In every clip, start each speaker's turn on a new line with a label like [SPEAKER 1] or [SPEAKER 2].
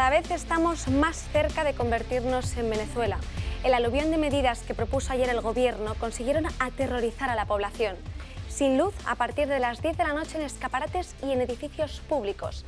[SPEAKER 1] Cada vez estamos más cerca de convertirnos en Venezuela. El aluvión de medidas que propuso ayer el Gobierno consiguieron aterrorizar a la población. Sin luz a partir de las 10 de la noche en escaparates y en edificios públicos.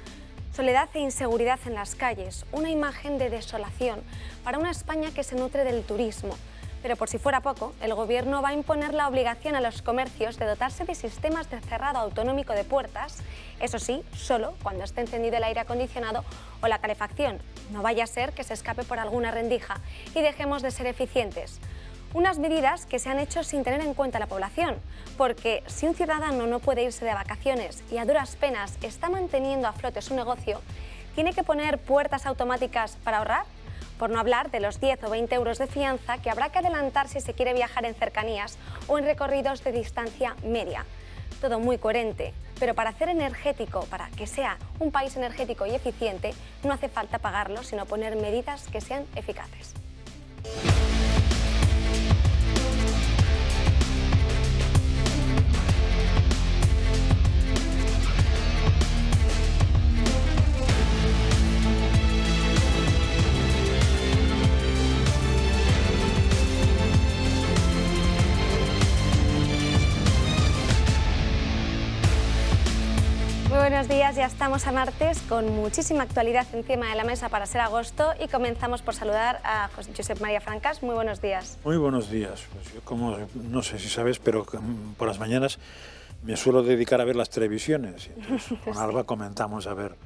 [SPEAKER 1] Soledad e inseguridad en las calles, una imagen de desolación para una España que se nutre del turismo. Pero por si fuera poco, el Gobierno va a imponer la obligación a los comercios de dotarse de sistemas de cerrado autonómico de puertas, eso sí, solo cuando esté encendido el aire acondicionado o la calefacción. No vaya a ser que se escape por alguna rendija y dejemos de ser eficientes. Unas medidas que se han hecho sin tener en cuenta a la población, porque si un ciudadano no puede irse de vacaciones y a duras penas está manteniendo a flote su negocio, ¿tiene que poner puertas automáticas para ahorrar? Por no hablar de los 10 o 20 euros de fianza que habrá que adelantar si se quiere viajar en cercanías o en recorridos de distancia media. Todo muy coherente, pero para hacer energético, para que sea un país energético y eficiente, no hace falta pagarlo, sino poner medidas que sean eficaces. Buenos días, ya estamos a martes con muchísima actualidad encima de la mesa para ser agosto y comenzamos por saludar a Josep María Francas. Muy buenos días.
[SPEAKER 2] Muy buenos días. Pues yo, como no sé si sabes, pero por las mañanas me suelo dedicar a ver las televisiones. Entonces, con Alba comentamos a ver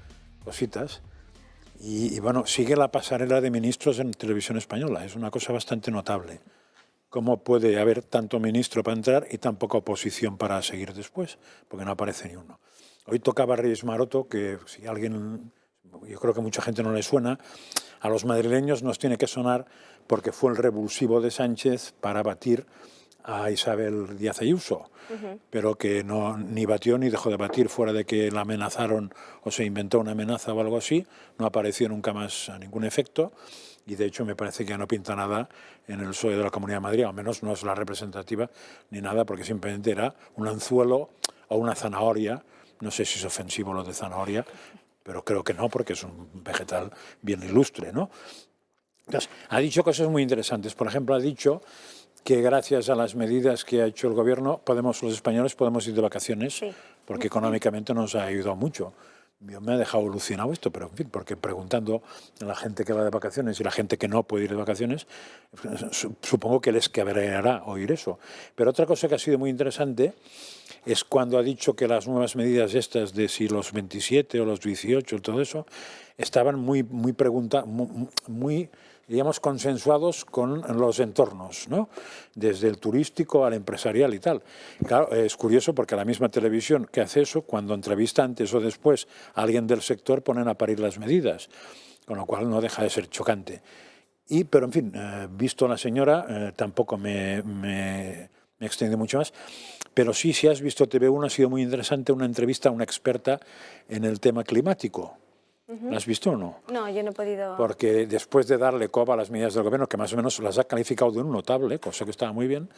[SPEAKER 2] cositas. Y bueno, sigue la pasarela de ministros en televisión española. Es una cosa bastante notable. ¿Cómo puede haber tanto ministro para entrar y tan poca oposición para seguir después? Porque no aparece ni uno. Hoy tocaba Reyes Maroto, que si alguien, yo creo que mucha gente no le suena, a los madrileños nos tiene que sonar porque fue el revulsivo de Sánchez para batir a Isabel Díaz Ayuso, pero que no, ni batió ni dejó de batir, fuera de que la amenazaron o se inventó una amenaza o algo así, no apareció nunca más a ningún efecto. Y de hecho me parece que ya no pinta nada en el PSOE de la Comunidad de Madrid, al menos no es la representativa ni nada, porque simplemente era un anzuelo o una zanahoria. No sé si es ofensivo lo de zanahoria, pero creo que no, porque es un vegetal bien ilustre, ¿no? Entonces, ha dicho cosas muy interesantes. Por ejemplo, ha dicho que gracias a las medidas que ha hecho el Gobierno, los españoles podemos ir de vacaciones, sí, porque económicamente nos ha ayudado mucho. Yo me ha dejado alucinado esto, pero en fin, porque preguntando a la gente que va de vacaciones y la gente que no puede ir de vacaciones, supongo que les cabreará oír eso. Pero otra cosa que ha sido muy interesante es cuando ha dicho que las nuevas medidas estas de si los 27 o los 18, todo eso, estaban muy digamos, consensuados con los entornos, ¿no? Desde el turístico al empresarial y tal. Claro, es curioso porque la misma televisión que hace eso, cuando entrevista antes o después a alguien del sector, ponen a parir las medidas, con lo cual no deja de ser chocante. Pero, en fin, visto a la señora, tampoco me extiende mucho más, pero sí, si has visto TV1, ha sido muy interesante una entrevista a una experta en el tema climático. ¿La has visto o no?
[SPEAKER 1] No, yo no he podido.
[SPEAKER 2] Porque después de darle coba a las medidas del Gobierno, que más o menos las ha calificado de un notable, cosa que estaba muy bien,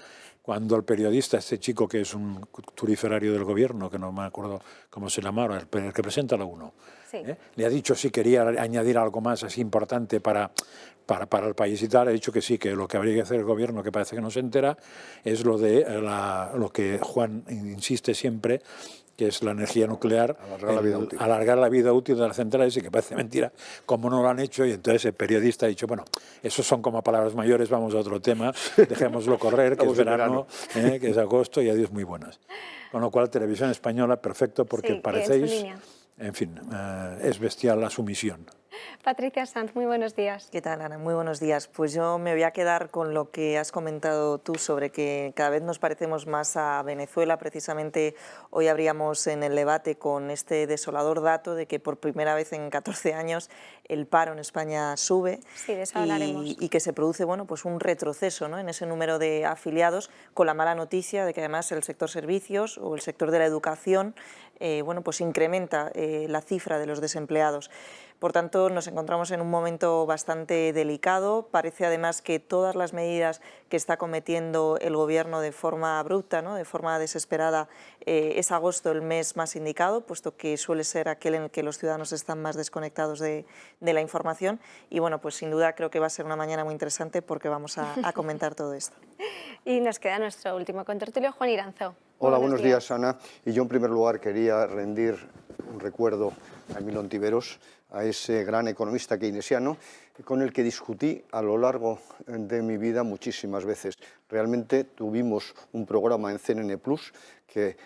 [SPEAKER 2] cuando el periodista, este chico que es un turiferario del Gobierno, que no me acuerdo cómo se llama, el que presenta la 1, sí, le ha dicho si quería añadir algo más así importante para el país y tal, ha dicho que sí, que lo que habría que hacer el Gobierno, que parece que no se entera, es lo de lo que Juan insiste siempre, que es la energía nuclear, alargar la vida útil de las centrales, y que parece mentira, como no lo han hecho. Y entonces el periodista ha dicho, bueno, esos son como palabras mayores, vamos a otro tema, dejémoslo correr, que es verano, que es agosto, y adiós, muy buenas. Con lo cual, televisión española, perfecto, porque sí, parecéis, en fin, es bestial la sumisión.
[SPEAKER 1] Patricia Sanz, muy buenos días.
[SPEAKER 3] ¿Qué tal, Ana? Muy buenos días. Pues yo me voy a quedar con lo que has comentado tú sobre que cada vez nos parecemos más a Venezuela. Precisamente hoy abríamos en el debate con este desolador dato de que por primera vez en 14 años el paro en España sube.
[SPEAKER 1] Sí, de eso hablaremos.
[SPEAKER 3] Y que se produce, bueno, pues un retroceso, ¿no?, en ese número de afiliados, con la mala noticia de que además el sector servicios o el sector de la educación bueno, pues incrementa la cifra de los desempleados. Por tanto, nos encontramos en un momento bastante delicado. Parece además que todas las medidas que está cometiendo el Gobierno de forma abrupta, ¿no?, de forma desesperada, es agosto el mes más indicado, puesto que suele ser aquel en el que los ciudadanos están más desconectados de la información. Y bueno, pues sin duda creo que va a ser una mañana muy interesante porque vamos a comentar todo esto.
[SPEAKER 1] Y nos queda nuestro último contertulio, Juan Iranzo.
[SPEAKER 4] Hola, buenos días, Ana. Y yo en primer lugar quería rendir un recuerdo a Emilio Ontiveros, a ese gran economista keynesiano con el que discutí a lo largo de mi vida muchísimas veces. Realmente tuvimos un programa en CNN Plus que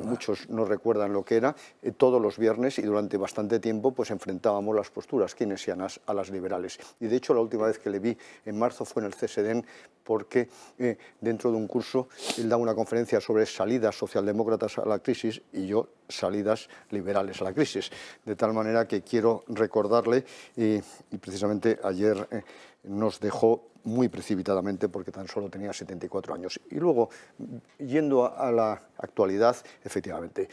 [SPEAKER 4] muchos no recuerdan lo que era, todos los viernes, y durante bastante tiempo pues enfrentábamos las posturas keynesianas a las liberales. Y de hecho la última vez que le vi en marzo fue en el CSDN, porque dentro de un curso él da una conferencia sobre salidas socialdemócratas a la crisis y yo salidas liberales a la crisis. De tal manera que quiero recordarle, y precisamente ayer nos dejó muy precipitadamente porque tan solo tenía 74 años. Y luego, yendo a la actualidad, efectivamente,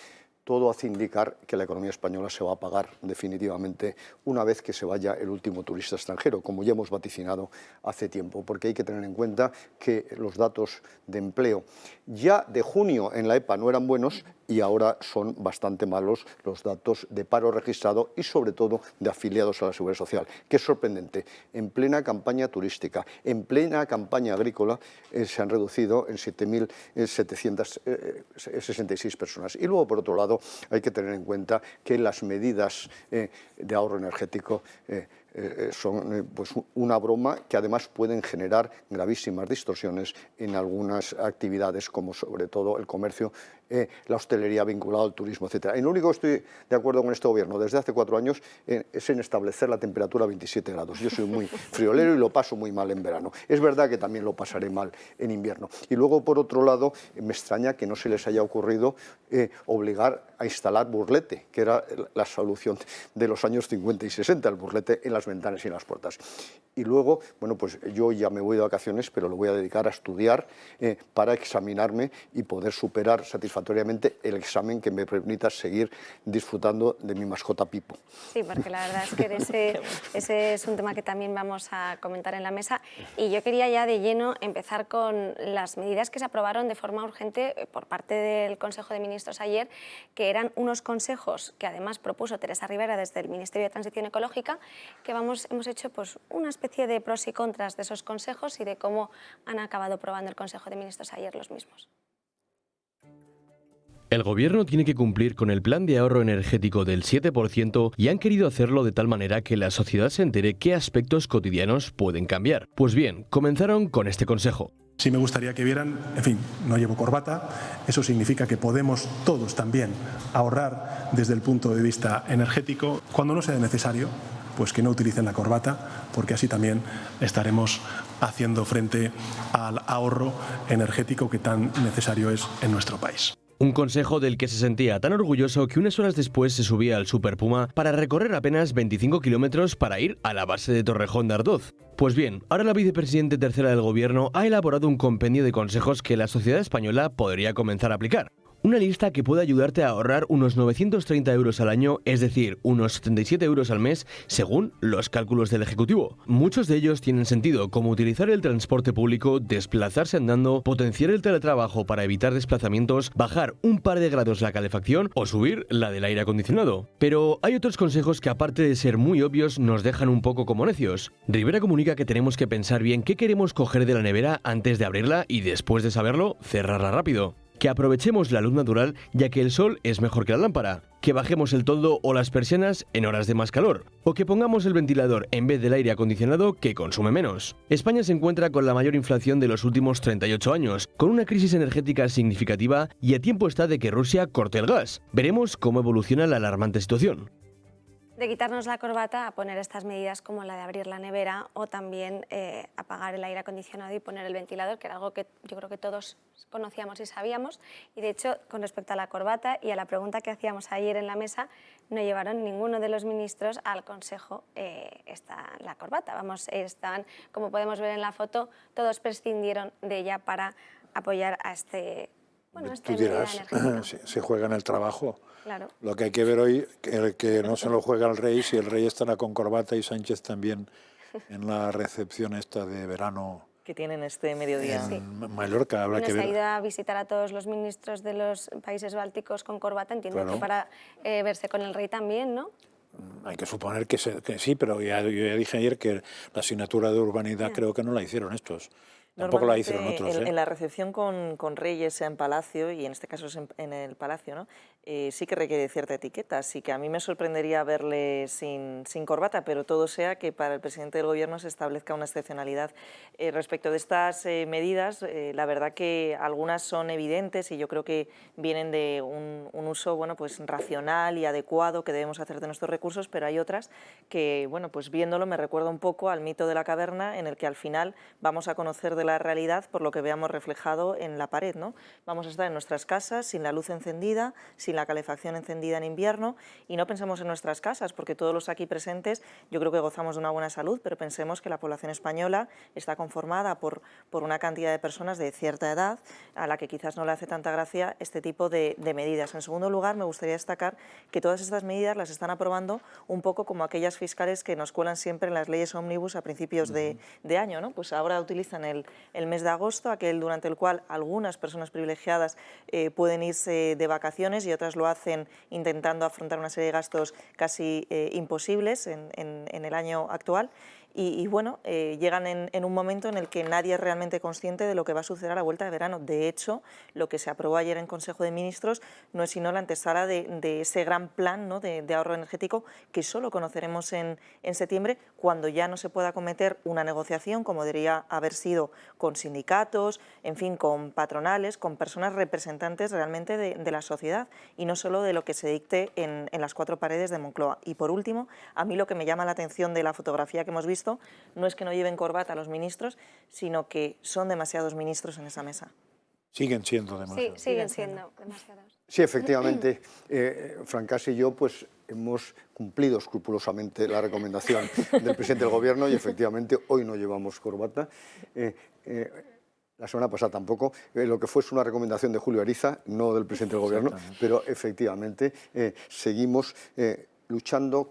[SPEAKER 4] todo hace indicar que la economía española se va a apagar definitivamente una vez que se vaya el último turista extranjero, como ya hemos vaticinado hace tiempo, porque hay que tener en cuenta que los datos de empleo ya de junio en la EPA no eran buenos y ahora son bastante malos los datos de paro registrado y sobre todo de afiliados a la Seguridad Social, que es sorprendente. En plena campaña turística, en plena campaña agrícola, se han reducido en 7.766 personas. Y luego, por otro lado, hay que tener en cuenta que las medidas de ahorro energético son pues una broma que además pueden generar gravísimas distorsiones en algunas actividades, como sobre todo el comercio, la hostelería vinculada al turismo, etc. En lo único que estoy de acuerdo con este Gobierno desde hace 4 años es en establecer la temperatura a 27 grados. Yo soy muy friolero y lo paso muy mal en verano. Es verdad que también lo pasaré mal en invierno. Y luego, por otro lado, me extraña que no se les haya ocurrido obligar a instalar burlete, que era la solución de los años 50 y 60, el burlete en las ventanas y en las puertas. Y luego, bueno, pues yo ya me voy de vacaciones, pero lo voy a dedicar a estudiar para examinarme y poder superar satisfactoriamente el examen que me permita seguir disfrutando de mi mascota Pipo.
[SPEAKER 1] Sí, porque la verdad es que ese es un tema que también vamos a comentar en la mesa. Y yo quería ya de lleno empezar con las medidas que se aprobaron de forma urgente por parte del Consejo de Ministros ayer, que eran unos consejos que además propuso Teresa Rivera desde el Ministerio de Transición Ecológica, que hemos hecho pues una especie de pros y contras de esos consejos y de cómo han acabado aprobando el Consejo de Ministros ayer los mismos.
[SPEAKER 5] El Gobierno tiene que cumplir con el plan de ahorro energético del 7% y han querido hacerlo de tal manera que la sociedad se entere qué aspectos cotidianos pueden cambiar. Pues bien, comenzaron con este consejo.
[SPEAKER 6] Sí me gustaría que vieran, en fin, no llevo corbata, eso significa que podemos todos también ahorrar desde el punto de vista energético. Cuando no sea necesario, pues que no utilicen la corbata, porque así también estaremos haciendo frente al ahorro energético que tan necesario es en nuestro país.
[SPEAKER 5] Un consejo del que se sentía tan orgulloso que unas horas después se subía al Super Puma para recorrer apenas 25 kilómetros para ir a la base de Torrejón de Ardoz. Pues bien, ahora la vicepresidenta tercera del Gobierno ha elaborado un compendio de consejos que la sociedad española podría comenzar a aplicar. Una lista que puede ayudarte a ahorrar unos 930 euros al año, es decir, unos 77 euros al mes, según los cálculos del Ejecutivo. Muchos de ellos tienen sentido, como utilizar el transporte público, desplazarse andando, potenciar el teletrabajo para evitar desplazamientos, bajar un par de grados la calefacción o subir la del aire acondicionado. Pero hay otros consejos que, aparte de ser muy obvios, nos dejan un poco como necios. Rivera comunica que tenemos que pensar bien qué queremos coger de la nevera antes de abrirla y, después de saberlo, cerrarla rápido. Que aprovechemos la luz natural, ya que el sol es mejor que la lámpara, que bajemos el toldo o las persianas en horas de más calor, o que pongamos el ventilador en vez del aire acondicionado, que consume menos. España se encuentra con la mayor inflación de los últimos 38 años, con una crisis energética significativa y a tiempo está de que Rusia corte el gas. Veremos cómo evoluciona la alarmante situación.
[SPEAKER 1] De quitarnos la corbata a poner estas medidas como la de abrir la nevera o también apagar el aire acondicionado y poner el ventilador, que era algo que yo creo que todos conocíamos y sabíamos. Y de hecho, con respecto a la corbata y a la pregunta que hacíamos ayer en la mesa, no llevaron ninguno de los ministros al Consejo la corbata. Están, como podemos ver en la foto, todos prescindieron de ella para apoyar a este Bueno,
[SPEAKER 2] Tú dirás, se juega en el trabajo.
[SPEAKER 1] Claro.
[SPEAKER 2] Lo que hay que ver hoy, que no se lo juega el rey, si el rey estará con corbata y Sánchez también en la recepción esta de verano
[SPEAKER 3] que tienen este mediodía.
[SPEAKER 2] en Mallorca. Habrá que
[SPEAKER 1] Se ha
[SPEAKER 2] ver.
[SPEAKER 1] ido a visitar a todos los ministros de los países bálticos con corbata, entiendo que para verse con el rey también, ¿no?
[SPEAKER 2] Hay que suponer que sí, pero yo ya dije ayer que la asignatura de urbanidad creo que no la hicieron estos. Tampoco la hicieron otros.
[SPEAKER 3] En la recepción con reyes, sea en Palacio, y en este caso es en el Palacio, ¿no? Sí que requiere cierta etiqueta, así que a mí me sorprendería verle sin corbata, pero todo sea que para el presidente del Gobierno se establezca una excepcionalidad. Respecto de estas medidas, la verdad que algunas son evidentes y yo creo que vienen de un uso bueno, pues racional y adecuado que debemos hacer de nuestros recursos, pero hay otras que, bueno, pues viéndolo me recuerda un poco al mito de la caverna, en el que al final vamos a conocer de la realidad por lo que veamos reflejado en la pared, ¿no? Vamos a estar en nuestras casas sin la luz encendida, sin la calefacción encendida en invierno, y no pensemos en nuestras casas, porque todos los aquí presentes yo creo que gozamos de una buena salud, pero pensemos que la población española está conformada por una cantidad de personas de cierta edad a la que quizás no le hace tanta gracia este tipo de medidas. En segundo lugar, me gustaría destacar que todas estas medidas las están aprobando un poco como aquellas fiscales que nos cuelan siempre en las leyes ómnibus a principios de año, ¿no? Pues ahora utilizan el mes de agosto, aquel durante el cual algunas personas privilegiadas pueden irse de vacaciones y otras lo hacen intentando afrontar una serie de gastos casi imposibles en el año actual. Y bueno, llegan en un momento en el que nadie es realmente consciente de lo que va a suceder a la vuelta de verano. De hecho, lo que se aprobó ayer en Consejo de Ministros no es sino la antesala de ese gran plan, ¿no?, de ahorro energético que solo conoceremos en septiembre, cuando ya no se pueda acometer una negociación, como debería haber sido, con sindicatos, en fin, con patronales, con personas representantes realmente de la sociedad y no solo de lo que se dicte en las cuatro paredes de Moncloa. Y por último, a mí lo que me llama la atención de la fotografía que hemos visto no es que no lleven corbata los ministros, sino que son demasiados ministros en esa mesa.
[SPEAKER 2] Siguen siendo demasiados.
[SPEAKER 1] Sí, siguen siendo demasiados.
[SPEAKER 4] Sí, efectivamente, Francas y yo pues hemos cumplido escrupulosamente la recomendación del presidente del Gobierno y efectivamente hoy no llevamos corbata. La semana pasada tampoco, lo que fue es una recomendación de Julio Ariza, no del presidente del Gobierno, pero efectivamente seguimos luchando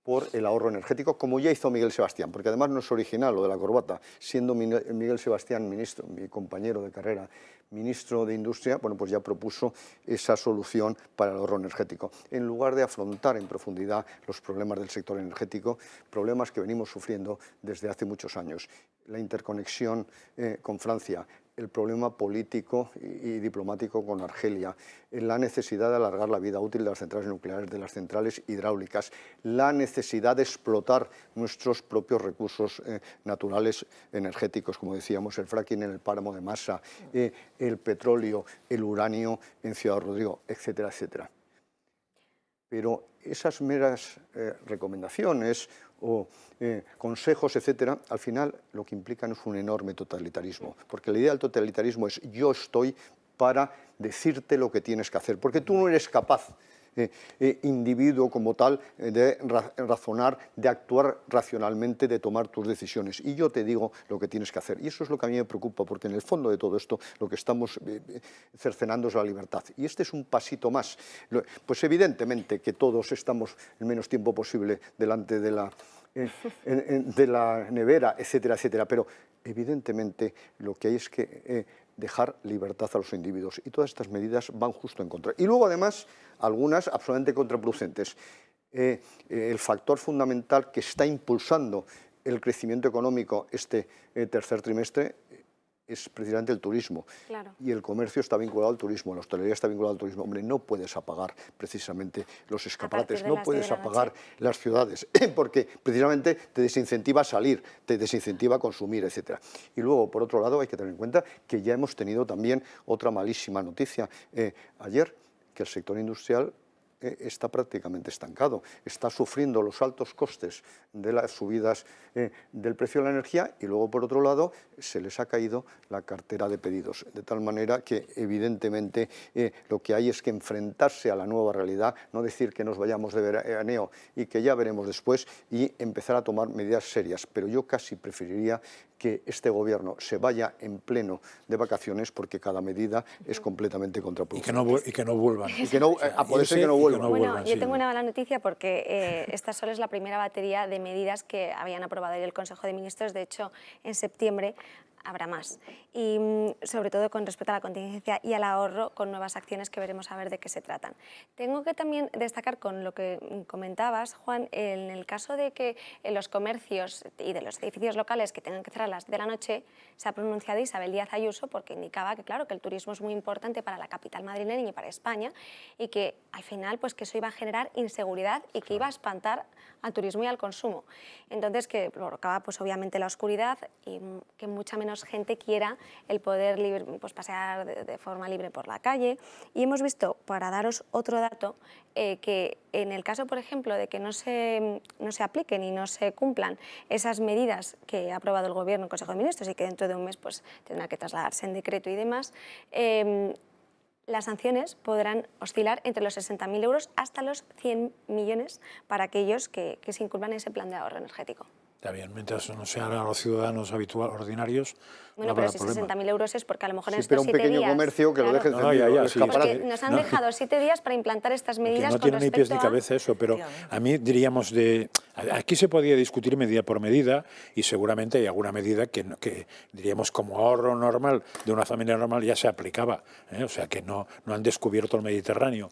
[SPEAKER 4] por el ahorro energético, como ya hizo Miguel Sebastián, porque además no es original lo de la corbata, siendo Miguel Sebastián ministro, mi compañero de carrera, ministro de Industria, bueno, pues ya propuso esa solución para el ahorro energético. En lugar de afrontar en profundidad los problemas del sector energético, problemas que venimos sufriendo desde hace muchos años. La interconexión con Francia, el problema político y diplomático con Argelia, la necesidad de alargar la vida útil de las centrales nucleares, de las centrales hidráulicas, la necesidad de explotar nuestros propios recursos naturales energéticos, como decíamos, el fracking en el páramo de Masa, el petróleo, el uranio en Ciudad Rodrigo, etcétera, etcétera. Pero esas meras recomendaciones o consejos, etcétera, al final lo que implican es un enorme totalitarismo, porque la idea del totalitarismo es yo estoy para decirte lo que tienes que hacer, porque tú no eres capaz, individuo como tal, de razonar, de actuar racionalmente, de tomar tus decisiones, y yo te digo lo que tienes que hacer. Y eso es lo que a mí me preocupa, porque en el fondo de todo esto lo que estamos cercenando es la libertad, y este es un pasito más. Pues evidentemente que todos estamos el menos tiempo posible delante de la nevera, etcétera, etcétera, pero evidentemente lo que hay es que dejar libertad a los individuos, y todas estas medidas van justo en contra. Y luego, además, algunas absolutamente contraproducentes. El factor fundamental que está impulsando el crecimiento económico este tercer trimestre es precisamente el turismo.
[SPEAKER 1] Claro.
[SPEAKER 4] Y el comercio está vinculado al turismo, la hostelería está vinculada al turismo. Hombre, no puedes apagar precisamente los escaparates, no puedes apagar las ciudades, porque precisamente te desincentiva a salir, te desincentiva a consumir, etc. Y luego, por otro lado, hay que tener en cuenta que ya hemos tenido también otra malísima noticia ayer, que el sector industrial está prácticamente estancado. Está sufriendo los altos costes de las subidas del precio de la energía y luego, por otro lado, se les ha caído la cartera de pedidos. De tal manera que, evidentemente, lo que hay es que enfrentarse a la nueva realidad, no decir que nos vayamos de veraneo y que ya veremos después, y empezar a tomar medidas serias. Pero yo casi preferiría que este gobierno se vaya en pleno de vacaciones, porque cada medida es completamente contraproducente.
[SPEAKER 2] Y que no vuelvan.
[SPEAKER 4] Y que no, puede ser que no vuelvan.
[SPEAKER 1] Bueno, yo tengo una mala noticia porque esta solo es la primera batería de medidas que habían aprobado hoy el Consejo de Ministros. De hecho, en septiembre habrá más. Y sobre todo con respecto a la contingencia y al ahorro, con nuevas acciones que veremos a ver de qué se tratan. Tengo que también destacar con lo que comentabas, Juan, en el caso de que en los comercios y de los edificios locales que tengan que cerrar a las 10 de la noche, se ha pronunciado Isabel Díaz Ayuso porque indicaba que, claro, que el turismo es muy importante para la capital madrileña y para España, y que al final pues que eso iba a generar inseguridad y que iba a espantar al turismo y al consumo. Entonces, que provocaba pues obviamente la oscuridad y que mucha menos gente quiera el poder pues pasear de forma libre por la calle. Y hemos visto, para daros otro dato, que en el caso, por ejemplo, de que no se apliquen y no se cumplan esas medidas que ha aprobado el Gobierno, el Consejo de Ministros, y que dentro de un mes pues tendrá que trasladarse en decreto y demás, las sanciones podrán oscilar entre los 60.000 euros hasta los 100 millones para aquellos que se incumplan ese plan de ahorro energético.
[SPEAKER 2] Está bien, mientras no sean a los ciudadanos ordinarios.
[SPEAKER 1] Bueno,
[SPEAKER 2] no
[SPEAKER 1] pero
[SPEAKER 2] habrá
[SPEAKER 1] si
[SPEAKER 2] problema.
[SPEAKER 1] 60.000 euros es porque a lo mejor en
[SPEAKER 4] Sí, pero
[SPEAKER 1] estos
[SPEAKER 4] un
[SPEAKER 1] 7 días...
[SPEAKER 4] pequeño comercio que lo deje encendido,
[SPEAKER 2] sí,
[SPEAKER 1] porque nos han dejado 7 días para implantar estas medidas
[SPEAKER 2] que no
[SPEAKER 1] con
[SPEAKER 2] tiene ni pies
[SPEAKER 1] respecto
[SPEAKER 2] ni cabeza eso, pero a mí diríamos aquí se podía discutir medida por medida y seguramente hay alguna medida que diríamos como ahorro normal de una familia normal ya se aplicaba, o sea que no han descubierto el Mediterráneo.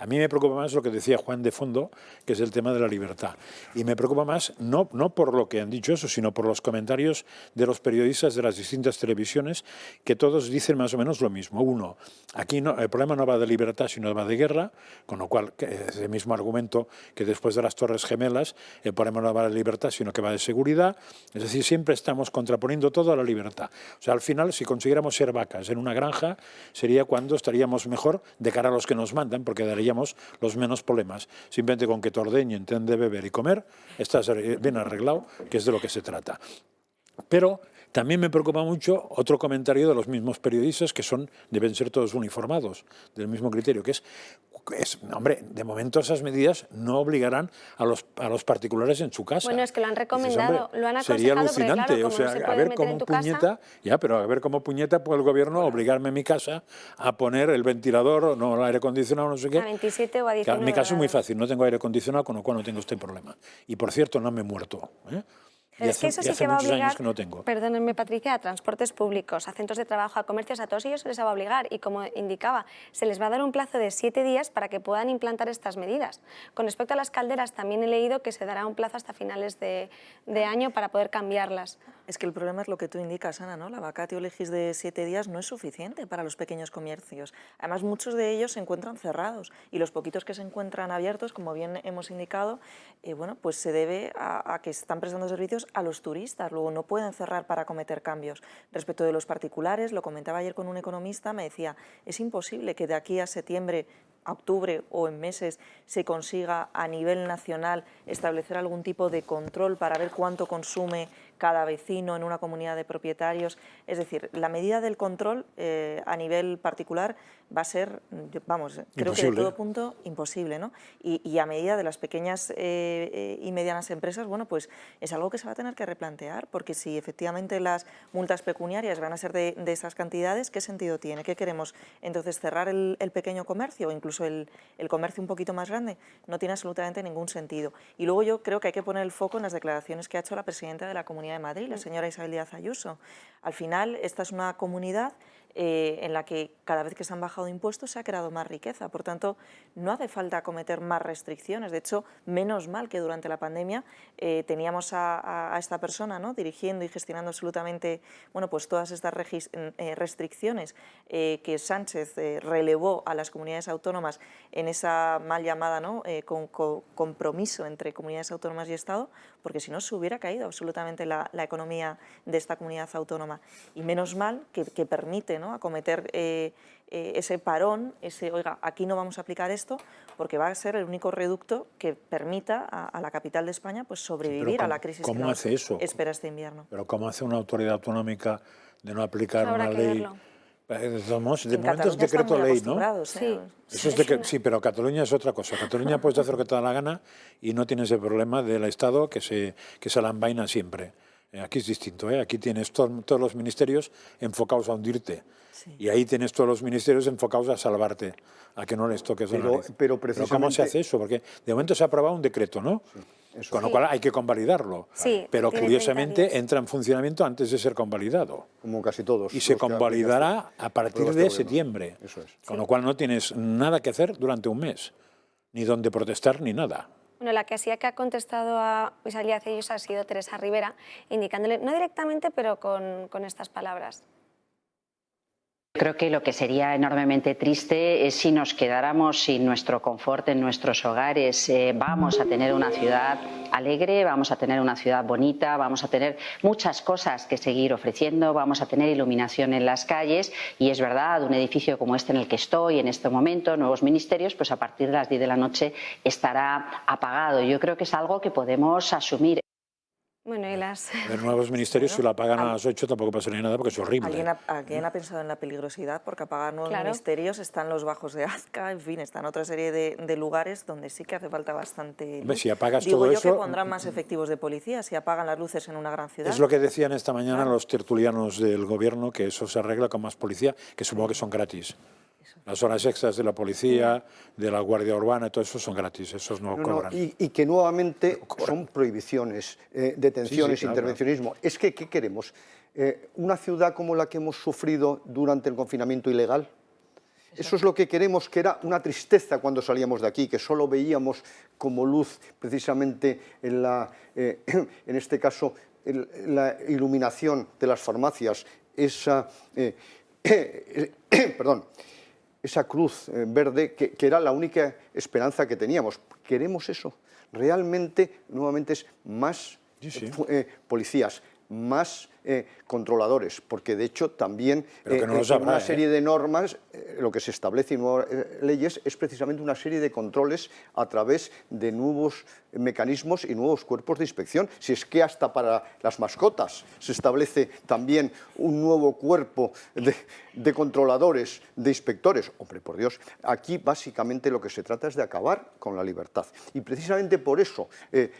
[SPEAKER 2] A mí me preocupa más lo que decía Juan de fondo, que es el tema de la libertad. Y me preocupa más, no por lo que han dicho eso, sino por los comentarios de los periodistas de las distintas televisiones, que todos dicen más o menos lo mismo. Uno, aquí el problema no va de libertad, sino va de guerra, con lo cual es el mismo argumento que después de las Torres Gemelas, el problema no va de libertad, sino que va de seguridad. Es decir, siempre estamos contraponiendo todo a la libertad. O sea, al final, si consiguiéramos ser vacas en una granja, sería cuando estaríamos mejor de cara a los que nos mandan, porque daríamos los menos problemas. Simplemente con que te ordeñen, te den de beber y comer, estás bien arreglado, que es de lo que se trata. Pero también me preocupa mucho otro comentario de los mismos periodistas, que deben ser todos uniformados, del mismo criterio, que es hombre, de momento esas medidas no obligarán a los particulares en su casa.
[SPEAKER 1] Bueno, es que lo han recomendado,
[SPEAKER 2] Dices, hombre,
[SPEAKER 1] lo han aconsejado,
[SPEAKER 2] sería alucinante,
[SPEAKER 1] pero claro, como
[SPEAKER 2] o sea,
[SPEAKER 1] no se
[SPEAKER 2] a
[SPEAKER 1] puede
[SPEAKER 2] ver
[SPEAKER 1] meter
[SPEAKER 2] cómo
[SPEAKER 1] en tu
[SPEAKER 2] puñeta, pero a ver cómo puñeta puede el gobierno obligarme en mi casa a poner el ventilador o no el aire acondicionado, no sé qué.
[SPEAKER 1] A 27 o a 19
[SPEAKER 2] En mi caso es muy
[SPEAKER 1] grados.
[SPEAKER 2] fácil, no tengo aire acondicionado, con lo cual no tengo este problema. Y por cierto, no me he muerto,
[SPEAKER 1] Pero es que eso sí que va a
[SPEAKER 2] muchos años
[SPEAKER 1] obligar,
[SPEAKER 2] que no tengo.
[SPEAKER 1] perdónenme Patricia, a transportes públicos, a centros de trabajo, a comercios, a todos ellos se les va a obligar y como indicaba, se les va a dar un plazo de 7 días para que puedan implantar estas medidas. Con respecto a las calderas también he leído que se dará un plazo hasta finales de año para poder cambiarlas.
[SPEAKER 3] Es que el problema es lo que tú indicas, Ana, ¿no? La vacatio legis de 7 días no es suficiente para los pequeños comercios. Además, muchos de ellos se encuentran cerrados y los poquitos que se encuentran abiertos, como bien hemos indicado, bueno, pues se debe a que están prestando servicios a los turistas. Luego no pueden cerrar para cometer cambios. Respecto de los particulares, lo comentaba ayer con un economista, me decía, es imposible que de aquí a septiembre, a octubre o en meses se consiga a nivel nacional establecer algún tipo de control para ver cuánto consume cada vecino en una comunidad de propietarios. Es decir, la medida del control a nivel particular va a ser, vamos, creo que de todo punto imposible, ¿no? Y a medida de las pequeñas y medianas empresas, bueno, pues es algo que se va a tener que replantear, porque si efectivamente las multas pecuniarias van a ser de esas cantidades, ¿qué sentido tiene? ¿Qué queremos? Entonces, cerrar el pequeño comercio o incluso el comercio un poquito más grande no tiene absolutamente ningún sentido. Y luego yo creo que hay que poner el foco en las declaraciones que ha hecho la presidenta de la Comunidad de Madrid, la señora Isabel Díaz Ayuso. Al final, esta es una comunidad en la que cada vez que se han bajado impuestos se ha creado más riqueza. Por tanto, no hace falta acometer más restricciones. De hecho, menos mal que durante la pandemia teníamos a esta persona, ¿no?, dirigiendo y gestionando absolutamente, bueno, pues todas estas restricciones que Sánchez relevó a las comunidades autónomas en esa mal llamada, ¿no?, compromiso entre comunidades autónomas y Estado, porque si no se hubiera caído absolutamente la economía de esta comunidad autónoma. Y menos mal que permite, ¿no?, acometer ese parón, oiga, aquí no vamos a aplicar esto, porque va a ser el único reducto que permita a la capital de España pues sobrevivir a la crisis que nos espera este invierno.
[SPEAKER 2] Pero ¿cómo hace una autoridad autonómica de no aplicar una ley?
[SPEAKER 1] Verlo.
[SPEAKER 2] De momento es decreto ley, ¿no?
[SPEAKER 3] Sí.
[SPEAKER 2] Sí, pero Cataluña es otra cosa. Cataluña puedes hacer lo que te da la gana y no tienes el problema del Estado que se la envaina siempre. Aquí es distinto, aquí tienes todos los ministerios enfocados a hundirte. Sí. Y ahí tienes todos los ministerios enfocados a salvarte, a que no les toques la nariz.
[SPEAKER 4] Pero precisamente...
[SPEAKER 2] ¿Cómo se hace eso? Porque de momento se ha aprobado un decreto, ¿no? Sí. Con lo cual hay que convalidarlo.
[SPEAKER 1] Sí,
[SPEAKER 2] pero curiosamente entra en funcionamiento antes de ser convalidado.
[SPEAKER 4] Como casi todos.
[SPEAKER 2] Y se convalidará a partir de septiembre.
[SPEAKER 4] Eso es.
[SPEAKER 2] Con lo cual no tienes nada que hacer durante un mes. Ni donde protestar ni nada.
[SPEAKER 1] Bueno, la que sí que ha contestado a Luis Díaz Ayuso ha sido Teresa Rivera, indicándole, no directamente, pero con estas palabras.
[SPEAKER 7] Creo que lo que sería enormemente triste es si nos quedáramos sin nuestro confort en nuestros hogares. Vamos a tener una ciudad alegre, vamos a tener una ciudad bonita, vamos a tener muchas cosas que seguir ofreciendo, vamos a tener iluminación en las calles y es verdad, un edificio como este en el que estoy en este momento, nuevos ministerios, pues a partir de las 10 de la noche estará apagado. Yo creo que es algo que podemos asumir.
[SPEAKER 1] Bueno, y las...
[SPEAKER 2] Los nuevos ministerios, si lo apagan a las 8 tampoco pasaría nada porque es horrible.
[SPEAKER 3] ¿Alguien ha pensado en la peligrosidad? Porque apagar nuevos ministerios están los Bajos de Azca, en fin, están otra serie de lugares donde sí que hace falta bastante...
[SPEAKER 2] Hombre, si apagas
[SPEAKER 3] Digo
[SPEAKER 2] todo
[SPEAKER 3] yo
[SPEAKER 2] eso,
[SPEAKER 3] que pondrán más efectivos de policía si apagan las luces en una gran ciudad.
[SPEAKER 2] Es lo que decían esta mañana los tertulianos del gobierno, que eso se arregla con más policía, que supongo que son gratis. Las horas extras de la policía, de la Guardia Urbana, todo eso son gratis, esos no cobran.
[SPEAKER 4] Y que nuevamente son prohibiciones, detenciones, intervencionismo. Claro. Es que, ¿qué queremos? ¿Una ciudad como la que hemos sufrido durante el confinamiento ilegal? Eso es lo que queremos, que era una tristeza cuando salíamos de aquí, que solo veíamos como luz precisamente en este caso la iluminación de las farmacias, esa cruz verde que era la única esperanza que teníamos. ¿Queremos eso? Realmente, nuevamente, es más policías, más controladores, porque de hecho también una serie de normas, lo que se establece en nuevas leyes es precisamente una serie de controles a través de nuevos mecanismos y nuevos cuerpos de inspección. Si es que hasta para las mascotas se establece también un nuevo cuerpo de controladores, de inspectores. Hombre, por Dios, aquí básicamente lo que se trata es de acabar con la libertad. Y precisamente por eso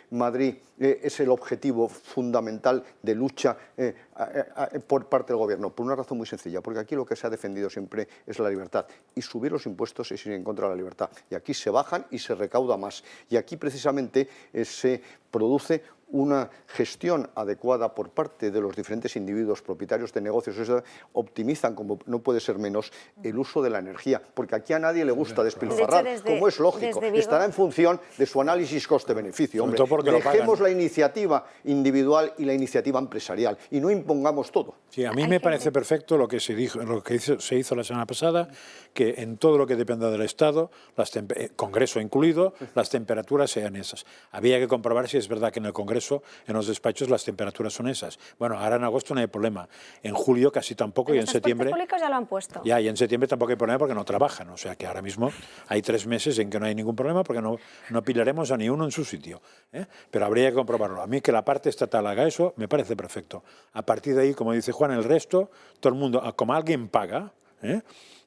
[SPEAKER 4] Madrid es el objetivo fundamental de lucha por parte del gobierno, por una razón muy sencilla, porque aquí lo que se ha defendido siempre es la libertad, y subir los impuestos es ir en contra de la libertad, y aquí se bajan y se recauda más, y aquí precisamente se produce una gestión adecuada por parte de los diferentes individuos propietarios de negocios, optimizan, como no puede ser menos, el uso de la energía, porque aquí a nadie le gusta despilfarrar, como es lógico, estará en función de su análisis coste-beneficio. Hombre, dejemos la iniciativa individual y la iniciativa empresarial y no impongamos todo.
[SPEAKER 2] Sí, a mí me parece perfecto lo que se hizo la semana pasada, que en todo lo que dependa del Estado, Congreso incluido, las temperaturas sean esas. Había que comprobar si es verdad que en el Congreso, en los despachos, las temperaturas son esas. Bueno, ahora en agosto no hay problema. En julio casi tampoco, y en septiembre...
[SPEAKER 1] Los públicos ya lo han puesto.
[SPEAKER 2] Ya, y en septiembre tampoco hay problema porque no trabajan. O sea que ahora mismo hay 3 meses en que no hay ningún problema porque no pillaremos a ni uno en su sitio. Pero habría que comprobarlo. A mí que la parte estatal haga eso me parece perfecto. A partir de ahí, como dice Juan, el resto, todo el mundo, como alguien paga,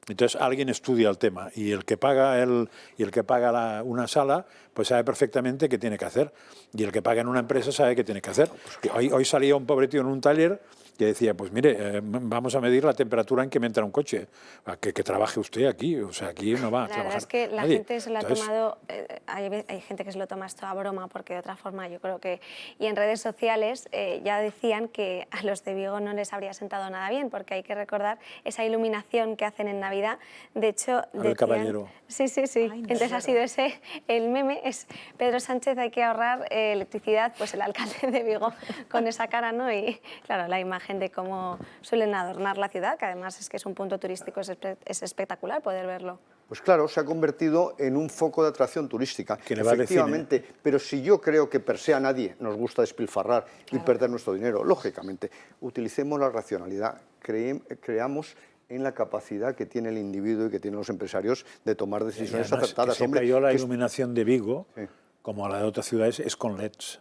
[SPEAKER 2] entonces alguien estudia el tema y el que paga una sala pues sabe perfectamente qué tiene que hacer, y el que paga en una empresa sabe qué tiene que hacer. Hoy salía un pobre tío en un taller que decía, pues mire, vamos a medir la temperatura en que me entra un coche, que trabaje usted aquí, o sea, aquí no va a trabajar.
[SPEAKER 1] La verdad es que la gente se lo ha tomado, hay gente que se lo toma esto a broma, porque de otra forma yo creo que, y en redes sociales ya decían que a los de Vigo no les habría sentado nada bien, porque hay que recordar esa iluminación que hacen en Navidad, de hecho...
[SPEAKER 2] El caballero.
[SPEAKER 1] Sí. Entonces ha sido ese, el meme es Pedro Sánchez, hay que ahorrar electricidad, pues el alcalde de Vigo con esa cara, ¿no? Y claro, la imagen de cómo suelen adornar la ciudad, que además es que es un punto turístico, es espectacular poder verlo.
[SPEAKER 4] Pues claro, se ha convertido en un foco de atracción turística,
[SPEAKER 2] Que le va de cine.
[SPEAKER 4] efectivamente, pero si yo creo que per se a nadie nos gusta despilfarrar y perder nuestro dinero, lógicamente, utilicemos la racionalidad, creamos en la capacidad que tiene el individuo y que tienen los empresarios de tomar decisiones
[SPEAKER 2] Además,
[SPEAKER 4] acertadas.
[SPEAKER 2] que
[SPEAKER 4] Hombre,
[SPEAKER 2] yo la
[SPEAKER 4] que
[SPEAKER 2] iluminación de Vigo,
[SPEAKER 4] Sí.
[SPEAKER 2] como la de otras ciudades, es con LEDs.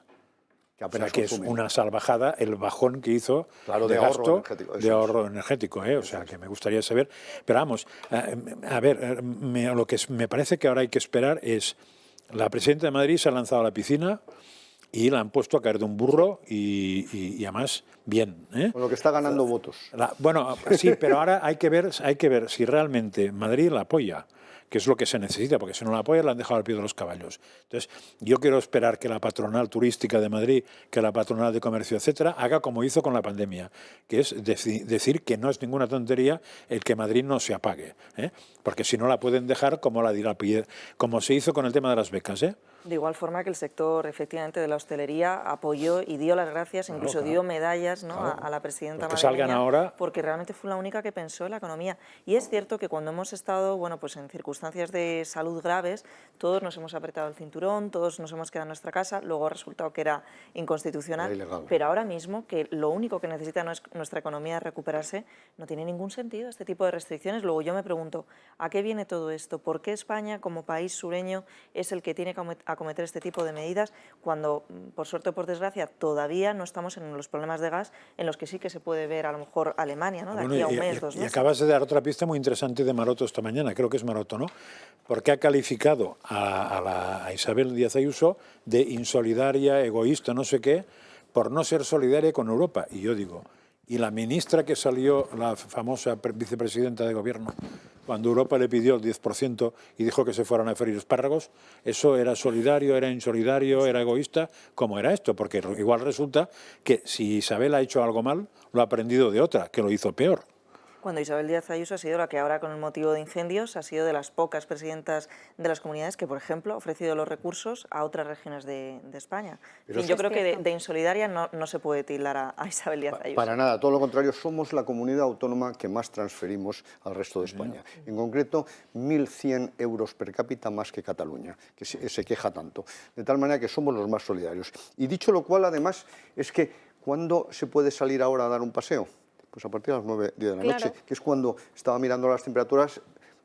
[SPEAKER 4] que
[SPEAKER 2] O sea,
[SPEAKER 4] apenas
[SPEAKER 2] que es
[SPEAKER 4] consumen.
[SPEAKER 2] una salvajada el bajón que hizo
[SPEAKER 4] Claro,
[SPEAKER 2] de
[SPEAKER 4] de ahorro
[SPEAKER 2] gasto,
[SPEAKER 4] energético, eso
[SPEAKER 2] de
[SPEAKER 4] es.
[SPEAKER 2] ahorro energético. O sea, que me gustaría saber. Pero vamos, a ver, lo que me parece que ahora hay que esperar es, la presidenta de Madrid se ha lanzado a la piscina y la han puesto a caer de un burro y además bien.
[SPEAKER 4] Con lo que está ganando votos.
[SPEAKER 2] Bueno, sí, pero ahora hay que ver si realmente Madrid la apoya, que es lo que se necesita, porque si no la apoya la han dejado al pie de los caballos. Entonces, yo quiero esperar que la patronal turística de Madrid, que la patronal de comercio, etcétera, haga como hizo con la pandemia, que es decir que no es ninguna tontería el que Madrid no se apague, porque si no la pueden dejar como como se hizo con el tema de las becas,
[SPEAKER 3] De igual forma que el sector, efectivamente, de la hostelería apoyó y dio las gracias, incluso dio medallas, ¿no?, a la presidenta
[SPEAKER 2] Pues que salgan
[SPEAKER 3] madrileña,
[SPEAKER 2] ahora.
[SPEAKER 3] porque realmente fue la única que pensó en la economía. Y es cierto que cuando hemos estado, bueno, pues en circunstancias de salud graves, todos nos hemos apretado el cinturón, todos nos hemos quedado en nuestra casa, luego ha resultado que era inconstitucional,
[SPEAKER 4] Era ilegal.
[SPEAKER 3] pero ahora mismo que lo único que necesita nuestra economía es recuperarse, no tiene ningún sentido este tipo de restricciones. Luego yo me pregunto, ¿a qué viene todo esto? ¿Por qué España, como país sureño, es el que tiene que acometer este tipo de medidas cuando, por suerte o por desgracia, todavía no estamos en los problemas de gas en los que sí que se puede ver a lo mejor Alemania, ¿no?, de aquí a un mes, 2
[SPEAKER 2] Y
[SPEAKER 3] meses?
[SPEAKER 2] acabas de dar otra pista muy interesante de Maroto esta mañana, creo que es Maroto, ¿no? Porque ha calificado a Isabel Díaz Ayuso de insolidaria, egoísta, no sé qué, por no ser solidaria con Europa. Y yo digo, ¿y la ministra que salió, la famosa vicepresidenta de gobierno, cuando Europa le pidió el 10% y dijo que se fueran a freír espárragos, eso era solidario, era insolidario, era egoísta? ¿Cómo era esto? Porque igual resulta que si Isabel ha hecho algo mal, lo ha aprendido de otra, que lo hizo peor.
[SPEAKER 3] Cuando Isabel Díaz Ayuso ha sido la que ahora, con el motivo de incendios, ha sido de las pocas presidentas de las comunidades que, por ejemplo, ha ofrecido los recursos a otras regiones de España. En fin, yo creo que de insolidaria no se puede tildar a Isabel Díaz Ayuso.
[SPEAKER 4] Para nada, todo lo contrario, somos la comunidad autónoma que más transferimos al resto de España. En concreto, 1.100 euros per cápita más que Cataluña, que se queja tanto. De tal manera que somos los más solidarios. Y dicho lo cual, además, es que ¿cuándo se puede salir ahora a dar un paseo? Pues a partir de las 9, 10 de la noche, que es cuando estaba mirando las temperaturas,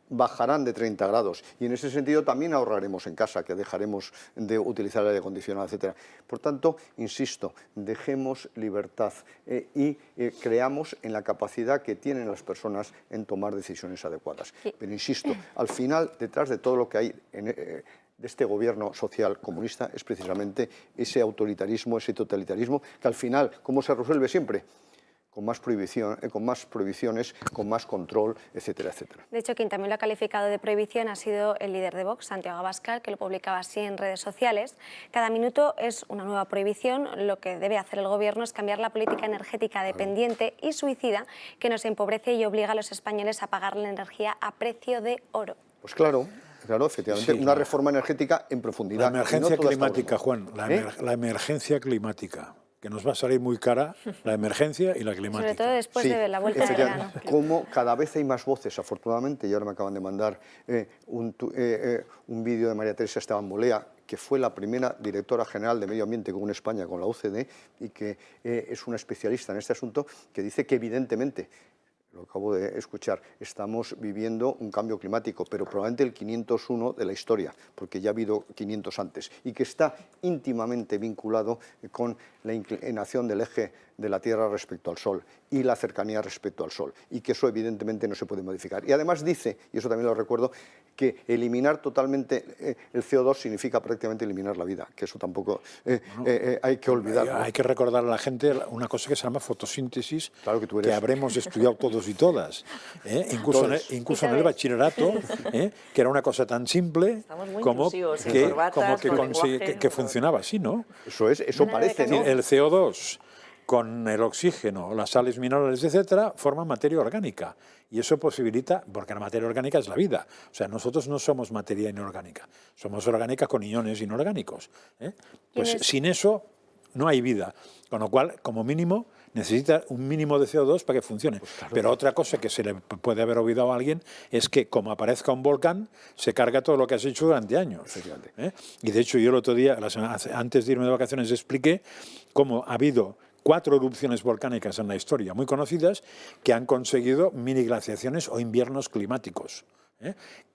[SPEAKER 4] bajarán de 30 grados. Y en ese sentido también ahorraremos en casa, que dejaremos de utilizar el aire acondicionado, etc. Por tanto, insisto, dejemos libertad y creamos en la capacidad que tienen las personas en tomar decisiones adecuadas. Pero insisto, al final, detrás de todo lo que hay de este gobierno social comunista es precisamente ese autoritarismo, ese totalitarismo, que al final, ¿cómo se resuelve siempre? Con más prohibiciones, con más control, etcétera, etcétera.
[SPEAKER 1] De hecho, quien también lo ha calificado de prohibición ha sido el líder de Vox, Santiago Abascal, que lo publicaba así en redes sociales. Cada minuto es una nueva prohibición. Lo que debe hacer el Gobierno es cambiar la política energética dependiente y suicida que nos empobrece y obliga a los españoles a pagar la energía a precio de oro.
[SPEAKER 4] Pues claro, efectivamente, una reforma energética en profundidad.
[SPEAKER 2] La emergencia climática, Juan, la emergencia climática, que nos va a salir muy cara, la emergencia y la climática.
[SPEAKER 1] Sobre todo después de la vuelta de verano.
[SPEAKER 4] Como cada vez hay más voces, afortunadamente, y ahora me acaban de mandar un vídeo de María Teresa Esteban Bolea, que fue la primera directora general de Medio Ambiente con España, con la OCDE, y que es una especialista en este asunto, que dice que evidentemente, lo acabo de escuchar, estamos viviendo un cambio climático, pero probablemente el 501 de la historia, porque ya ha habido 500 antes, y que está íntimamente vinculado con la inclinación del eje de la Tierra respecto al Sol y la cercanía respecto al Sol, y que eso evidentemente no se puede modificar. Y además dice, y eso también lo recuerdo, que eliminar totalmente el CO2 significa prácticamente eliminar la vida, que eso tampoco hay que olvidar.
[SPEAKER 2] Hay que recordar a la gente una cosa que se llama fotosíntesis,
[SPEAKER 4] claro que
[SPEAKER 2] habremos estudiado todos y todas, incluso en el bachillerato, que era una cosa tan simple como que funcionaba así, ¿no?
[SPEAKER 4] Eso parece, ¿no?
[SPEAKER 2] El CO2 con el oxígeno, las sales minerales, etcétera, forman materia orgánica. Y eso posibilita, porque la materia orgánica es la vida. O sea, nosotros no somos materia inorgánica, somos orgánica con iones inorgánicos. Pues sin eso no hay vida. Con lo cual, como mínimo, necesita un mínimo de CO2 para que funcione. Pues claro, pero otra cosa que se le puede haber olvidado a alguien es que, como aparezca un volcán, se carga todo lo que has hecho durante años. Y de hecho, yo el otro día, antes de irme de vacaciones, expliqué cómo ha habido 4 erupciones volcánicas en la historia muy conocidas que han conseguido mini glaciaciones o inviernos climáticos.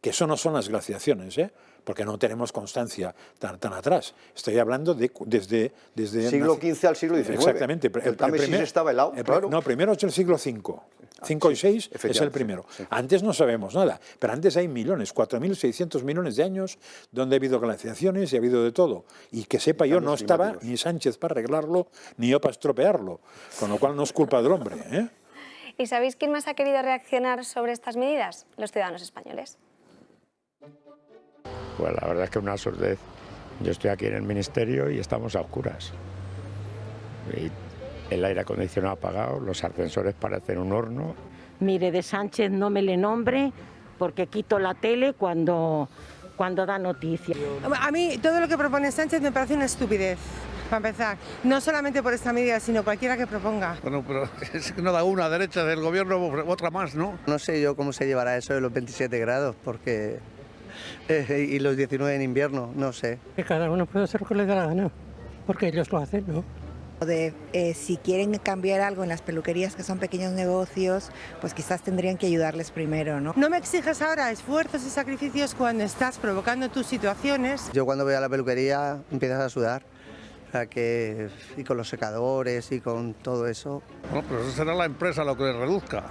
[SPEAKER 2] Que eso no son las glaciaciones, porque no tenemos constancia tan atrás. Estoy hablando de desde
[SPEAKER 4] siglo XV al siglo XIX.
[SPEAKER 2] Exactamente.
[SPEAKER 4] El Támesis estaba helado, claro.
[SPEAKER 2] No, primero es el siglo V. 5 y 6 es el primero. Sí. Antes no sabemos nada, pero antes hay millones, 4.600 millones de años donde ha habido glaciaciones y ha habido de todo. Y que sepa yo, no estaba ni Sánchez para arreglarlo, ni yo para estropearlo. Con lo cual no es culpa del hombre,
[SPEAKER 1] ¿Y sabéis quién más ha querido reaccionar sobre estas medidas? Los ciudadanos españoles.
[SPEAKER 8] Pues la verdad es que una sordez. Yo estoy aquí en el ministerio y estamos a oscuras. Y el aire acondicionado apagado, los ascensores parecen un horno.
[SPEAKER 9] Mire, de Sánchez no me le nombre porque quito la tele cuando da noticias.
[SPEAKER 10] A mí todo lo que propone Sánchez me parece una estupidez. Para empezar, no solamente por esta medida, sino cualquiera que proponga.
[SPEAKER 11] Bueno, pero es que no da una derecha del gobierno, otra más, ¿no?
[SPEAKER 12] No sé yo cómo se llevará eso de los 27 grados, porque y los 19 en invierno, no sé.
[SPEAKER 13] Que cada uno puede hacer lo que le da la gana, porque ellos lo hacen, ¿no?
[SPEAKER 14] Si quieren cambiar algo en las peluquerías, que son pequeños negocios, pues quizás tendrían que ayudarles primero, ¿no?
[SPEAKER 10] No me exijas ahora esfuerzos y sacrificios cuando estás provocando tus situaciones.
[SPEAKER 12] Yo cuando voy a la peluquería empiezas a sudar. O sea que, y con los secadores y con todo eso.
[SPEAKER 11] Bueno, pero eso será la empresa lo que reduzca,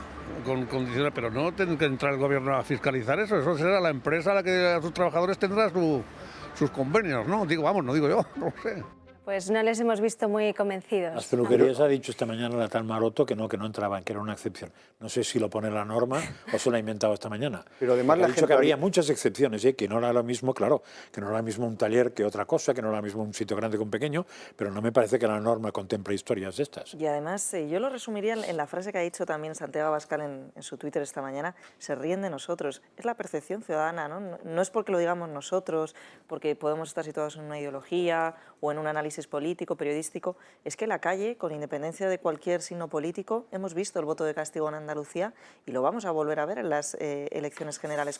[SPEAKER 11] con condiciones, pero no tiene que entrar el gobierno a fiscalizar eso será la empresa la que a sus trabajadores tendrá sus convenios, ¿no? Digo, vamos, no digo yo, no sé.
[SPEAKER 1] Pues no les hemos visto muy convencidos.
[SPEAKER 2] Las peluquerías ha dicho esta mañana la tal Maroto que no entraban, que era una excepción. No sé si lo pone la norma o se lo ha inventado esta mañana.
[SPEAKER 4] Pero además
[SPEAKER 2] ha dicho que habría muchas excepciones, que no era lo mismo, claro, que no era lo mismo un taller que otra cosa, que no era lo mismo un sitio grande que un pequeño, pero no me parece que la norma contemple historias de estas.
[SPEAKER 3] Y además, yo lo resumiría en la frase que ha dicho también Santiago Abascal en su Twitter esta mañana: se ríen de nosotros. Es la percepción ciudadana, ¿no? No es porque lo digamos nosotros, porque podemos estar situados en una ideología o en un análisis político, periodístico, es que la calle, con independencia de cualquier signo político, hemos visto el voto de castigo en Andalucía y lo vamos a volver a ver en las elecciones generales,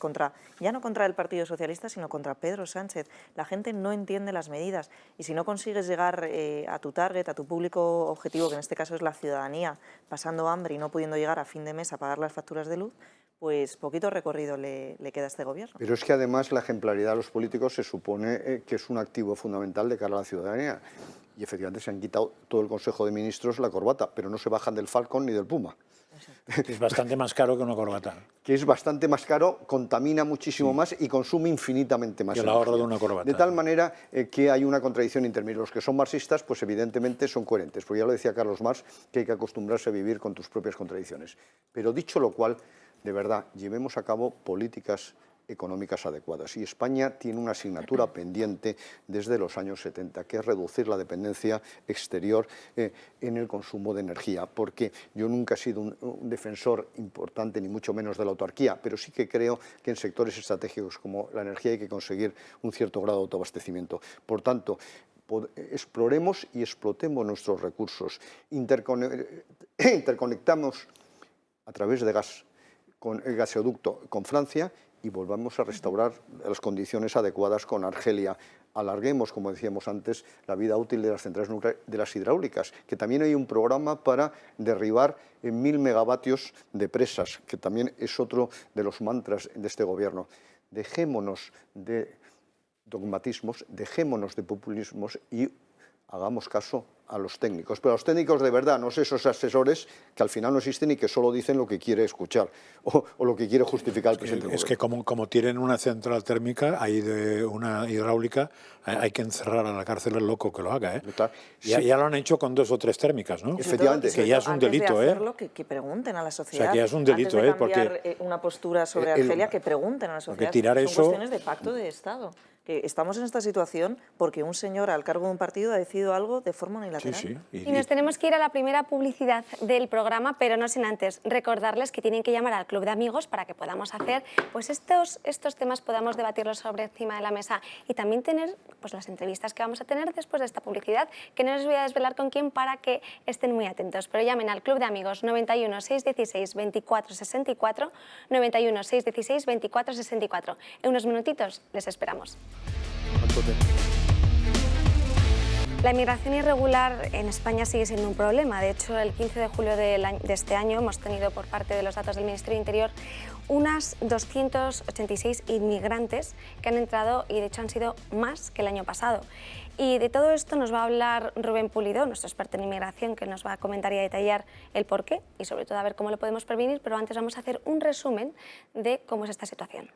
[SPEAKER 3] ya no contra el Partido Socialista, sino contra Pedro Sánchez. La gente no entiende las medidas y si no consigues llegar a tu target, a tu público objetivo, que en este caso es la ciudadanía, pasando hambre y no pudiendo llegar a fin de mes a pagar las facturas de luz, pues poquito recorrido le queda a este gobierno.
[SPEAKER 4] Pero es que además la ejemplaridad de los políticos se supone que es un activo fundamental de cara a la ciudadanía. Y efectivamente se han quitado todo el Consejo de Ministros la corbata, pero no se bajan del Falcon ni del Puma.
[SPEAKER 2] Es bastante más caro que una corbata.
[SPEAKER 4] Que es bastante más caro, contamina muchísimo más y consume infinitamente más.
[SPEAKER 2] Que el ahorro de una corbata.
[SPEAKER 4] De tal manera que hay una contradicción intermedia. Los que son marxistas, pues evidentemente son coherentes, porque ya lo decía Carlos Marx, que hay que acostumbrarse a vivir con tus propias contradicciones. Pero dicho lo cual, de verdad, llevemos a cabo políticas económicas adecuadas. Y España tiene una asignatura pendiente desde los años 70, que es reducir la dependencia exterior en el consumo de energía, porque yo nunca he sido un defensor importante, ni mucho menos de la autarquía, pero sí que creo que en sectores estratégicos como la energía hay que conseguir un cierto grado de autoabastecimiento. Por tanto, exploremos y explotemos nuestros recursos, interconectamos a través de gas, con el gasoducto con Francia, y volvamos a restaurar las condiciones adecuadas con Argelia. Alarguemos, como decíamos antes, la vida útil de las centrales nucleares, de las hidráulicas, que también hay un programa para derribar 1000 megavatios de presas, que también es otro de los mantras de este gobierno. Dejémonos de dogmatismos, dejémonos de populismos y hagamos caso a los técnicos, pero a los técnicos de verdad, no esos asesores que al final no existen y que solo dicen lo que quiere escuchar o lo que quiere justificar el presidente.
[SPEAKER 2] Es que como tienen una central térmica, ahí de una hidráulica, hay que encerrar a la cárcel al loco que lo haga, ¿eh?
[SPEAKER 4] Claro.
[SPEAKER 2] Ya lo han hecho con 2 o 3 térmicas, ¿no?
[SPEAKER 4] Efectivamente.
[SPEAKER 3] Que ya es un delito, que pregunten a la sociedad.
[SPEAKER 2] O sea, que ya es un delito,
[SPEAKER 3] antes de
[SPEAKER 2] porque
[SPEAKER 3] cambiar una postura sobre Argelia, que pregunten a la sociedad.
[SPEAKER 2] Tirar
[SPEAKER 3] son
[SPEAKER 2] eso,
[SPEAKER 3] cuestiones de pacto de Estado. que estamos en esta situación porque un señor al cargo de un partido ha decidido algo de forma unilateral.
[SPEAKER 2] Sí, sí.
[SPEAKER 1] Y nos tenemos que ir a la primera publicidad del programa, pero no sin antes recordarles que tienen que llamar al Club de Amigos para que podamos hacer pues estos temas, podamos debatirlos sobre encima de la mesa y también tener pues las entrevistas que vamos a tener después de esta publicidad, que no les voy a desvelar con quién para que estén muy atentos. Pero llamen al Club de Amigos 91 616 24 64, 91 616 24 64. En unos minutitos les esperamos. La inmigración irregular en España sigue siendo un problema. De hecho, el 15 de julio de este año hemos tenido, por parte de los datos del Ministerio de Interior, unas 286 inmigrantes que han entrado y de hecho han sido más que el año pasado. Y de todo esto nos va a hablar Rubén Pulido, nuestro experto en inmigración, que nos va a comentar y a detallar el porqué y sobre todo a ver cómo lo podemos prevenir, pero antes vamos a hacer un resumen de cómo es esta situación.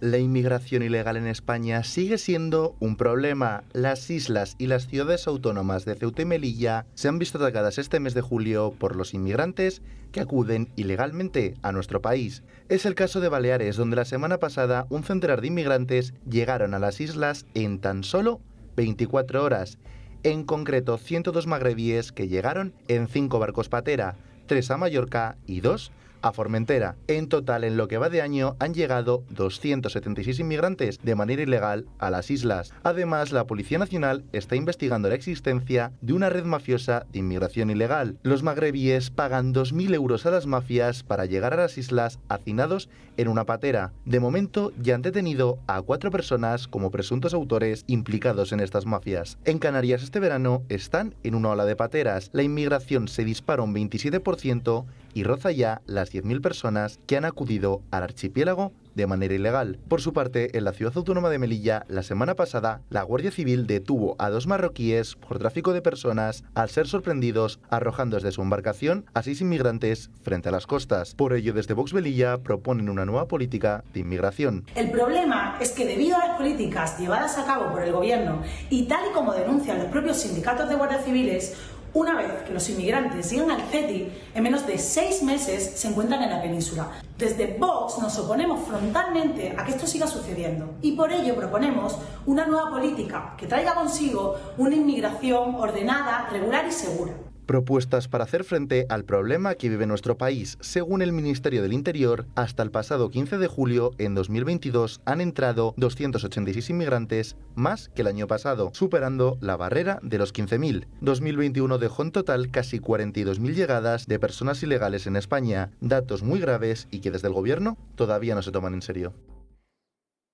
[SPEAKER 15] La inmigración ilegal en España sigue siendo un problema. Las islas y las ciudades autónomas de Ceuta y Melilla se han visto atacadas este mes de julio por los inmigrantes que acuden ilegalmente a nuestro país. Es el caso de Baleares, donde la semana pasada un centenar de inmigrantes llegaron a las islas en tan solo 24 horas. En concreto, 102 magrebíes que llegaron en 5 barcos patera, 3 a Mallorca y 2 a Formentera. En total, en lo que va de año, han llegado 276 inmigrantes de manera ilegal a las islas. Además, la Policía Nacional está investigando la existencia de una red mafiosa de inmigración ilegal. Los magrebíes pagan 2.000 euros a las mafias para llegar a las islas hacinados en una patera. De momento, ya han detenido a 4 personas como presuntos autores implicados en estas mafias. En Canarias este verano están en una ola de pateras. La inmigración se dispara un 27% y roza ya las 10.000 personas que han acudido al archipiélago de manera ilegal. Por su parte, en la ciudad autónoma de Melilla, la semana pasada, la Guardia Civil detuvo a 2 marroquíes por tráfico de personas al ser sorprendidos arrojando desde su embarcación a 6 inmigrantes frente a las costas. Por ello, desde Vox Melilla proponen una nueva política de inmigración.
[SPEAKER 16] El problema es que debido a las políticas llevadas a cabo por el Gobierno y tal y como denuncian los propios sindicatos de guardias civiles, una vez que los inmigrantes llegan al CETI, en menos de 6 meses se encuentran en la península. Desde Vox nos oponemos frontalmente a que esto siga sucediendo y por ello proponemos una nueva política que traiga consigo una inmigración ordenada, regular y segura.
[SPEAKER 15] Propuestas para hacer frente al problema que vive nuestro país. Según el Ministerio del Interior, hasta el pasado 15 de julio en 2022 han entrado 286 inmigrantes, más que el año pasado, superando la barrera de los 15.000. 2021 dejó en total casi 42.000 llegadas de personas ilegales en España, datos muy graves y que desde el Gobierno todavía no se toman en serio.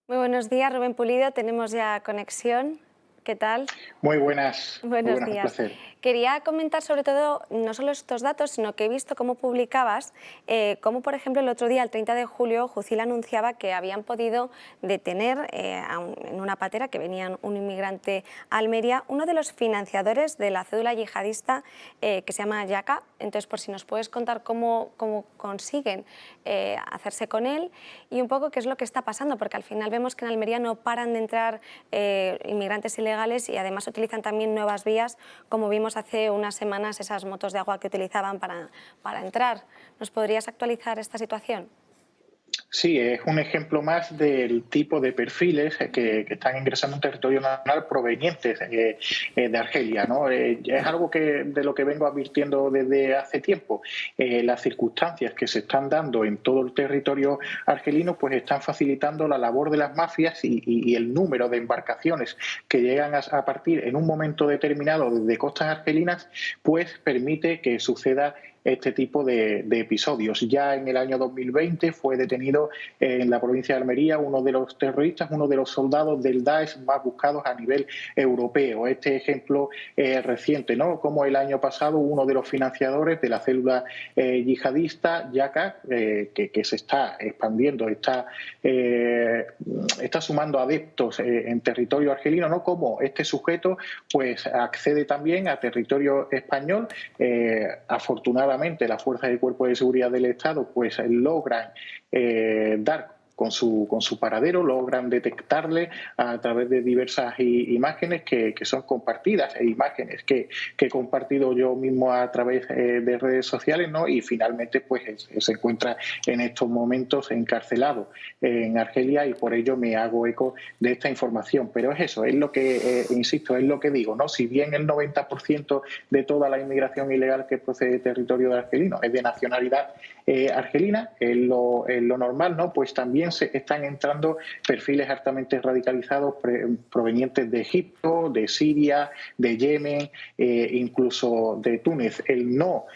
[SPEAKER 1] Muy buenos días, Rubén Pulido, tenemos ya conexión. ¿Qué tal?
[SPEAKER 17] Muy buenas.
[SPEAKER 1] Buenos días.
[SPEAKER 17] Un placer.
[SPEAKER 1] Quería comentar sobre todo no solo estos datos, sino que he visto cómo publicabas, cómo por ejemplo el otro día, el 30 de julio, Jucil anunciaba que habían podido detener en una patera que venía un inmigrante a Almería, uno de los financiadores de la cédula yihadista que se llama Yaka. Entonces, por si nos puedes contar cómo consiguen hacerse con él y un poco qué es lo que está pasando, porque al final vemos que en Almería no paran de entrar inmigrantes ilegales y además utilizan también nuevas vías, como vimos hace unas semanas esas motos de agua que utilizaban para entrar. ¿Nos podrías actualizar esta situación?
[SPEAKER 17] Sí, es un ejemplo más del tipo de perfiles que están ingresando en territorio nacional provenientes de Argelia, ¿no? Es algo de lo que vengo advirtiendo desde hace tiempo. Las circunstancias que se están dando en todo el territorio argelino pues están facilitando la labor de las mafias y el número de embarcaciones que llegan a partir en un momento determinado de costas argelinas pues permite que suceda este tipo de episodios. Ya en el año 2020 fue detenido en la provincia de Almería uno de los terroristas, uno de los soldados del Daesh más buscados a nivel europeo. Este ejemplo reciente, ¿no? Como el año pasado uno de los financiadores de la célula yihadista, Yaka, que se está expandiendo, está sumando adeptos en territorio argelino, ¿no? Como este sujeto pues accede también a territorio español. Afortunadamente las fuerzas y cuerpos de seguridad del Estado pues logran dar con su paradero, logran detectarle a través de diversas imágenes que son compartidas, imágenes que he compartido yo mismo a través de redes sociales, ¿no? Y finalmente pues se encuentra en estos momentos encarcelado en Argelia, y por ello me hago eco de esta información. Pero es eso, es lo que, insisto, es lo que digo, ¿no? Si bien el 90% de toda la inmigración ilegal que procede de territorio argelino es de nacionalidad argelina, es lo normal, ¿no? Pues también se están entrando perfiles altamente radicalizados provenientes de Egipto, de Siria, de Yemen, incluso de Túnez. El no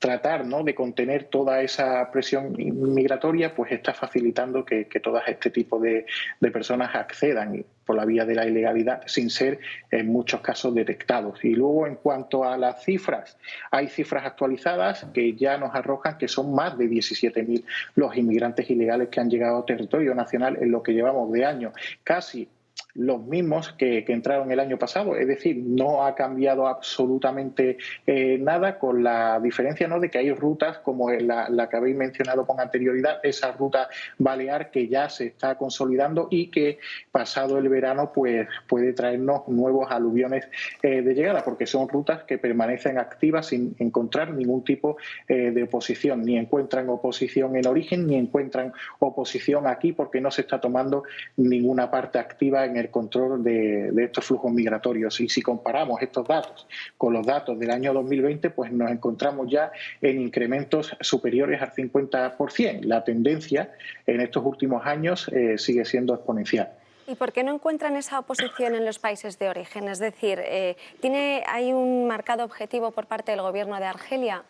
[SPEAKER 17] tratar, ¿no?, de contener toda esa presión migratoria, pues está facilitando que todas este tipo de personas accedan por la vía de la ilegalidad sin ser en muchos casos detectados. Y luego, en cuanto a las cifras, hay cifras actualizadas que ya nos arrojan que son más de 17.000 los inmigrantes ilegales que han llegado a territorio nacional en lo que llevamos de año. Casi los mismos que entraron el año pasado, es decir, no ha cambiado absolutamente nada, con la diferencia, ¿no?, de que hay rutas como la que habéis mencionado con anterioridad, esa ruta balear que ya se está consolidando y que pasado el verano pues puede traernos nuevos aluviones de llegada, porque son rutas que permanecen activas sin encontrar ningún tipo de oposición, ni encuentran oposición en origen, ni encuentran oposición aquí, porque no se está tomando ninguna parte activa en el control de estos flujos migratorios. Y si comparamos estos datos con los datos del año 2020, pues nos encontramos ya en incrementos superiores al 50%. La tendencia en estos últimos años sigue siendo exponencial.
[SPEAKER 1] ¿Y por qué no encuentran esa oposición en los países de origen? Es decir, ¿hay un marcado objetivo por parte del gobierno de Argelia?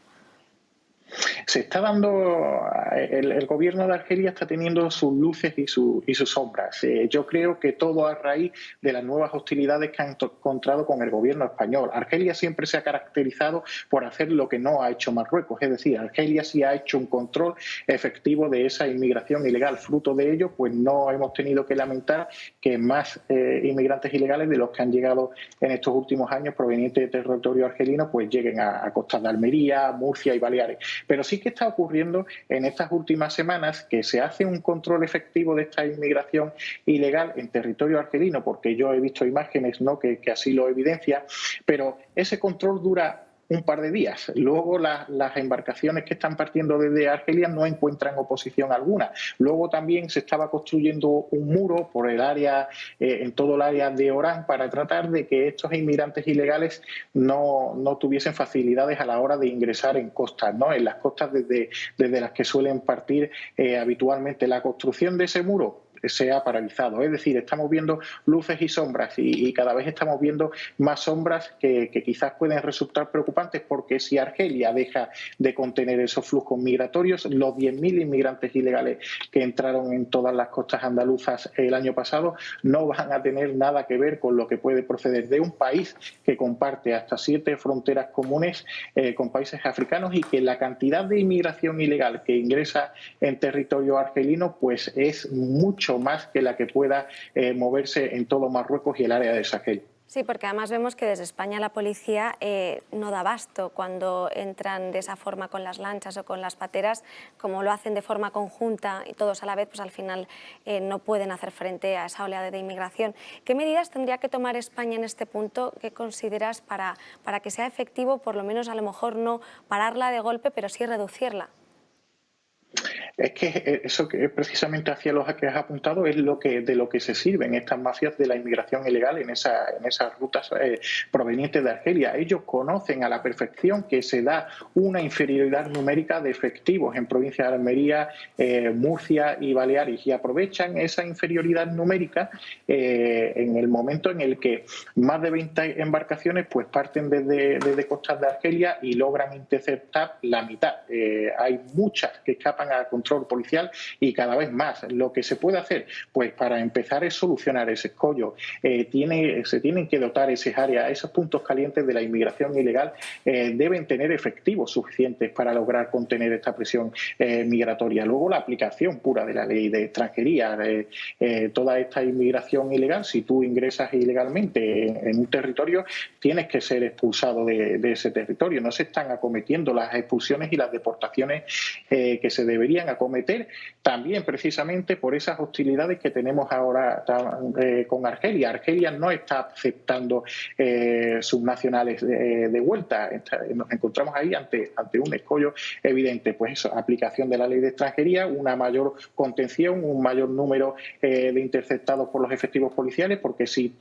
[SPEAKER 17] Se está dando, el gobierno de Argelia está teniendo sus luces y sus sombras. Yo creo que todo a raíz de las nuevas hostilidades que han encontrado con el gobierno español. Argelia siempre se ha caracterizado por hacer lo que no ha hecho Marruecos, es decir, Argelia sí ha hecho un control efectivo de esa inmigración ilegal. Fruto de ello, pues no hemos tenido que lamentar que más inmigrantes ilegales de los que han llegado en estos últimos años provenientes de territorio argelino, pues lleguen a costas de Almería, Murcia y Baleares. Pero sí que está ocurriendo en estas últimas semanas que se hace un control efectivo de esta inmigración ilegal en territorio argelino, porque yo he visto imágenes, ¿no?, que así lo evidencia, pero ese control dura un par de días. Luego las embarcaciones que están partiendo desde Argelia no encuentran oposición alguna. Luego también se estaba construyendo un muro por el área, en todo el área de Orán, para tratar de que estos inmigrantes ilegales no tuviesen facilidades a la hora de ingresar en costas, ¿no?, en las costas desde las que suelen partir habitualmente. La construcción de ese muro se ha paralizado. Es decir, estamos viendo luces y sombras y cada vez estamos viendo más sombras que quizás pueden resultar preocupantes, porque si Argelia deja de contener esos flujos migratorios, los 10.000 inmigrantes ilegales que entraron en todas las costas andaluzas el año pasado no van a tener nada que ver con lo que puede proceder de un país que comparte hasta 7 fronteras comunes con países africanos, y que la cantidad de inmigración ilegal que ingresa en territorio argelino pues es mucho más que la que pueda moverse en todo Marruecos y el área de Sahel.
[SPEAKER 1] Sí, porque además vemos que desde España la policía no da abasto cuando entran de esa forma con las lanchas o con las pateras, como lo hacen de forma conjunta y todos a la vez, pues al final no pueden hacer frente a esa oleada de inmigración. ¿Qué medidas tendría que tomar España en este punto? ¿Qué consideras para que sea efectivo, por lo menos a lo mejor no pararla de golpe, pero sí reducirla?
[SPEAKER 17] Es que eso que precisamente hacia los que has apuntado es de lo que se sirven estas mafias de la inmigración ilegal en esas rutas provenientes de Argelia. Ellos conocen a la perfección que se da una inferioridad numérica de efectivos en provincias de Almería, Murcia y Baleares, y aprovechan esa inferioridad numérica en el momento en el que más de 20 embarcaciones pues parten desde costas de Argelia y logran interceptar la mitad. Hay muchas que escapan a control policial y cada vez más. Lo que se puede hacer, pues para empezar, es solucionar ese escollo. Se tienen que dotar esas áreas, esos puntos calientes de la inmigración ilegal deben tener efectivos suficientes para lograr contener esta presión migratoria. Luego, la aplicación pura de la ley de extranjería, toda esta inmigración ilegal, si tú ingresas ilegalmente en un territorio, tienes que ser expulsado de ese territorio. No se están acometiendo las expulsiones y las deportaciones que se deberían a cometer, también precisamente por esas hostilidades que tenemos ahora con Argelia. Argelia no está aceptando subnacionales de vuelta. Nos encontramos ahí ante un escollo evidente. Pues eso, aplicación de la ley de extranjería, una mayor contención, un mayor número de interceptados por los efectivos policiales, porque si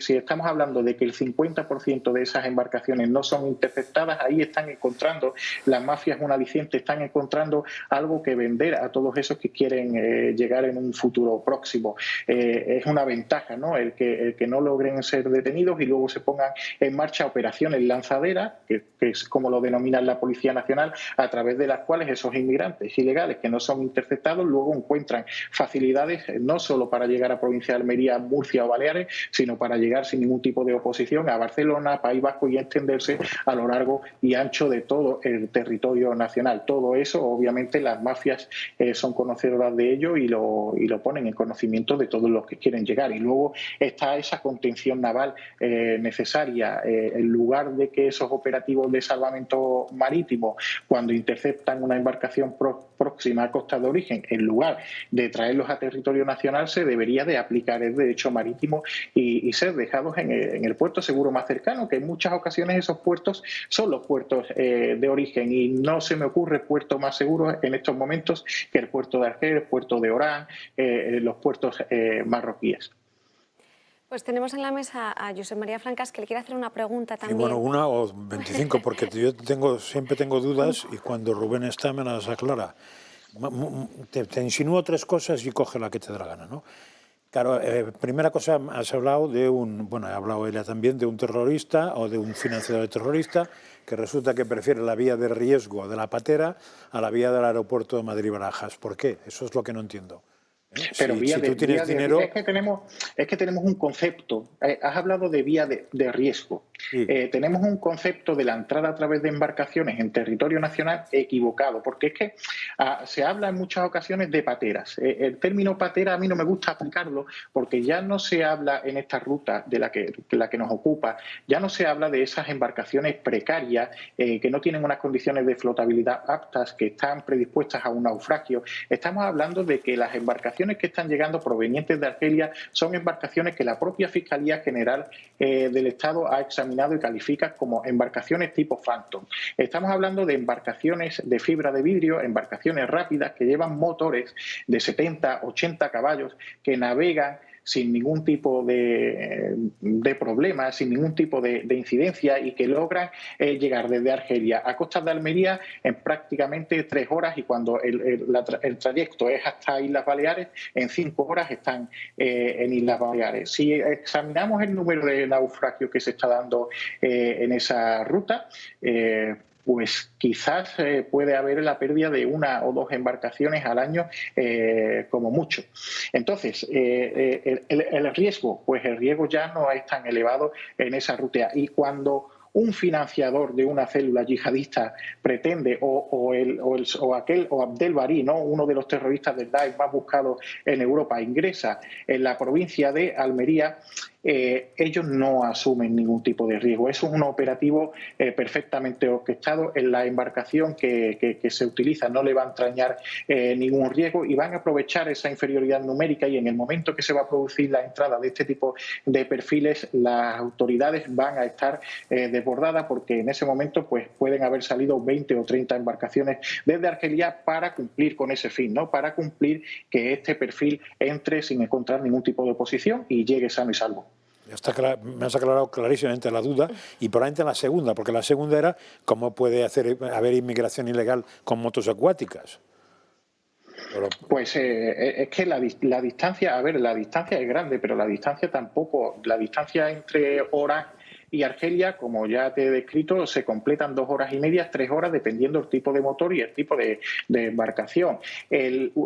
[SPEAKER 17] estamos hablando de que el 50% de esas embarcaciones no son interceptadas, ahí están encontrando las mafias un aliciente, están encontrando algo que vender a todos esos que quieren llegar en un futuro próximo. Es una ventaja, ¿no? El que no logren ser detenidos y luego se pongan en marcha operaciones lanzaderas, que es como lo denomina la Policía Nacional, a través de las cuales esos inmigrantes ilegales que no son interceptados luego encuentran facilidades no solo para llegar a provincia de Almería, Murcia o Baleares, sino para llegar sin ningún tipo de oposición a Barcelona, País Vasco y extenderse a lo largo y ancho de todo el territorio nacional. Todo eso, obviamente, las mafias son conocedoras de ello y lo ponen en conocimiento de todos los que quieren llegar. Y luego está esa contención naval necesaria. En lugar de que esos operativos de salvamento marítimo, cuando interceptan una embarcación próxima a costa de origen, en lugar de traerlos a territorio nacional, se debería de aplicar el derecho marítimo y ser dejados en el puerto seguro más cercano, que en muchas ocasiones esos puertos son los puertos de origen, y no se me ocurre puerto más seguro en estos momentos que el puerto de Argel, el puerto de Orán, los puertos marroquíes.
[SPEAKER 1] Pues tenemos en la mesa a Josep María Francas, que le quiere hacer una pregunta también.
[SPEAKER 2] Y bueno, una o 25, porque yo siempre tengo dudas y cuando Rubén está me las aclara. Te insinúo 3 cosas y coge la que te da la gana, ¿no? Claro, primera cosa, has hablado de he hablado ella también, de un terrorista o de un financiador de terrorista que resulta que prefiere la vía de riesgo de la patera a la vía del aeropuerto de Madrid-Barajas. ¿Por qué? Eso es lo que no entiendo.
[SPEAKER 17] Pero
[SPEAKER 2] si tú tienes dinero...
[SPEAKER 17] Es que tenemos un concepto. Has hablado de vía de riesgo. Sí. Tenemos un concepto de la entrada a través de embarcaciones en territorio nacional equivocado, porque es que se habla en muchas ocasiones de pateras. El término patera a mí no me gusta aplicarlo, porque ya no se habla en esta ruta de la que nos ocupa, ya no se habla de esas embarcaciones precarias que no tienen unas condiciones de flotabilidad aptas, que están predispuestas a un naufragio. Estamos hablando de que las embarcaciones que están llegando provenientes de Argelia son embarcaciones que la propia Fiscalía General del Estado ha examinado y califica como embarcaciones tipo Phantom. Estamos hablando de embarcaciones de fibra de vidrio, embarcaciones rápidas que llevan motores de 70, 80 caballos, que navegan sin ningún tipo de problema, sin ningún tipo de incidencia, y que logran llegar desde Argelia a costas de Almería en prácticamente 3 horas, y cuando el trayecto es hasta Islas Baleares, en 5 horas están en Islas Baleares. Si examinamos el número de naufragios que se está dando en esa ruta, pues quizás puede haber la pérdida de 1 o 2 embarcaciones al año como mucho. Entonces, el riesgo, pues el riesgo ya no es tan elevado en esa ruta. Y cuando un financiador de una célula yihadista pretende, o Abdel Bari, ¿no?, uno de los terroristas del Daesh más buscados en Europa, ingresa en la provincia de Almería, ellos no asumen ningún tipo de riesgo. Eso es un operativo perfectamente orquestado. En la embarcación que se utiliza no le va a entrañar ningún riesgo, y van a aprovechar esa inferioridad numérica, y en el momento que se va a producir la entrada de este tipo de perfiles, las autoridades van a estar desbordadas, porque en ese momento pues pueden haber salido 20 o 30 embarcaciones desde Argelia para cumplir con ese fin, ¿no?, para cumplir que este perfil entre sin encontrar ningún tipo de oposición y llegue sano y salvo.
[SPEAKER 2] Me has aclarado clarísimamente la duda, y probablemente la segunda, porque la segunda era cómo puede haber inmigración ilegal con motos acuáticas.
[SPEAKER 17] Pues es que la distancia, la distancia es grande, pero la distancia entre Orán y Argelia, como ya te he descrito, se completan 2 horas y media, 3 horas, dependiendo del tipo de motor y el tipo de embarcación.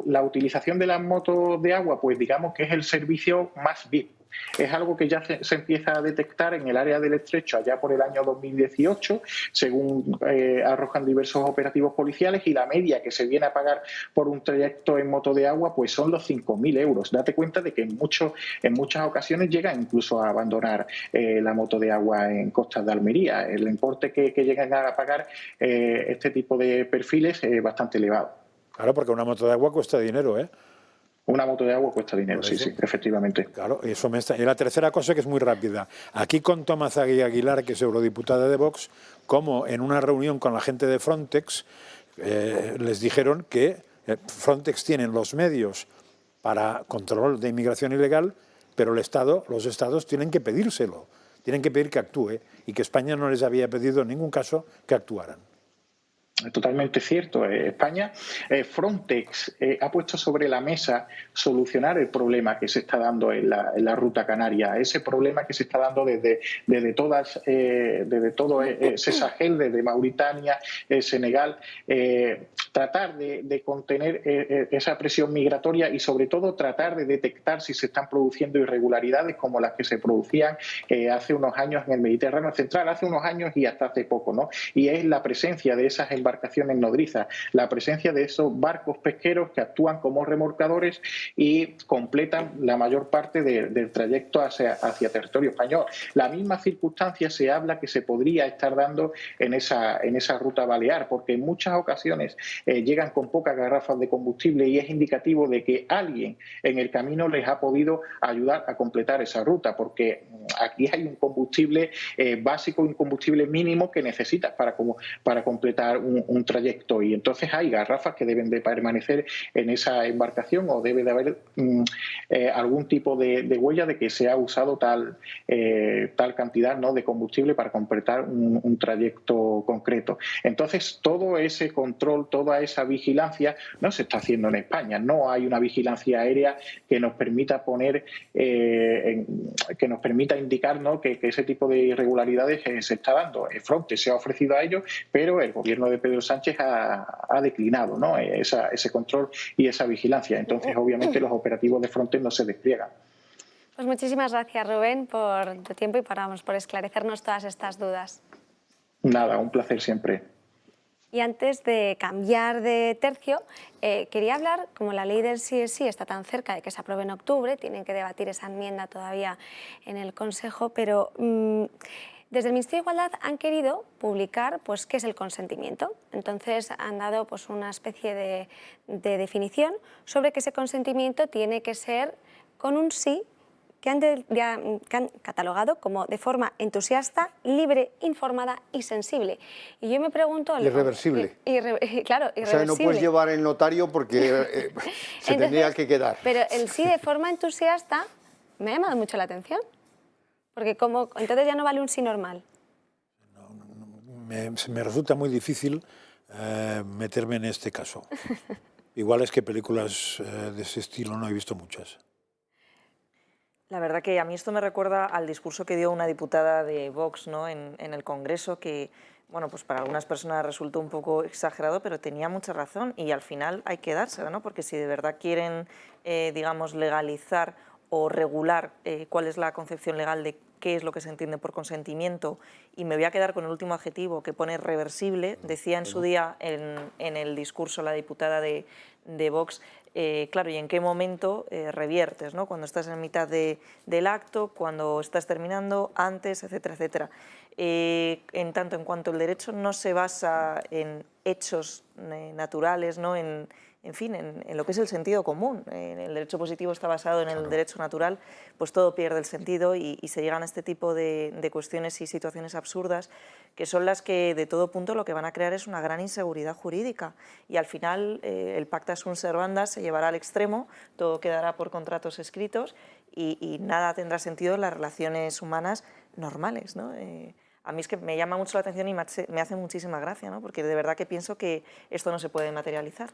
[SPEAKER 17] La utilización de las motos de agua, pues digamos que es el servicio más VIP. Es algo que ya se empieza a detectar en el área del Estrecho allá por el año 2018, según arrojan diversos operativos policiales, y la media que se viene a pagar por un trayecto en moto de agua pues son los 5.000 euros. Date cuenta de que en muchas ocasiones llegan incluso a abandonar la moto de agua en costas de Almería. El importe que llegan a pagar este tipo de perfiles es bastante elevado.
[SPEAKER 2] Claro, porque una moto de agua cuesta dinero, ¿eh?
[SPEAKER 17] Una moto de agua cuesta dinero, sí, efectivamente.
[SPEAKER 2] Claro, y eso me está. Y la tercera cosa, que es muy rápida. Aquí con Tomás Aguilar, que es eurodiputada de Vox, como en una reunión con la gente de Frontex, les dijeron que Frontex tienen los medios para control de inmigración ilegal, pero los estados tienen que pedírselo, tienen que pedir que actúe, y que España no les había pedido en ningún caso que actuaran.
[SPEAKER 17] Totalmente cierto. España, Frontex ha puesto sobre la mesa solucionar el problema que se está dando en la ruta canaria, ese problema que se está dando desde todo ese Sahel, desde Mauritania, Senegal, tratar de contener esa presión migratoria y sobre todo tratar de detectar si se están produciendo irregularidades como las que se producían hace unos años en el Mediterráneo central, hace unos años y hasta hace poco, ¿no? Y es la presencia de esas embarcaciones nodrizas, la presencia de esos barcos pesqueros que actúan como remolcadores y completan la mayor parte del trayecto hacia territorio español. La misma circunstancia se habla que se podría estar dando en esa ruta balear, porque en muchas ocasiones llegan con pocas garrafas de combustible y es indicativo de que alguien en el camino les ha podido ayudar a completar esa ruta, porque aquí hay un combustible básico, un combustible mínimo que necesitas para completar un trayecto, y entonces hay garrafas que deben de permanecer en esa embarcación o debe de haber algún tipo de huella de que se ha usado tal cantidad, ¿no?, de combustible para completar un trayecto concreto. Entonces todo ese control, toda esa vigilancia no se está haciendo en España. No hay una vigilancia aérea que nos permita indicar, ¿no?, que ese tipo de irregularidades se está dando. Frontex se ha ofrecido a ello, pero el gobierno de Pedro Sánchez ha declinado, ¿no?, ese control y esa vigilancia. Entonces, obviamente, los operativos de Frontex no se despliegan.
[SPEAKER 1] Pues muchísimas gracias, Rubén, por tu tiempo y por esclarecernos todas estas dudas.
[SPEAKER 17] Nada, un placer siempre.
[SPEAKER 1] Y antes de cambiar de tercio, quería hablar, como la ley del sí es sí está tan cerca de que se apruebe en octubre, tienen que debatir esa enmienda todavía en el Consejo, pero desde el Ministerio de Igualdad han querido publicar pues, qué es el consentimiento. Entonces han dado pues, una especie de definición sobre que ese consentimiento tiene que ser con un sí que han catalogado como de forma entusiasta, libre, informada y sensible. Y yo me pregunto...
[SPEAKER 4] Irreversible.
[SPEAKER 1] Claro, irreversible.
[SPEAKER 4] O sea, no puedes llevar el notario porque se tendría que quedar.
[SPEAKER 1] Pero el sí de forma entusiasta me ha llamado mucho la atención. Porque entonces ya no vale un sí normal.
[SPEAKER 2] Me resulta muy difícil meterme en este caso. Igual es que películas de ese estilo no he visto muchas.
[SPEAKER 3] La verdad que a mí esto me recuerda al discurso que dio una diputada de Vox, ¿no?, en el Congreso, que bueno, pues para algunas personas resultó un poco exagerado, pero tenía mucha razón y al final hay que dársela, ¿no?, porque si de verdad quieren, digamos, legalizar o regular cuál es la concepción legal de qué es lo que se entiende por consentimiento, y me voy a quedar con el último adjetivo que pone reversible, decía en su día en el discurso la diputada de Vox, claro, ¿y en qué momento reviertes, ¿no?, cuando estás en mitad del acto, cuando estás terminando, antes, etcétera, etcétera. En tanto en cuanto el derecho no se basa en hechos naturales, ¿no?, en lo que es el sentido común. El derecho positivo está basado en el derecho natural, pues todo pierde el sentido y se llegan a este tipo de cuestiones y situaciones absurdas que son las que de todo punto lo que van a crear es una gran inseguridad jurídica y al final el pacta sunt servanda se llevará al extremo, todo quedará por contratos escritos y nada tendrá sentido en las relaciones humanas normales, ¿no? A mí es que me llama mucho la atención y me hace muchísima gracia, ¿no?, porque de verdad que pienso que esto no se puede materializar.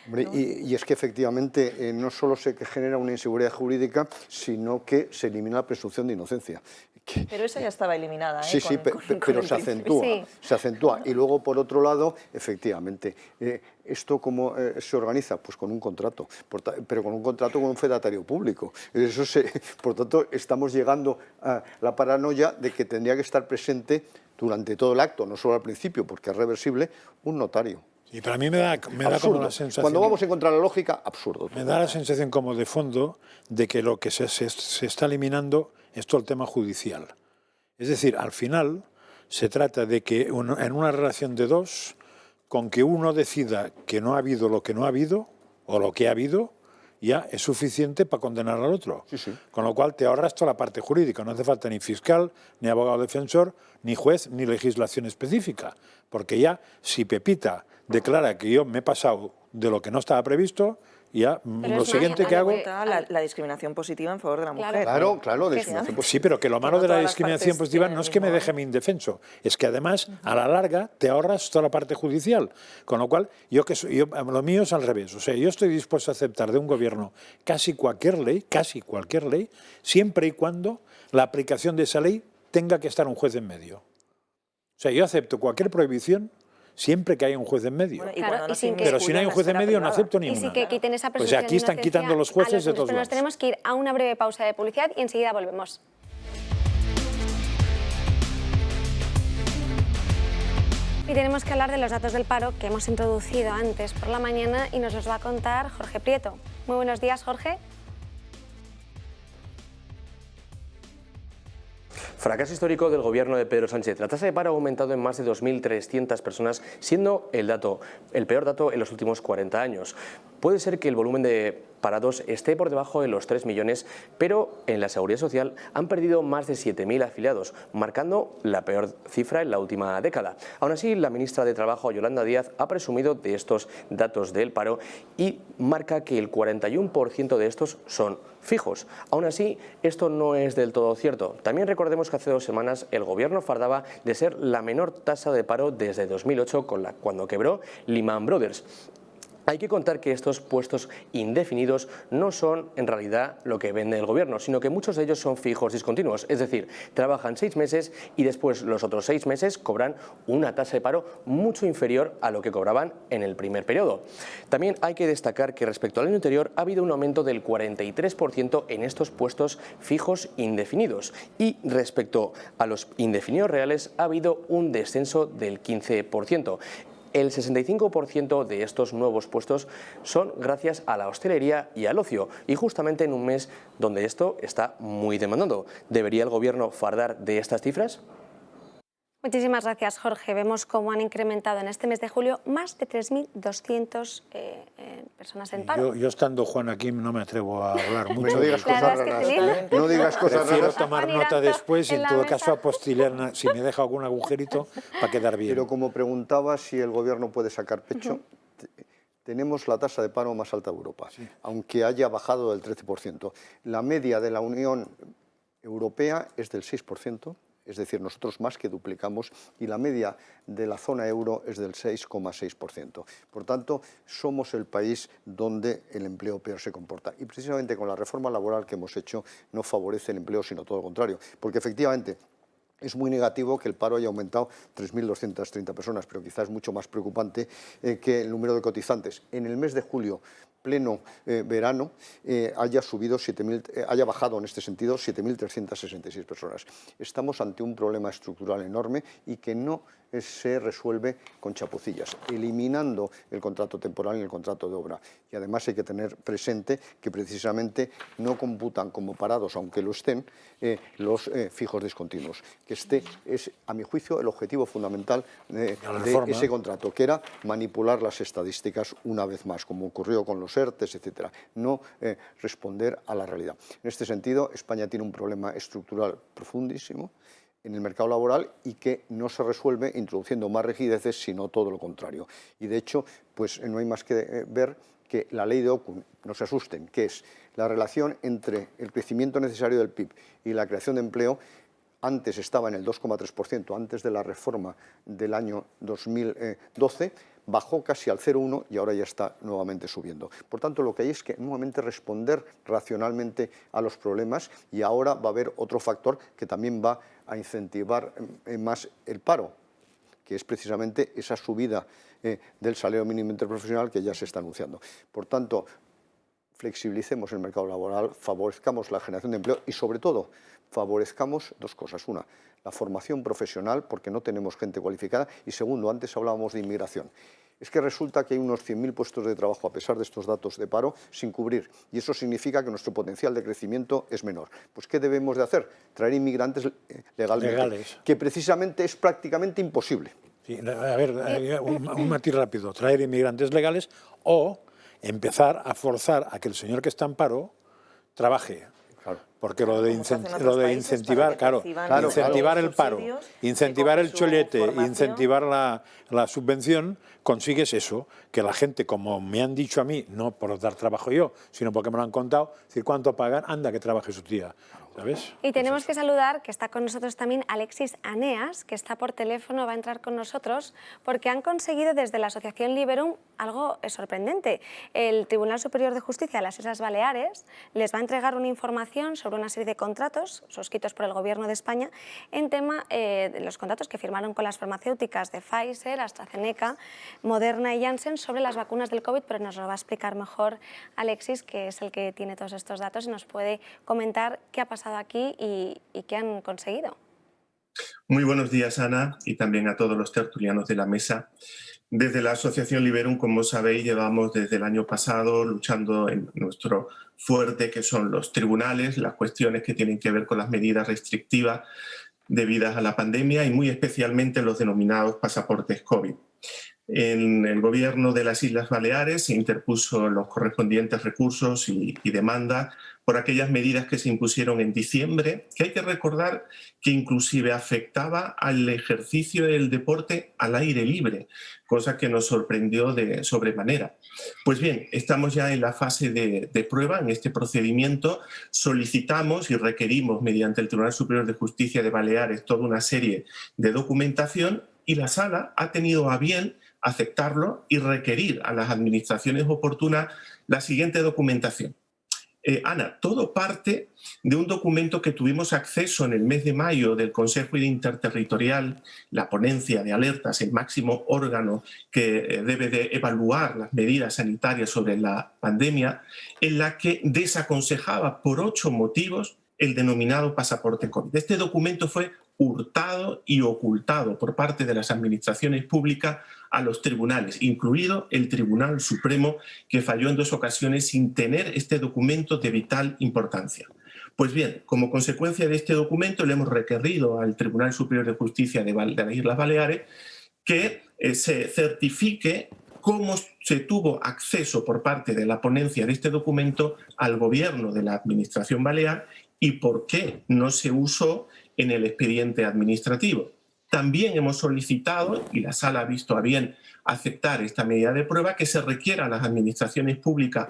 [SPEAKER 4] Hombre, ¿no? Y es que efectivamente no solo se genera una inseguridad jurídica, sino que se elimina la presunción de inocencia.
[SPEAKER 3] Pero esa ya estaba eliminada.
[SPEAKER 4] Sí, sí, pero se acentúa, sí. Se acentúa. Y luego, por otro lado, efectivamente, ¿esto cómo se organiza? Pues con un contrato, pero con un contrato con un fedatario público. Por tanto, estamos llegando a la paranoia de que tendría que estar presente durante todo el acto, no solo al principio, porque es reversible, un notario.
[SPEAKER 2] Y para mí me da como la sensación...
[SPEAKER 4] Cuando vamos en contra de la lógica, absurdo.
[SPEAKER 2] Me da la sensación como de fondo de que lo que se está eliminando es todo el tema judicial. Es decir, al final se trata de que en una relación de dos con que uno decida que no ha habido lo que no ha habido, o lo que ha habido, ya es suficiente para condenar al otro. Con lo cual te ahorras toda la parte jurídica. No hace falta ni fiscal, ni abogado defensor, ni juez, ni legislación específica. Porque ya, si Pepita declara que yo me he pasado de lo que no estaba previsto, ya lo siguiente que hago...
[SPEAKER 3] La discriminación positiva en favor de la mujer.
[SPEAKER 4] Claro, discriminación positiva.
[SPEAKER 2] Sí, pero que lo malo de la discriminación positiva no es que me deje mi indefenso, es que además, a la larga, te ahorras toda la parte judicial. Con lo cual, lo mío es al revés. O sea, yo estoy dispuesto a aceptar de un gobierno casi cualquier ley, siempre y cuando la aplicación de esa ley tenga que estar un juez en medio. O sea, yo acepto cualquier prohibición siempre que haya un juez en medio.
[SPEAKER 1] Claro,
[SPEAKER 2] pero si no hay un juez en medio no acepto ninguna.
[SPEAKER 1] Y sí que quiten esa
[SPEAKER 2] pues aquí están quitando los jueces de todos lados.
[SPEAKER 1] Nos tenemos que ir a una breve pausa de publicidad y enseguida volvemos. Y tenemos que hablar de los datos del paro que hemos introducido antes por la mañana y nos los va a contar Jorge Prieto. Muy buenos días, Jorge.
[SPEAKER 18] Fracaso histórico del gobierno de Pedro Sánchez. La tasa de paro ha aumentado en más de 2.300 personas, siendo el peor dato en los últimos 40 años. Puede ser que el volumen de parados esté por debajo de los 3 millones, pero en la Seguridad Social han perdido más de 7.000 afiliados, marcando la peor cifra en la última década. Aún así, la ministra de Trabajo, Yolanda Díaz, ha presumido de estos datos del paro y marca que el 41% de estos son fijos. Aún así, esto no es del todo cierto. También recordemos que hace 2 semanas el gobierno fardaba de ser la menor tasa de paro desde 2008, cuando quebró Lehman Brothers. Hay que contar que estos puestos indefinidos no son en realidad lo que vende el gobierno, sino que muchos de ellos son fijos discontinuos, es decir, trabajan 6 meses y después los otros 6 meses cobran una tasa de paro mucho inferior a lo que cobraban en el primer periodo. También hay que destacar que respecto al año anterior ha habido un aumento del 43% en estos puestos fijos indefinidos y respecto a los indefinidos reales ha habido un descenso del 15%. El 65% de estos nuevos puestos son gracias a la hostelería y al ocio, y justamente en un mes donde esto está muy demandado. ¿Debería el gobierno fardar de estas cifras?
[SPEAKER 1] Muchísimas gracias, Jorge. Vemos cómo han incrementado en este mes de julio más de 3.200 personas en paro.
[SPEAKER 2] Yo estando, Juan, aquí no me atrevo a hablar mucho.
[SPEAKER 4] No digas cosas raras. No digas cosas raras.
[SPEAKER 2] Prefiero tomar nota después y en todo caso apostillar si me deja algún agujerito para quedar bien.
[SPEAKER 4] Pero como preguntaba si el gobierno puede sacar pecho, tenemos la tasa de paro más alta de Europa, aunque haya bajado del 13%. La media de la Unión Europea es del 6%. Es decir, nosotros más que duplicamos, y la media de la zona euro es del 6,6%. Por tanto, somos el país donde el empleo peor se comporta. Y precisamente con la reforma laboral que hemos hecho no favorece el empleo, sino todo lo contrario. Porque efectivamente es muy negativo que el paro haya aumentado 3.230 personas, pero quizás es mucho más preocupante que el número de cotizantes. En el mes de julio, pleno verano, haya bajado en este sentido 7.366 personas. Estamos ante un problema estructural enorme y que no se resuelve con chapucillas, eliminando el contrato temporal y el contrato de obra. Y además hay que tener presente que precisamente no computan como parados, aunque lo estén, los fijos discontinuos. Que este es, a mi juicio, el objetivo fundamental de ese contrato, que era manipular las estadísticas una vez más, como ocurrió con los ERTES, etcétera. No responder a la realidad. En este sentido, España tiene un problema estructural profundísimo en el mercado laboral y que no se resuelve introduciendo más rigideces, sino todo lo contrario. Y de hecho, pues no hay más que ver que la ley de Okun, no se asusten, que es la relación entre el crecimiento necesario del PIB y la creación de empleo. Antes estaba en el 2,3%, antes de la reforma del año 2012, bajó casi al 0,1 y ahora ya está nuevamente subiendo. Por tanto, lo que hay es que nuevamente responder racionalmente a los problemas, y ahora va a haber otro factor que también va a incentivar más el paro, que es precisamente esa subida del salario mínimo interprofesional que ya se está anunciando. Por tanto, flexibilicemos el mercado laboral, favorezcamos la generación de empleo y, sobre todo, favorezcamos dos cosas. Una, la formación profesional, porque no tenemos gente cualificada. Y segundo, antes hablábamos de inmigración. Es que resulta que hay unos 100.000 puestos de trabajo, a pesar de estos datos de paro, sin cubrir. Y eso significa que nuestro potencial de crecimiento es menor. Pues, ¿qué debemos de hacer? Traer inmigrantes legales, que precisamente es prácticamente imposible.
[SPEAKER 2] Sí, a ver, un matiz rápido. Traer inmigrantes legales o empezar a forzar a que el señor que está en paro trabaje. Porque lo de incentivar, incentivar el paro, incentivar el cholete, incentivar la subvención, consigues eso, que la gente, como me han dicho a mí, no por dar trabajo yo, sino porque me lo han contado, decir cuánto pagan, anda que trabaje su tía, ¿sabes?
[SPEAKER 1] Y tenemos que saludar, que está con nosotros también Alexis Aneas, que está por teléfono, va a entrar con nosotros, porque han conseguido desde la Asociación Liberum algo sorprendente. El Tribunal Superior de Justicia de las Islas Baleares les va a entregar una información sobre una serie de contratos suscritos por el Gobierno de España en tema de los contratos que firmaron con las farmacéuticas de Pfizer, AstraZeneca, Moderna y Janssen sobre las vacunas del COVID, pero nos lo va a explicar mejor Alexis, que es el que tiene todos estos datos y nos puede comentar qué ha pasado aquí y qué han conseguido.
[SPEAKER 19] Muy buenos días, Ana, y también a todos los tertulianos de la mesa. Desde la Asociación Liberum, como sabéis, llevamos desde el año pasado luchando en nuestro fuerte, que son los tribunales, las cuestiones que tienen que ver con las medidas restrictivas debidas a la pandemia y muy especialmente los denominados pasaportes COVID. En el gobierno de las Islas Baleares se interpuso los correspondientes recursos y demandas por aquellas medidas que se impusieron en diciembre, que hay que recordar que inclusive afectaba al ejercicio del deporte al aire libre, cosa que nos sorprendió de sobremanera. Pues bien, estamos ya en la fase de prueba, en este procedimiento. Solicitamos y requerimos mediante el Tribunal Superior de Justicia de Baleares toda una serie de documentación y la Sala ha tenido a bien aceptarlo y requerir a las administraciones oportunas la siguiente documentación. Ana, todo parte de un documento que tuvimos acceso en el mes de mayo del Consejo Interterritorial, la ponencia de alertas, el máximo órgano que debe de evaluar las medidas sanitarias sobre la pandemia, en la que desaconsejaba por 8 motivos el denominado pasaporte COVID. Este documento fue hurtado y ocultado por parte de las administraciones públicas a los tribunales, incluido el Tribunal Supremo, que falló en 2 ocasiones sin tener este documento de vital importancia. Pues bien, como consecuencia de este documento le hemos requerido al Tribunal Superior de Justicia de las Islas Baleares que se certifique cómo se tuvo acceso por parte de la ponencia de este documento al gobierno de la Administración Balear y por qué no se usó en el expediente administrativo. También hemos solicitado, y la Sala ha visto a bien aceptar esta medida de prueba, que se requiera a las administraciones públicas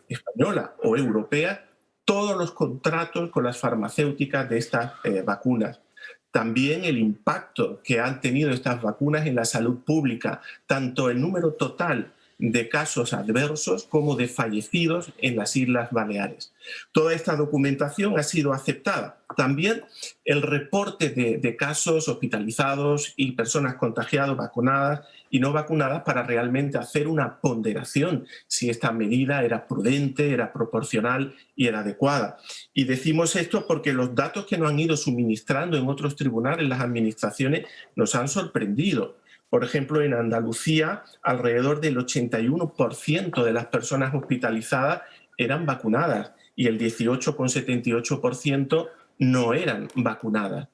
[SPEAKER 19] españolas o europeas todos los contratos con las farmacéuticas de estas vacunas. También el impacto que han tenido estas vacunas en la salud pública, tanto el número total de casos adversos como de fallecidos en las Islas Baleares. Toda esta documentación ha sido aceptada. También el reporte de casos hospitalizados y personas contagiadas, vacunadas y no vacunadas, para realmente hacer una ponderación si esta medida era prudente, era proporcional y era adecuada. Y decimos esto porque los datos que nos han ido suministrando en otros tribunales las administraciones nos han sorprendido. Por ejemplo, en Andalucía, alrededor del 81% de las personas hospitalizadas eran vacunadas y el 18,78% no eran vacunadas.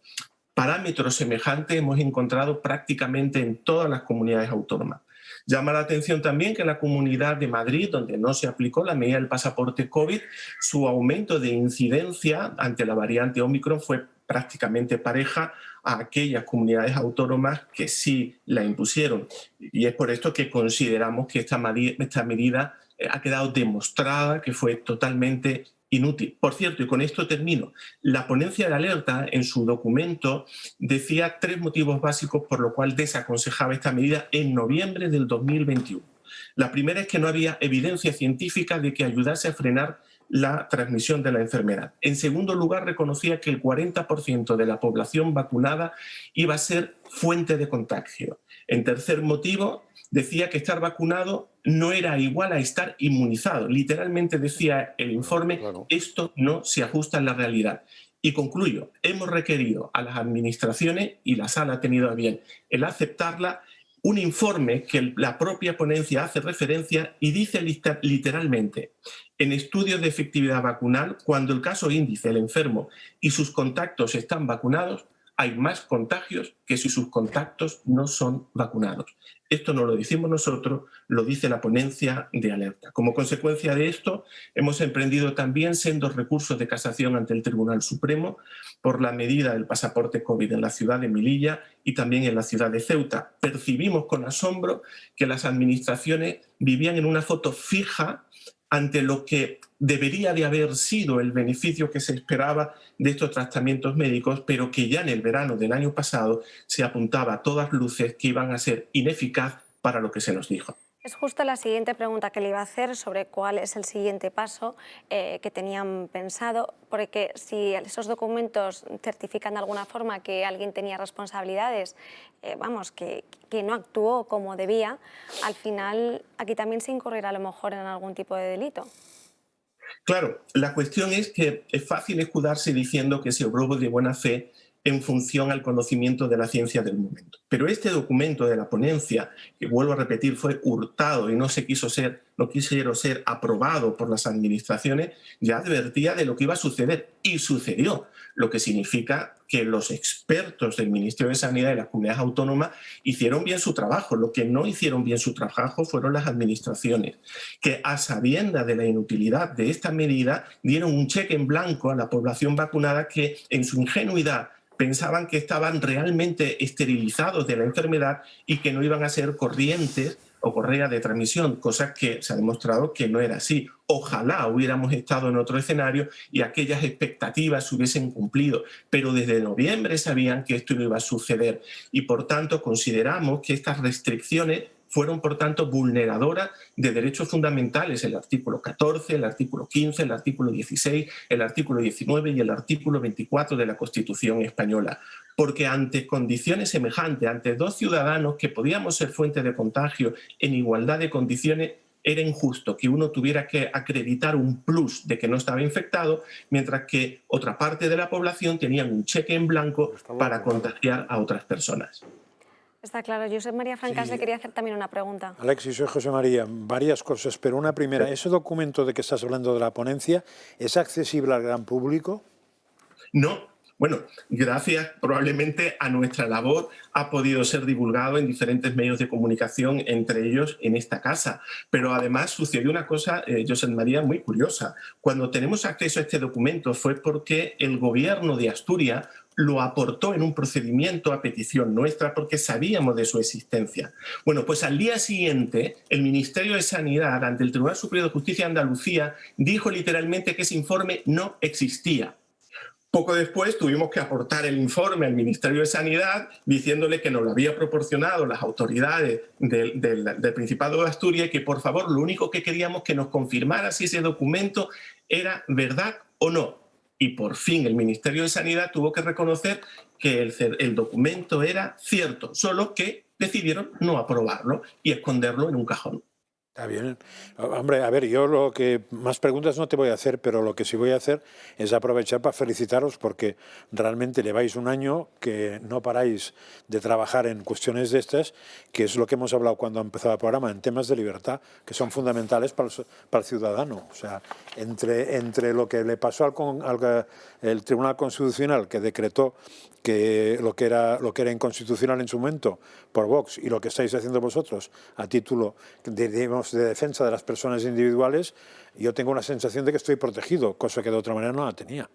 [SPEAKER 19] Parámetros semejantes hemos encontrado prácticamente en todas las comunidades autónomas. Llama la atención también que en la Comunidad de Madrid, donde no se aplicó la medida del pasaporte COVID, su aumento de incidencia ante la variante Ómicron fue prácticamente pareja a aquellas comunidades autónomas que sí la impusieron. Y es por esto que consideramos que esta medida ha quedado demostrada que fue totalmente inútil. Por cierto, y con esto termino, la ponencia de alerta en su documento decía 3 motivos básicos por los cuales desaconsejaba esta medida en noviembre del 2021. La primera es que no había evidencia científica de que ayudase a frenar la transmisión de la enfermedad. En segundo lugar, reconocía que el 40% de la población vacunada iba a ser fuente de contagio. En tercer motivo, decía que estar vacunado no era igual a estar inmunizado. Literalmente decía el informe, esto no se ajusta a la realidad. Y concluyo, hemos requerido a las administraciones, y la Sala ha tenido a bien el aceptarla, un informe que la propia ponencia hace referencia y dice literalmente: en estudios de efectividad vacunal, cuando el caso índice, el enfermo y sus contactos están vacunados, hay más contagios que si sus contactos no son vacunados. Esto no lo decimos nosotros, lo dice la ponencia de alerta. Como consecuencia de esto, hemos emprendido también sendos recursos de casación ante el Tribunal Supremo por la medida del pasaporte COVID en la ciudad de Melilla y también en la ciudad de Ceuta. Percibimos con asombro que las administraciones vivían en una foto fija ante lo que debería de haber sido el beneficio que se esperaba de estos tratamientos médicos, pero que ya en el verano del año pasado se apuntaba a todas luces que iban a ser ineficaz para lo que se nos dijo.
[SPEAKER 1] Es justo la siguiente pregunta que le iba a hacer sobre cuál es el siguiente paso que tenían pensado, porque si esos documentos certifican de alguna forma que alguien tenía responsabilidades, que no actuó como debía, al final aquí también se incurrirá a lo mejor en algún tipo de delito.
[SPEAKER 19] Claro, la cuestión es que es fácil escudarse diciendo que se obró de buena fe en función al conocimiento de la ciencia del momento. Pero este documento de la ponencia, que vuelvo a repetir, fue hurtado y no quisieron ser aprobado por las administraciones, ya advertía de lo que iba a suceder y sucedió, lo que significa que los expertos del Ministerio de Sanidad y las comunidades autónomas hicieron bien su trabajo. Lo que no hicieron bien su trabajo fueron las administraciones, que a sabiendas de la inutilidad de esta medida dieron un cheque en blanco a la población vacunada que en su ingenuidad pensaban que estaban realmente esterilizados de la enfermedad y que no iban a ser corrientes o correa de transmisión, cosa que se ha demostrado que no era así. Ojalá hubiéramos estado en otro escenario y aquellas expectativas se hubiesen cumplido, pero desde noviembre sabían que esto no iba a suceder y por tanto consideramos que estas restricciones fueron, por tanto, vulneradoras de derechos fundamentales, el artículo 14, el artículo 15, el artículo 16, el artículo 19 y el artículo 24 de la Constitución española. Porque ante condiciones semejantes, ante dos ciudadanos que podíamos ser fuente de contagio en igualdad de condiciones, era injusto que uno tuviera que acreditar un plus de que no estaba infectado, mientras que otra parte de la población tenían un cheque en blanco para contagiar a otras personas.
[SPEAKER 1] Está claro. Josep María Francas le quería hacer también una pregunta.
[SPEAKER 2] Alexis, soy José María. Varias cosas, pero una primera. ¿Ese documento de que estás hablando de la ponencia es accesible al gran público?
[SPEAKER 19] No. Bueno, gracias probablemente a nuestra labor ha podido ser divulgado en diferentes medios de comunicación, entre ellos en esta casa. Pero además sucedió una cosa, Josep María, muy curiosa. Cuando tenemos acceso a este documento fue porque el gobierno de Asturias lo aportó en un procedimiento a petición nuestra porque sabíamos de su existencia. Bueno, pues al día siguiente el Ministerio de Sanidad ante el Tribunal Superior de Justicia de Andalucía dijo literalmente que ese informe no existía. Poco después tuvimos que aportar el informe al Ministerio de Sanidad diciéndole que nos lo había proporcionado las autoridades del Principado de Asturias y que por favor lo único que queríamos que nos confirmara si ese documento era verdad o no. Y por fin el Ministerio de Sanidad tuvo que reconocer que el documento era cierto, solo que decidieron no aprobarlo y esconderlo en un cajón.
[SPEAKER 2] Está bien. Hombre, a ver, yo lo que más preguntas no te voy a hacer, pero lo que sí voy a hacer es aprovechar para felicitaros porque realmente lleváis un año que no paráis de trabajar en cuestiones de estas, que es lo que hemos hablado cuando ha empezado el programa, en temas de libertad, que son fundamentales para el ciudadano. O sea, entre lo que le pasó al Tribunal Constitucional, que decretó que lo que era inconstitucional en su momento por Vox y lo que estáis haciendo vosotros a título de defensa de las personas individuales, yo tengo una sensación de que estoy protegido, cosa que de otra manera no la tenía.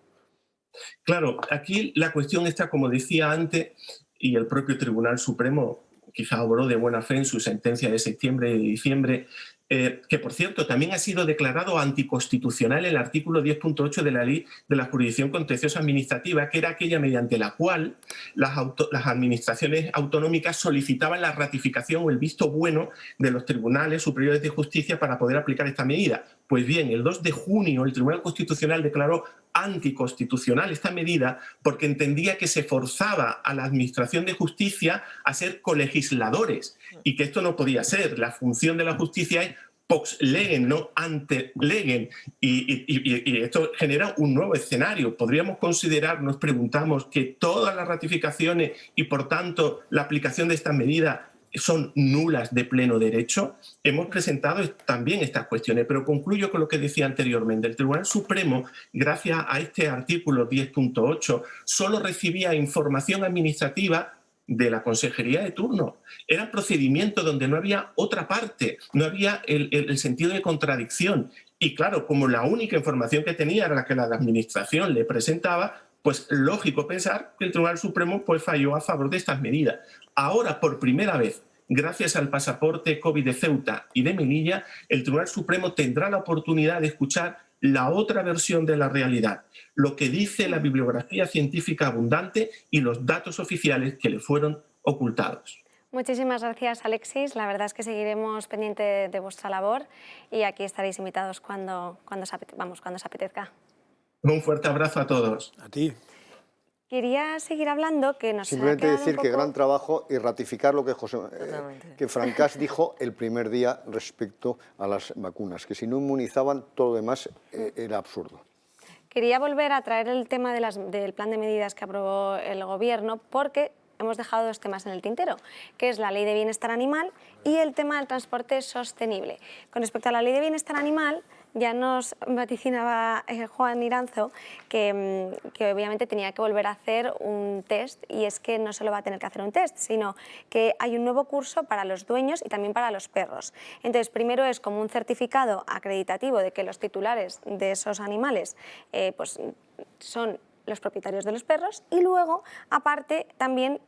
[SPEAKER 19] Claro, aquí la cuestión está, como decía antes, y el propio Tribunal Supremo quizá obró de buena fe en su sentencia de septiembre y de diciembre, que por cierto también ha sido declarado anticonstitucional el artículo 10.8 de la Ley de la Jurisdicción Contenciosa Administrativa, que era aquella mediante la cual las administraciones autonómicas solicitaban la ratificación o el visto bueno de los tribunales superiores de justicia para poder aplicar esta medida. Pues bien, el 2 de junio el Tribunal Constitucional declaró anticonstitucional esta medida porque entendía que se forzaba a la Administración de Justicia a ser colegisladores y que esto no podía ser. La función de la justicia es pox legem, no ante legem, y esto genera un nuevo escenario. Podríamos considerar, nos preguntamos, que todas las ratificaciones y por tanto la aplicación de esta medida son nulas de pleno derecho. Hemos presentado también estas cuestiones, pero concluyo con lo que decía anteriormente. El Tribunal Supremo, gracias a este artículo 10.8, solo recibía información administrativa de la consejería de turno. Eran procedimientos donde no había otra parte, no había el sentido de contradicción. Y claro, como la única información que tenía era la que la administración le presentaba, pues lógico pensar que el Tribunal Supremo pues falló a favor de estas medidas. Ahora, por primera vez, gracias al pasaporte COVID de Ceuta y de Melilla, el Tribunal Supremo tendrá la oportunidad de escuchar la otra versión de la realidad, lo que dice la bibliografía científica abundante y los datos oficiales que le fueron ocultados.
[SPEAKER 1] Muchísimas gracias, Alexis. La verdad es que seguiremos pendiente de vuestra labor y aquí estaréis invitados cuando os apetezca.
[SPEAKER 19] Un fuerte abrazo a todos.
[SPEAKER 2] A ti.
[SPEAKER 1] Quería seguir hablando, que nos
[SPEAKER 4] simplemente
[SPEAKER 1] ha
[SPEAKER 4] decir
[SPEAKER 1] un
[SPEAKER 4] que
[SPEAKER 1] poco...
[SPEAKER 4] gran trabajo y ratificar lo que que Francás dijo el primer día respecto a las vacunas, que si no inmunizaban todo lo demás era absurdo.
[SPEAKER 1] Quería volver a traer el tema del plan de medidas que aprobó el Gobierno porque hemos dejado dos temas en el tintero, que es la Ley de Bienestar Animal y el tema del transporte sostenible. Con respecto a la Ley de Bienestar Animal, ya nos vaticinaba Juan Iranzo que obviamente tenía que volver a hacer un test, y es que no solo va a tener que hacer un test, sino que hay un nuevo curso para los dueños y también para los perros. Entonces, primero es como un certificado acreditativo de que los titulares de esos animales pues son los propietarios de los perros, y luego, aparte, también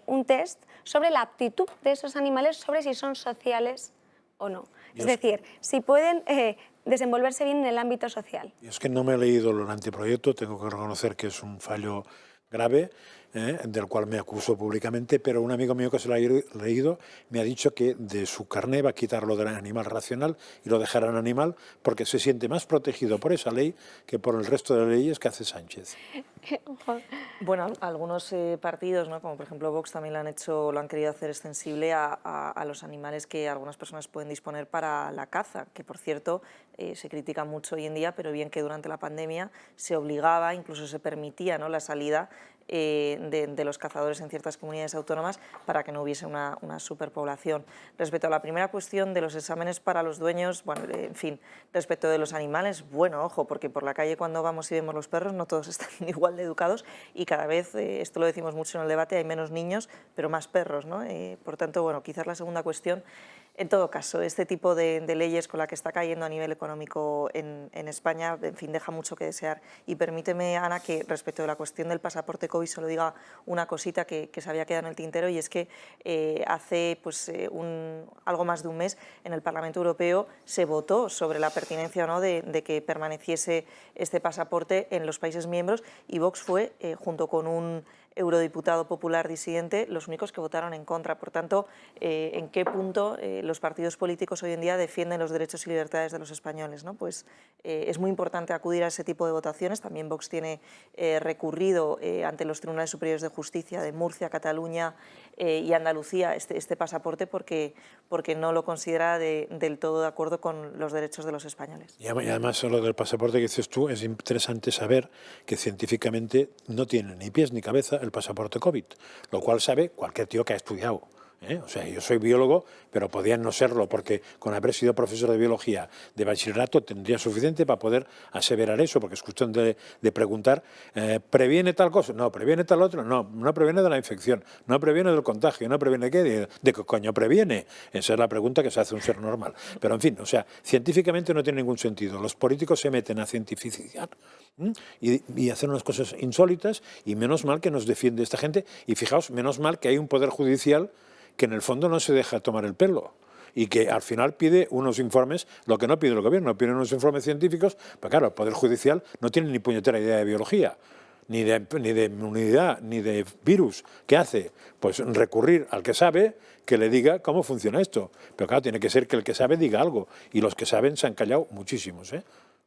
[SPEAKER 1] un test sobre la aptitud de esos animales, sobre si son sociales o no. Es decir, si pueden desenvolverse bien en el ámbito social.
[SPEAKER 2] Y es que no me he leído el anteproyecto, tengo que reconocer que es un fallo grave, del cual me acuso públicamente, pero un amigo mío que se lo ha leído me ha dicho que de su carné va a quitarlo del animal racional y lo dejará en animal porque se siente más protegido por esa ley que por el resto de leyes que hace Sánchez.
[SPEAKER 3] Bueno, algunos partidos, ¿no?, como por ejemplo Vox, también lo han querido hacer extensible a los animales que algunas personas pueden disponer para la caza, que por cierto se critica mucho hoy en día, pero bien que durante la pandemia se obligaba, incluso se permitía, ¿no?, la salida de los cazadores en ciertas comunidades autónomas para que no hubiese una superpoblación. Respecto a la primera cuestión de los exámenes para los dueños, bueno, en fin, respecto de los animales, bueno, ojo, porque por la calle cuando vamos y vemos los perros no todos están igual de educados y cada vez, esto lo decimos mucho en el debate, hay menos niños, pero más perros, ¿no? Por tanto, bueno, quizás la segunda cuestión. En todo caso, este tipo de leyes con la que está cayendo a nivel económico en España, en fin, deja mucho que desear. Y permíteme, Ana, que respecto de la cuestión del pasaporte COVID solo diga una cosita que se había quedado en el tintero, y es que hace pues, algo más de un mes en el Parlamento Europeo se votó sobre la pertinencia o no de que permaneciese este pasaporte en los países miembros, y Vox fue, junto con un eurodiputado popular disidente, los únicos que votaron en contra. Por tanto, ¿en qué punto los partidos políticos hoy en día defienden los derechos y libertades de los españoles, ¿no? Pues es muy importante acudir a ese tipo de votaciones. También Vox tiene recurrido ante los Tribunales Superiores de Justicia de Murcia, Cataluña y Andalucía este pasaporte porque no lo considera del todo de acuerdo con los derechos de los españoles.
[SPEAKER 2] Y además, lo del pasaporte que dices tú, es interesante saber que científicamente no tiene ni pies ni cabeza el pasaporte COVID, lo cual sabe cualquier tío que ha estudiado. O sea, yo soy biólogo, pero podía no serlo, porque con haber sido profesor de biología de bachillerato tendría suficiente para poder aseverar eso, porque es cuestión de preguntar, ¿previene tal cosa? No, ¿previene tal otro? No, no previene de la infección, no previene del contagio, no previene ¿qué? ¿De qué coño previene? Esa es la pregunta que se hace un ser normal. Pero en fin, o sea, científicamente no tiene ningún sentido. Los políticos se meten a cientificar y hacer unas cosas insólitas, y menos mal que nos defiende esta gente, y fijaos, menos mal que hay un poder judicial que en el fondo no se deja tomar el pelo y que al final pide unos informes, lo que no pide el gobierno, pide unos informes científicos, pero claro, el Poder Judicial no tiene ni puñetera idea de biología, ni de inmunidad, ni de virus. ¿Qué hace? Pues recurrir al que sabe que le diga cómo funciona esto. Pero claro, tiene que ser que el que sabe diga algo, y los que saben se han callado muchísimos,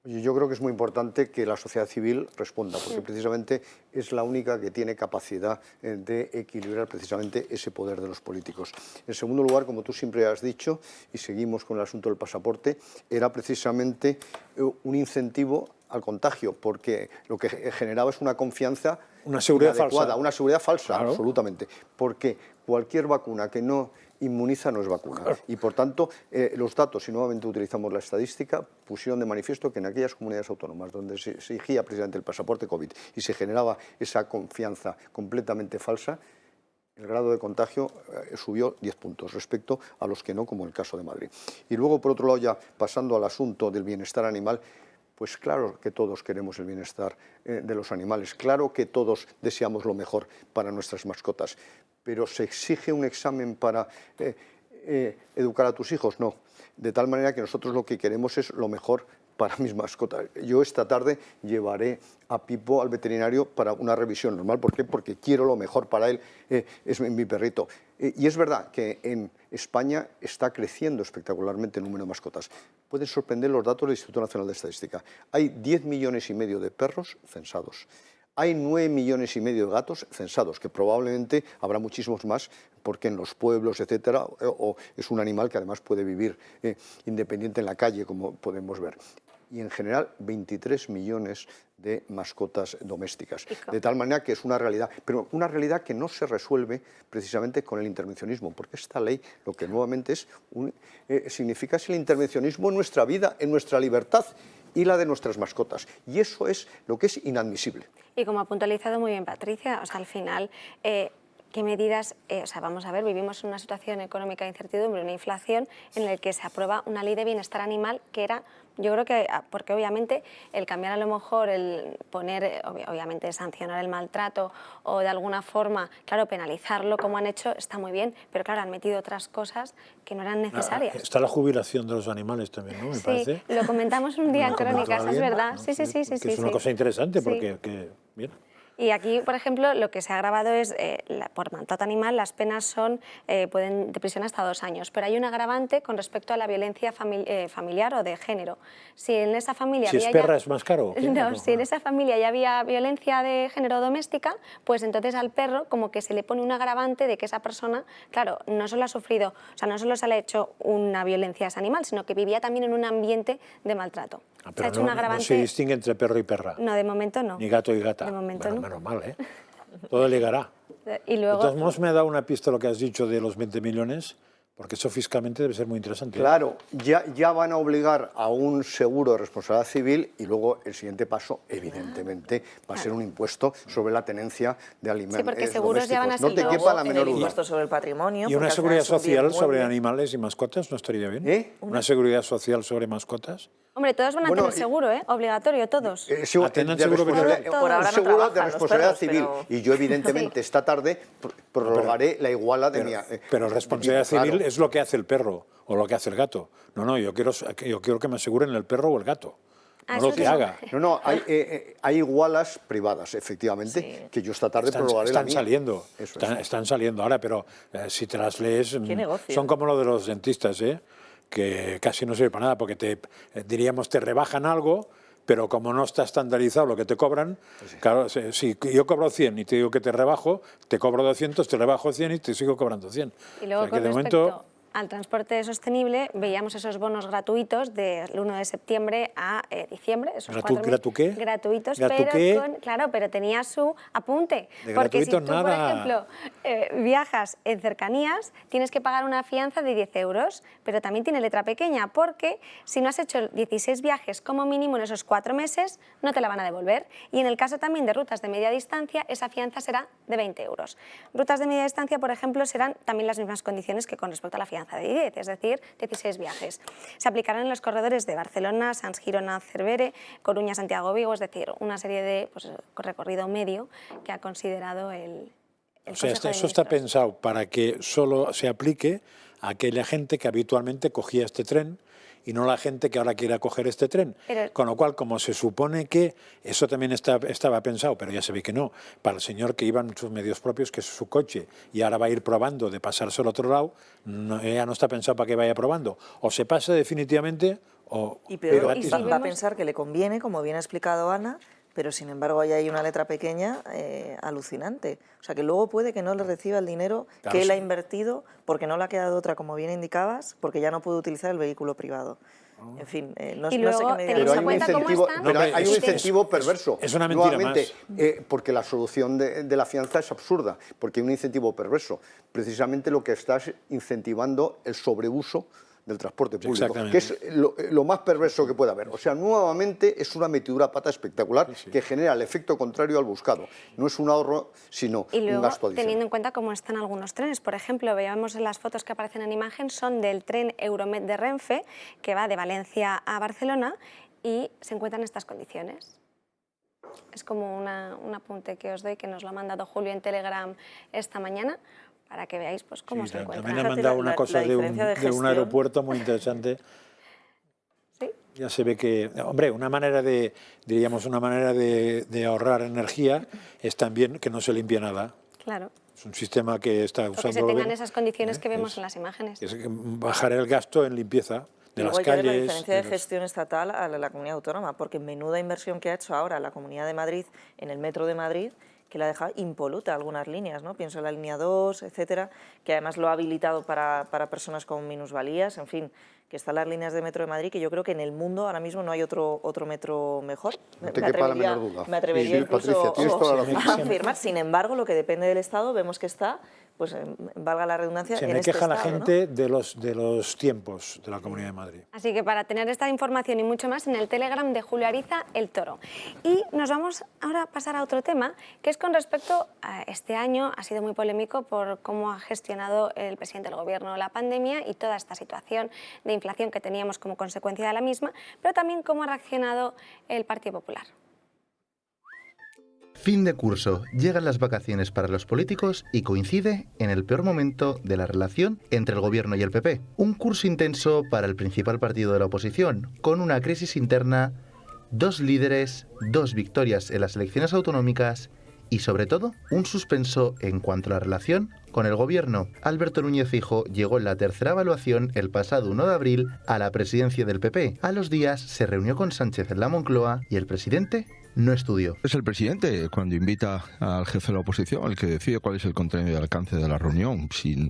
[SPEAKER 4] Yo creo que es muy importante que la sociedad civil responda, porque precisamente es la única que tiene capacidad de equilibrar precisamente ese poder de los políticos. En segundo lugar, como tú siempre has dicho, y seguimos con el asunto del pasaporte, era precisamente un incentivo al contagio, porque lo que generaba es una confianza
[SPEAKER 2] una seguridad
[SPEAKER 4] inadecuada,
[SPEAKER 2] falsa.
[SPEAKER 4] Una seguridad falsa,
[SPEAKER 2] claro.
[SPEAKER 4] Absolutamente, porque cualquier vacuna que no inmuniza no es vacuna. Y por tanto, los datos, y nuevamente utilizamos la estadística, pusieron de manifiesto que en aquellas comunidades autónomas donde se exigía precisamente el pasaporte COVID y se generaba esa confianza completamente falsa, el grado de contagio subió 10 puntos respecto a los que no, como el caso de Madrid. Y luego, por otro lado, ya pasando al asunto del bienestar animal, pues claro que todos queremos el bienestar de los animales, claro que todos deseamos lo mejor para nuestras mascotas, pero ¿se exige un examen para educar a tus hijos? No, de tal manera que nosotros lo que queremos es lo mejor para mis mascotas. Yo esta tarde llevaré a Pipo al veterinario para una revisión normal. ¿Por qué? Porque quiero lo mejor para él, es mi perrito. Y es verdad que en España está creciendo espectacularmente el número de mascotas. Pueden sorprender los datos del Instituto Nacional de Estadística. Hay 10,5 millones de perros censados. Hay 9,5 millones de gatos censados, que probablemente habrá muchísimos más, porque en los pueblos, etcétera, o es un animal que además puede vivir independiente en la calle, como podemos ver. Y en general 23 millones de mascotas domésticas. De tal manera que es una realidad, pero una realidad que no se resuelve precisamente con el intervencionismo, porque esta ley lo que nuevamente significa es el intervencionismo en nuestra vida, en nuestra libertad y la de nuestras mascotas. Y eso es lo que es inadmisible.
[SPEAKER 1] Y como ha puntualizado muy bien Patricia, o sea, al final, ¿qué medidas? O sea, vamos a ver, vivimos en una situación económica de incertidumbre, una inflación, en la que se aprueba una ley de bienestar animal que era, yo creo que, porque obviamente el cambiar a lo mejor, el poner, obviamente sancionar el maltrato o de alguna forma, claro, penalizarlo como han hecho, está muy bien, pero claro, han metido otras cosas que no eran necesarias.
[SPEAKER 2] Está la jubilación de los animales también, ¿no? Me parece.
[SPEAKER 1] Lo comentamos un día en Crónicas, es verdad. Sí.
[SPEAKER 2] Es una cosa interesante porque, bien.
[SPEAKER 1] Y aquí, por ejemplo, lo que se ha agravado es, por maltrato animal, las penas son pueden de prisión hasta 2 años, pero hay un agravante con respecto a la violencia familiar o de género. Si en esa familia
[SPEAKER 2] si es perra es más caro.
[SPEAKER 1] No, si en esa familia ya había violencia de género doméstica, pues entonces al perro como que se le pone un agravante de que esa persona, claro, no solo ha sufrido, o sea, no solo se le ha hecho una violencia a ese animal, sino que vivía también en un ambiente de maltrato.
[SPEAKER 2] Pero se ha hecho un agravante. No se distingue entre perro y perra.
[SPEAKER 1] No, de momento no.
[SPEAKER 2] Ni gato y gata.
[SPEAKER 1] De momento no.
[SPEAKER 2] Menos mal, ¿eh? Todo llegará.
[SPEAKER 1] Y luego...
[SPEAKER 2] De todos modos, me ha dado una pista lo que has dicho de los 20 millones, porque eso fiscalmente debe ser muy interesante.
[SPEAKER 4] Claro, ya van a obligar a un seguro de responsabilidad civil y luego el siguiente paso, evidentemente, va a ser un impuesto sobre la tenencia de alimentos.
[SPEAKER 1] Sí, porque seguros ya van a ser.
[SPEAKER 4] No te quepa la menor duda.
[SPEAKER 3] Impuesto sobre el patrimonio.
[SPEAKER 2] ¿Y una seguridad social sobre animales y mascotas no estaría bien? ¿Una seguridad social sobre mascotas?
[SPEAKER 1] Hombre, todos van a tener seguro, ¿eh? Obligatorio, todos.
[SPEAKER 2] Seguro
[SPEAKER 4] un seguro de responsabilidad civil. Y yo, evidentemente, esta tarde prorrogaré la iguala de mi...
[SPEAKER 2] Pero responsabilidad civil es lo que hace el perro o lo que hace el gato. No, yo quiero que me aseguren el perro o el gato. No lo que haga.
[SPEAKER 4] No, hay igualas privadas, efectivamente, que yo esta tarde prorrogaré la mía.
[SPEAKER 2] Están saliendo ahora, pero si te las lees, son como lo de los dentistas, que casi no sirve para nada, porque diríamos te rebajan algo, pero como no está estandarizado lo que te cobran, claro, si yo cobro 100 y te digo que te rebajo, te cobro 200, te rebajo 100 y te sigo cobrando 100.
[SPEAKER 1] Y luego con respecto al transporte sostenible, veíamos esos bonos gratuitos del 1 de septiembre a diciembre. Esos
[SPEAKER 2] ¿Qué?
[SPEAKER 1] Gratuitos, pero tenía su apunte.
[SPEAKER 2] De
[SPEAKER 1] porque si tú,
[SPEAKER 2] nada.
[SPEAKER 1] por ejemplo, viajas en cercanías, tienes que pagar una fianza de 10 euros, pero también tiene letra pequeña, porque si no has hecho 16 viajes como mínimo en esos 4 meses, no te la van a devolver. Y en el caso también de rutas de media distancia, esa fianza será de 20 euros. Rutas de media distancia, por ejemplo, serán también las mismas condiciones que con respecto a la fianza de 10, es decir, 16 viajes. Se aplicarán en los corredores de Barcelona, Sants, Girona, Cervere, Coruña, Santiago, Vigo, es decir, una serie de recorrido medio que ha considerado el Consejo de Ministros.
[SPEAKER 2] Eso está pensado para que solo se aplique a aquella gente que habitualmente cogía este tren y no la gente que ahora quiera coger este tren. Con lo cual, como se supone que eso también estaba pensado, pero ya se ve que no, para el señor que iba en sus medios propios, que es su coche, y ahora va a ir probando de pasarse al otro lado, ya no está pensado para que vaya probando. O se pasa definitivamente o gratis.
[SPEAKER 3] Va a pensar que le conviene, como bien ha explicado Ana, pero sin embargo ahí hay una letra pequeña alucinante. O sea que luego puede que no le reciba el dinero que él ha invertido porque no le ha quedado otra, como bien indicabas, porque ya no puede utilizar el vehículo privado. En fin, no,
[SPEAKER 1] y
[SPEAKER 3] no
[SPEAKER 1] luego,
[SPEAKER 3] sé qué me
[SPEAKER 1] teniendo en cuenta cómo están...
[SPEAKER 4] Pero hay un incentivo perverso.
[SPEAKER 2] Es una mentira
[SPEAKER 4] nuevamente,
[SPEAKER 2] más.
[SPEAKER 4] Porque la solución de la fianza es absurda, porque hay un incentivo perverso. Precisamente lo que está es incentivando el sobreuso del transporte público, que es lo más perverso que puede haber. O sea, nuevamente es una metidura a pata espectacular que genera el efecto contrario al buscado. No es un ahorro, sino
[SPEAKER 1] y luego,
[SPEAKER 4] un gasto adicional.
[SPEAKER 1] teniendo en cuenta cómo están algunos trenes, por ejemplo, veíamos en las fotos que aparecen en imagen, son del tren Euromed de Renfe, que va de Valencia a Barcelona, y se encuentran en estas condiciones. Es como un apunte que os doy, que nos lo ha mandado Julio en Telegram esta mañana, para que veáis pues, cómo se encuentra.
[SPEAKER 2] También ha mandado una cosa de un aeropuerto muy interesante.
[SPEAKER 1] ¿Sí?
[SPEAKER 2] Ya se ve que, hombre, una manera de ahorrar energía es también que no se limpie nada.
[SPEAKER 1] Claro.
[SPEAKER 2] Es un sistema que está usando...
[SPEAKER 1] Que se tengan esas condiciones que vemos en las imágenes.
[SPEAKER 2] Es bajar el gasto en limpieza de las calles.
[SPEAKER 3] La diferencia de gestión estatal a la comunidad autónoma, porque menuda inversión que ha hecho ahora la Comunidad de Madrid en el Metro de Madrid, que la ha dejado impoluta algunas líneas, ¿no? Pienso en la línea 2, etcétera, que además lo ha habilitado para personas con minusvalías, en fin, que están las líneas de Metro de Madrid, que yo creo que en el mundo ahora mismo no hay otro metro mejor.
[SPEAKER 4] No te quepa la menor duda.
[SPEAKER 3] Me atrevería incluso
[SPEAKER 4] Patricia,
[SPEAKER 3] a afirmar. Sin embargo, lo que depende del Estado, vemos que está, pues valga la redundancia,
[SPEAKER 2] Se
[SPEAKER 3] en
[SPEAKER 2] me
[SPEAKER 3] este
[SPEAKER 2] queja la
[SPEAKER 3] estado,
[SPEAKER 2] gente,
[SPEAKER 3] ¿no?
[SPEAKER 2] de los tiempos de la Comunidad de Madrid.
[SPEAKER 1] Así que para tener esta información y mucho más en el Telegram de Julio Ariza, El Toro. Y nos vamos ahora a pasar a otro tema, que es con respecto a este año. Ha sido muy polémico por cómo ha gestionado el presidente del Gobierno la pandemia y toda esta situación de inflación que teníamos como consecuencia de la misma, pero también cómo ha reaccionado el Partido Popular.
[SPEAKER 15] Fin de curso, llegan las vacaciones para los políticos y coincide en el peor momento de la relación entre el gobierno y el PP. Un curso intenso para el principal partido de la oposición, con una crisis interna, 2 líderes, 2 victorias en las elecciones autonómicas y sobre todo un suspenso en cuanto a la relación con el gobierno. Alberto Núñez Feijóo llegó en la tercera evaluación el pasado 1 de abril a la presidencia del PP. A los días se reunió con Sánchez en la Moncloa y el presidente no estudió.
[SPEAKER 20] Es el presidente cuando invita al jefe de la oposición el que decide cuál es el contenido y el alcance de la reunión. Si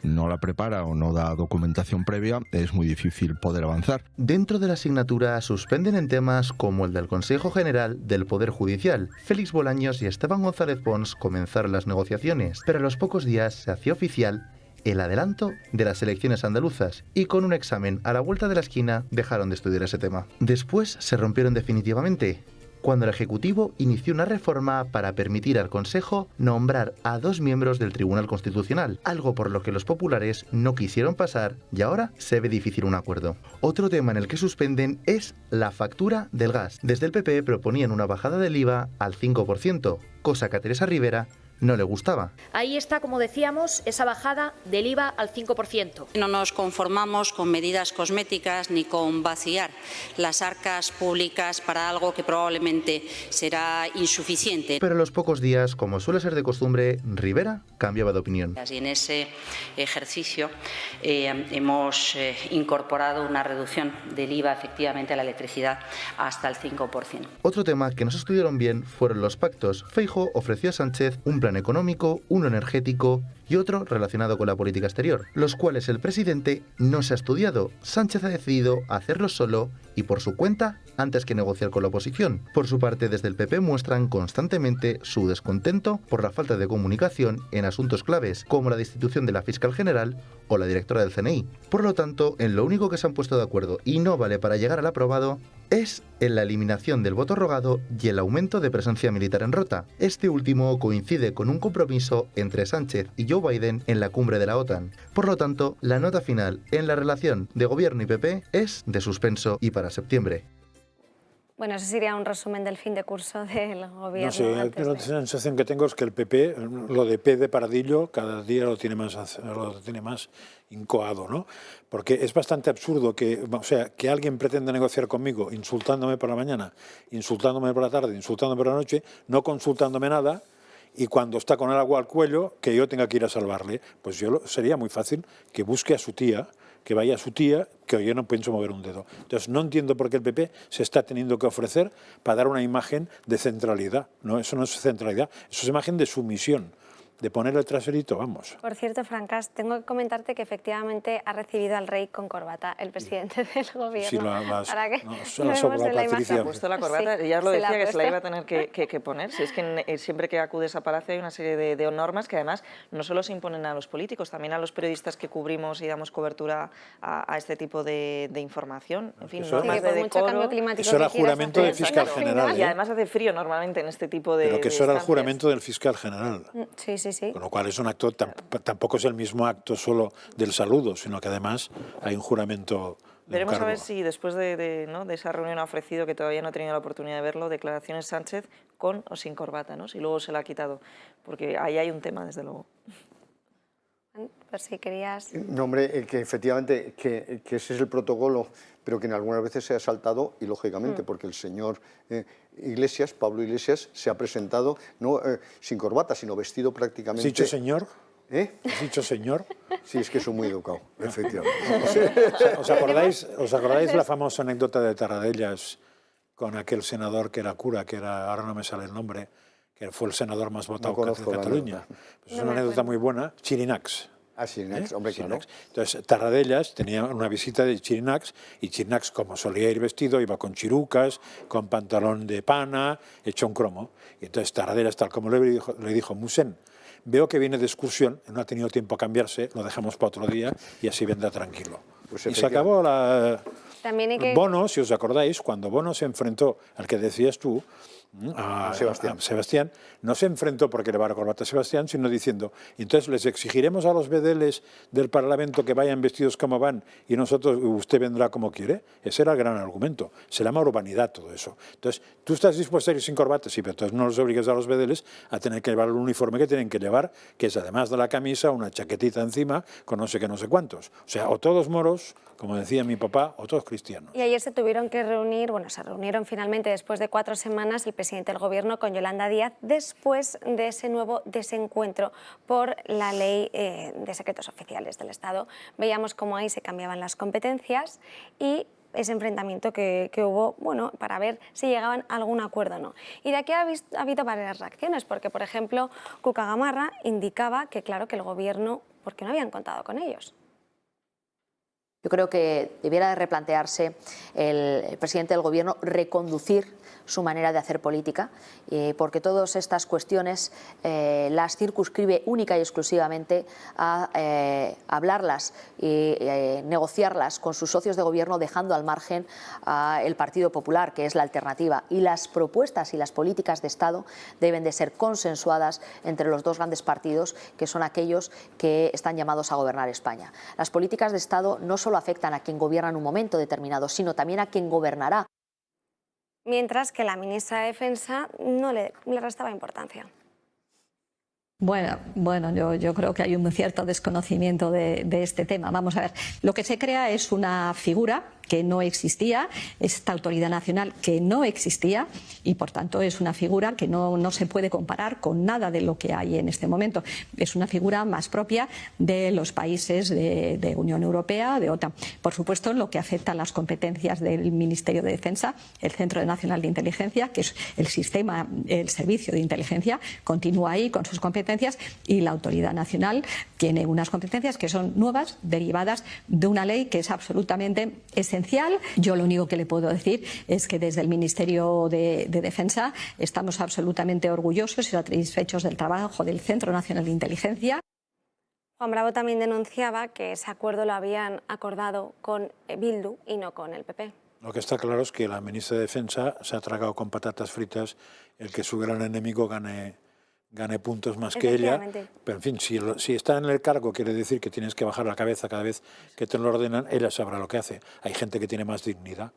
[SPEAKER 20] no la prepara o no da documentación previa, es muy difícil poder avanzar.
[SPEAKER 15] Dentro de la asignatura suspenden en temas como el del Consejo General del Poder Judicial. Félix Bolaños y Esteban González Pons comenzaron las negociaciones, pero a los pocos días se hacía oficial el adelanto de las elecciones andaluzas y con un examen a la vuelta de la esquina dejaron de estudiar ese tema. Después se rompieron definitivamente cuando el Ejecutivo inició una reforma para permitir al Consejo nombrar a 2 miembros del Tribunal Constitucional, algo por lo que los populares no quisieron pasar y ahora se ve difícil un acuerdo. Otro tema en el que suspenden es la factura del gas. Desde el PP proponían una bajada del IVA al 5%, cosa que a Teresa Rivera no le gustaba.
[SPEAKER 21] Ahí está, como decíamos, esa bajada del IVA al 5%.
[SPEAKER 22] No nos conformamos con medidas cosméticas ni con vaciar las arcas públicas para algo que probablemente será insuficiente.
[SPEAKER 15] Pero a los pocos días, como suele ser de costumbre, Rivera cambiaba de opinión.
[SPEAKER 22] Y en ese ejercicio hemos incorporado una reducción del IVA efectivamente a la electricidad hasta el 5%.
[SPEAKER 15] Otro tema que no se estudiaron bien fueron los pactos. Feijóo ofreció a Sánchez un plan económico, uno energético y otro relacionado con la política exterior, los cuales el presidente no se ha estudiado. Sánchez ha decidido hacerlo solo y por su cuenta antes que negociar con la oposición. Por su parte, desde el PP muestran constantemente su descontento por la falta de comunicación en asuntos claves, como la destitución de la fiscal general o la directora del CNI. Por lo tanto, en lo único que se han puesto de acuerdo y no vale para llegar al aprobado es en la eliminación del voto rogado y el aumento de presencia militar en Rota. Este último coincide con un compromiso entre Sánchez y Joe Biden en la cumbre de la OTAN. Por lo tanto, la nota final en la relación de gobierno y PP es de suspenso y para septiembre.
[SPEAKER 1] Bueno, ese sería un resumen del fin de curso del gobierno.
[SPEAKER 2] No sé, la sensación que tengo es que el PP, lo de P de Pardillo, cada día lo tiene más incoado, ¿no? Porque es bastante absurdo que alguien pretenda negociar conmigo insultándome por la mañana, insultándome por la tarde, insultándome por la noche, no consultándome nada, y cuando está con el agua al cuello, que yo tenga que ir a salvarle. Pues sería muy fácil que busque a su tía, que vaya a su tía, que yo no pienso mover un dedo. Entonces no entiendo por qué el PP se está teniendo que ofrecer para dar una imagen de centralidad. No, eso no es centralidad, eso es imagen de sumisión de poner el traserito, vamos.
[SPEAKER 1] Por cierto, Francas, tengo que comentarte que efectivamente ha recibido al rey con corbata el presidente del gobierno.
[SPEAKER 2] Sí,
[SPEAKER 1] para que
[SPEAKER 2] se ha
[SPEAKER 3] puesto la corbata,
[SPEAKER 1] Sí,
[SPEAKER 3] ya os lo
[SPEAKER 1] se
[SPEAKER 3] decía que se la
[SPEAKER 1] puesto.
[SPEAKER 3] iba a tener que poner. Si es que siempre que acudes a Palacio hay una serie de normas que además no solo se imponen a los políticos, también a los periodistas que cubrimos y damos cobertura a este tipo de información. En fin, normas de decoro.
[SPEAKER 2] Eso era juramento del fiscal general.
[SPEAKER 3] Y además hace frío normalmente en este tipo de
[SPEAKER 2] Pero que eso era el
[SPEAKER 3] estancias.
[SPEAKER 2] juramento del fiscal general.
[SPEAKER 1] Sí, sí, sí.
[SPEAKER 2] Con lo cual es un acto, tampoco es el mismo acto solo del saludo, sino que además hay un juramento.
[SPEAKER 3] Veremos a ver si después de esa reunión ha ofrecido, que todavía no he tenido la oportunidad de verlo, declaraciones Sánchez con o sin corbata, ¿no? Si luego se la ha quitado, porque ahí hay un tema, desde luego.
[SPEAKER 1] Pues si querías...
[SPEAKER 4] No, hombre, que efectivamente que ese es el protocolo, pero que en algunas veces se ha saltado, y lógicamente, porque el señor Iglesias, Pablo Iglesias, se ha presentado no sin corbata, sino vestido prácticamente...
[SPEAKER 2] ¿Has dicho señor?
[SPEAKER 4] ¿Has
[SPEAKER 2] dicho señor?
[SPEAKER 4] Sí, es que soy muy educado, efectivamente.
[SPEAKER 2] ¿Os acordáis la famosa anécdota de Tarradellas con aquel senador que era cura, ahora no me sale el nombre, que fue el senador más votado de Cataluña? Pues es una anécdota muy buena. Chirinacs.
[SPEAKER 4] Chirinacs, hombre, claro.
[SPEAKER 2] Entonces, Tarradellas tenía una visita de Chirinacs, y Chirinacs, como solía ir vestido, iba con chirucas, con pantalón de pana, hecho un cromo. Y entonces Tarradellas, tal como le dijo Musén, veo que viene de excursión, no ha tenido tiempo a cambiarse, lo dejamos para otro día y así vendrá tranquilo.
[SPEAKER 4] Pues
[SPEAKER 2] y se acabó
[SPEAKER 1] También hay que...
[SPEAKER 2] Bono, si os acordáis, cuando Bono se enfrentó al que decías tú, a Sebastián, no se enfrentó porque le va a corbata a Sebastián, sino diciendo, entonces les exigiremos a los bedeles del Parlamento que vayan vestidos como van y usted vendrá como quiere. Ese era el gran argumento. Se llama urbanidad todo eso. Entonces, tú estás dispuesto a ir sin corbata, sí, pero entonces no los obligues a los bedeles a tener que llevar el uniforme que tienen que llevar, que es además de la camisa, una chaquetita encima con no sé qué, no sé cuántos. O sea, o todos moros, como decía mi papá, o todos cristianos.
[SPEAKER 1] Y ayer se tuvieron que reunir, se reunieron finalmente después de 4 semanas el presidente del Gobierno con Yolanda Díaz después de ese nuevo desencuentro por la ley de secretos oficiales del Estado. Veíamos cómo ahí se cambiaban las competencias y ese enfrentamiento que hubo, para ver si llegaban a algún acuerdo o no. Y de aquí ha habido varias reacciones, porque, por ejemplo, Cuca Gamarra indicaba que, claro, que el Gobierno, porque no habían contado con ellos.
[SPEAKER 21] Yo creo que debiera de replantearse el presidente del Gobierno reconducir su manera de hacer política, porque todas estas cuestiones las circunscribe única y exclusivamente a hablarlas y negociarlas con sus socios de gobierno, dejando al margen al Partido Popular, que es la alternativa. Y las propuestas y las políticas de Estado deben de ser consensuadas entre los dos grandes partidos, que son aquellos que están llamados a gobernar España. Las políticas de Estado no solo afectan a quien gobierna en un momento determinado, sino también a quien gobernará.
[SPEAKER 1] Mientras que la ministra de Defensa no le restaba importancia.
[SPEAKER 5] Bueno, yo creo que hay un cierto desconocimiento de este tema. Vamos a ver, lo que se crea es una figura que no existía, esta autoridad nacional que no existía y por tanto es una figura que no se puede comparar con nada de lo que hay en este momento. Es una figura más propia de los países de Unión Europea, de OTAN. Por supuesto, en lo que afecta a las competencias del Ministerio de Defensa, el Centro Nacional de Inteligencia, que es el servicio de inteligencia, continúa ahí con sus competencias y la autoridad nacional tiene unas competencias que son nuevas, derivadas de una ley que es absolutamente esencial. Yo lo único que le puedo decir es que desde el Ministerio de Defensa estamos absolutamente orgullosos y satisfechos del trabajo del Centro Nacional de Inteligencia.
[SPEAKER 1] Juan Bravo también denunciaba que ese acuerdo lo habían acordado con Bildu y no con el PP.
[SPEAKER 2] Lo que está claro es que la ministra de Defensa se ha tragado con patatas fritas el que su gran enemigo gane puntos más que ella, pero en fin, si está en el cargo quiere decir que tienes que bajar la cabeza cada vez que te lo ordenan, ella sabrá lo que hace. Hay gente que tiene más dignidad.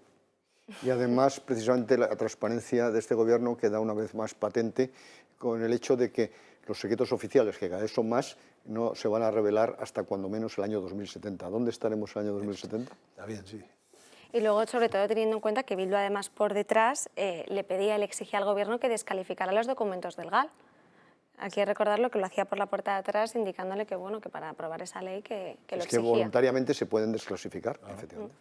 [SPEAKER 4] Y además, precisamente, la transparencia de este gobierno queda una vez más patente con el hecho de que los secretos oficiales, que cada vez son más, no se van a revelar hasta cuando menos el año 2070. ¿Dónde estaremos el año 2070?
[SPEAKER 2] Está bien, sí.
[SPEAKER 1] Y luego, sobre todo, teniendo en cuenta que Bildu, además, por detrás, le exigía al gobierno que descalificara los documentos del GAL. Aquí hay que recordarlo que lo hacía por la puerta de atrás, indicándole que, que para aprobar esa ley que lo exigía.
[SPEAKER 4] Es que voluntariamente se pueden desclasificar, efectivamente.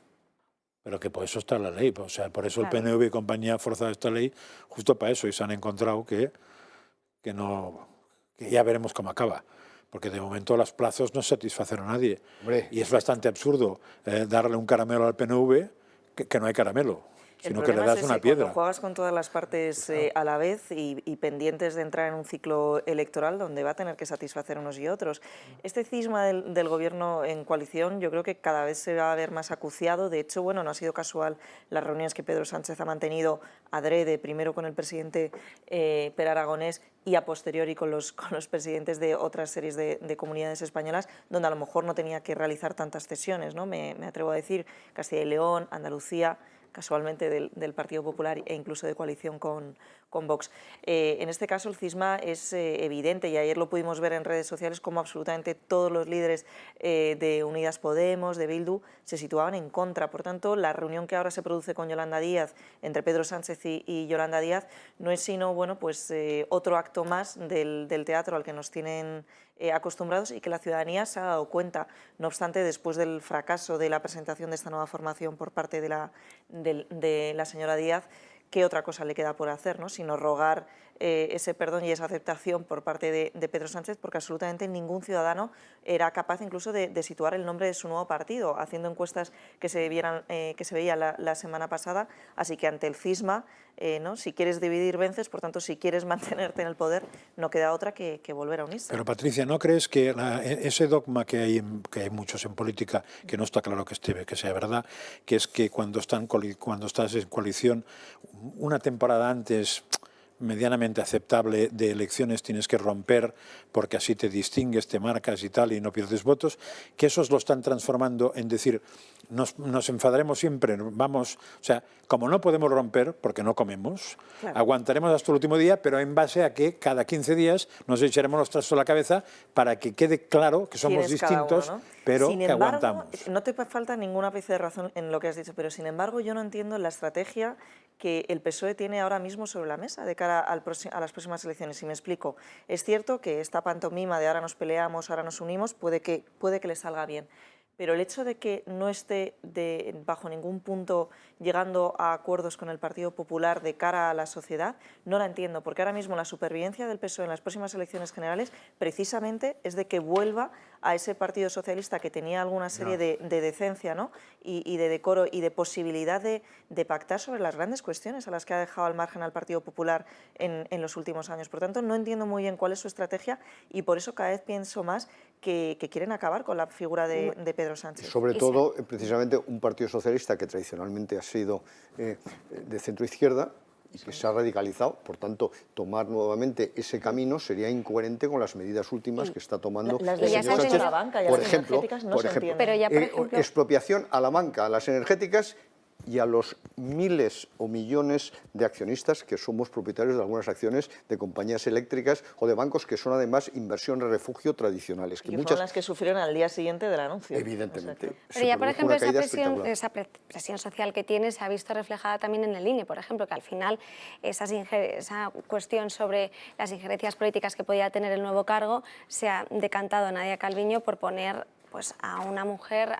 [SPEAKER 2] Pero que por eso está la ley, o sea, por eso el PNV y compañía ha forzado esta ley, justo para eso, y se han encontrado que que ya veremos cómo acaba, porque de momento los plazos no satisfacen a nadie.
[SPEAKER 4] Hombre.
[SPEAKER 2] Y es bastante absurdo darle un caramelo al PNV que no hay caramelo, sino que le das una piedra.
[SPEAKER 3] Cuando juegas con todas las partes a la vez y pendientes de entrar en un ciclo electoral donde va a tener que satisfacer unos y otros. Este cisma del gobierno en coalición yo creo que cada vez se va a ver más acuciado. De hecho, bueno, no ha sido casual las reuniones que Pedro Sánchez ha mantenido adrede, primero con el presidente Per Aragonés y a posteriori con los presidentes de otras series de comunidades españolas, donde a lo mejor no tenía que realizar tantas cesiones, ¿no? Me atrevo a decir Castilla y León, Andalucía, casualmente del Partido Popular e incluso de coalición con Vox. En este caso el cisma es evidente y ayer lo pudimos ver en redes sociales como absolutamente todos los líderes de Unidas Podemos, de Bildu, se situaban en contra. Por tanto, la reunión que ahora se produce con Yolanda Díaz, entre Pedro Sánchez y Yolanda Díaz, no es sino bueno, pues, otro acto más del teatro al que nos tienen acostumbrados y que la ciudadanía se ha dado cuenta. No obstante, después del fracaso de la presentación de esta nueva formación por parte de la señora Díaz, ¿qué otra cosa le queda por hacer, ¿no? Sino rogar ese perdón y esa aceptación por parte de Pedro Sánchez, porque absolutamente ningún ciudadano era capaz incluso de situar el nombre de su nuevo partido, haciendo encuestas que se veían la semana pasada. Así que ante el cisma, ¿no? Si quieres dividir, vences. Por tanto, si quieres mantenerte en el poder, no queda otra que volver a unirse.
[SPEAKER 2] Pero Patricia, ¿no crees que ese dogma que hay muchos en política, que no está claro que sea verdad, que es que cuando estás en coalición, una temporada antes medianamente aceptable de elecciones tienes que romper porque así te distingues, te marcas y tal y no pierdes votos, que esos lo están transformando en decir nos enfadaremos siempre, vamos, o sea, como no podemos romper porque no comemos, claro, aguantaremos hasta el último día, pero en base a que cada 15 días nos echaremos los trastos a la cabeza para que quede claro que somos distintos, uno, ¿no? Pero sin embargo, que aguantamos.
[SPEAKER 3] No te falta ningún ápice de razón en lo que has dicho, pero sin embargo yo no entiendo la estrategia que el PSOE tiene ahora mismo sobre la mesa de cara a las próximas elecciones. Y me explico. Es cierto que esta pantomima de ahora nos peleamos, ahora nos unimos, puede que le salga bien. Pero el hecho de que no esté bajo ningún punto llegando a acuerdos con el Partido Popular de cara a la sociedad, no la entiendo, porque ahora mismo la supervivencia del PSOE en las próximas elecciones generales precisamente es de que vuelva a ese Partido Socialista que tenía alguna serie de decencia, ¿no? y de decoro y de posibilidad de pactar sobre las grandes cuestiones a las que ha dejado al margen al Partido Popular en los últimos años. Por tanto, no entiendo muy bien cuál es su estrategia y por eso cada vez pienso más que quieren acabar con la figura de Pedro Sánchez.
[SPEAKER 4] Sobre todo, precisamente, un Partido Socialista que tradicionalmente ha sido de centro-izquierda y que se ha radicalizado. Por tanto, tomar nuevamente ese camino sería incoherente con las medidas últimas que está tomando el señor Sánchez.
[SPEAKER 3] La banca y
[SPEAKER 4] por
[SPEAKER 3] las
[SPEAKER 4] ejemplo,
[SPEAKER 3] energéticas no se entienden. Pero ya, por ejemplo,
[SPEAKER 4] expropiación a la banca, a las energéticas y a los miles o millones de accionistas que somos propietarios de algunas acciones de compañías eléctricas o de bancos que son además inversiones refugio tradicionales.
[SPEAKER 3] Que fueron las que sufrieron al día siguiente del anuncio.
[SPEAKER 4] Evidentemente.
[SPEAKER 1] Pero ya, por ejemplo, esa presión social que tiene se ha visto reflejada también en el INE, por ejemplo, que al final esa cuestión sobre las injerencias políticas que podía tener el nuevo cargo se ha decantado Nadia Calviño por poner pues a una mujer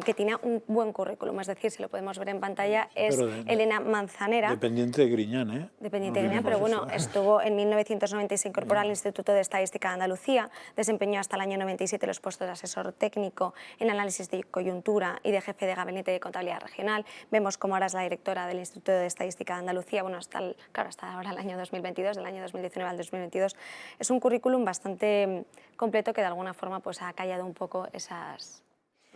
[SPEAKER 1] que tiene un buen currículum, es decir, si lo podemos ver en pantalla, es Elena Manzanera.
[SPEAKER 2] Dependiente de Griñán, ¿eh?
[SPEAKER 1] Dependiente de Griñán, pero bueno, estuvo en 1990 y se incorporó al Instituto de Estadística de Andalucía, desempeñó hasta el año 97 los puestos de asesor técnico en análisis de coyuntura y de jefe de gabinete de contabilidad regional. Vemos cómo ahora es la directora del Instituto de Estadística de Andalucía, bueno, hasta ahora el año 2022, del año 2019 al 2022. Es un currículum bastante completo que de alguna forma pues ha callado un poco esas...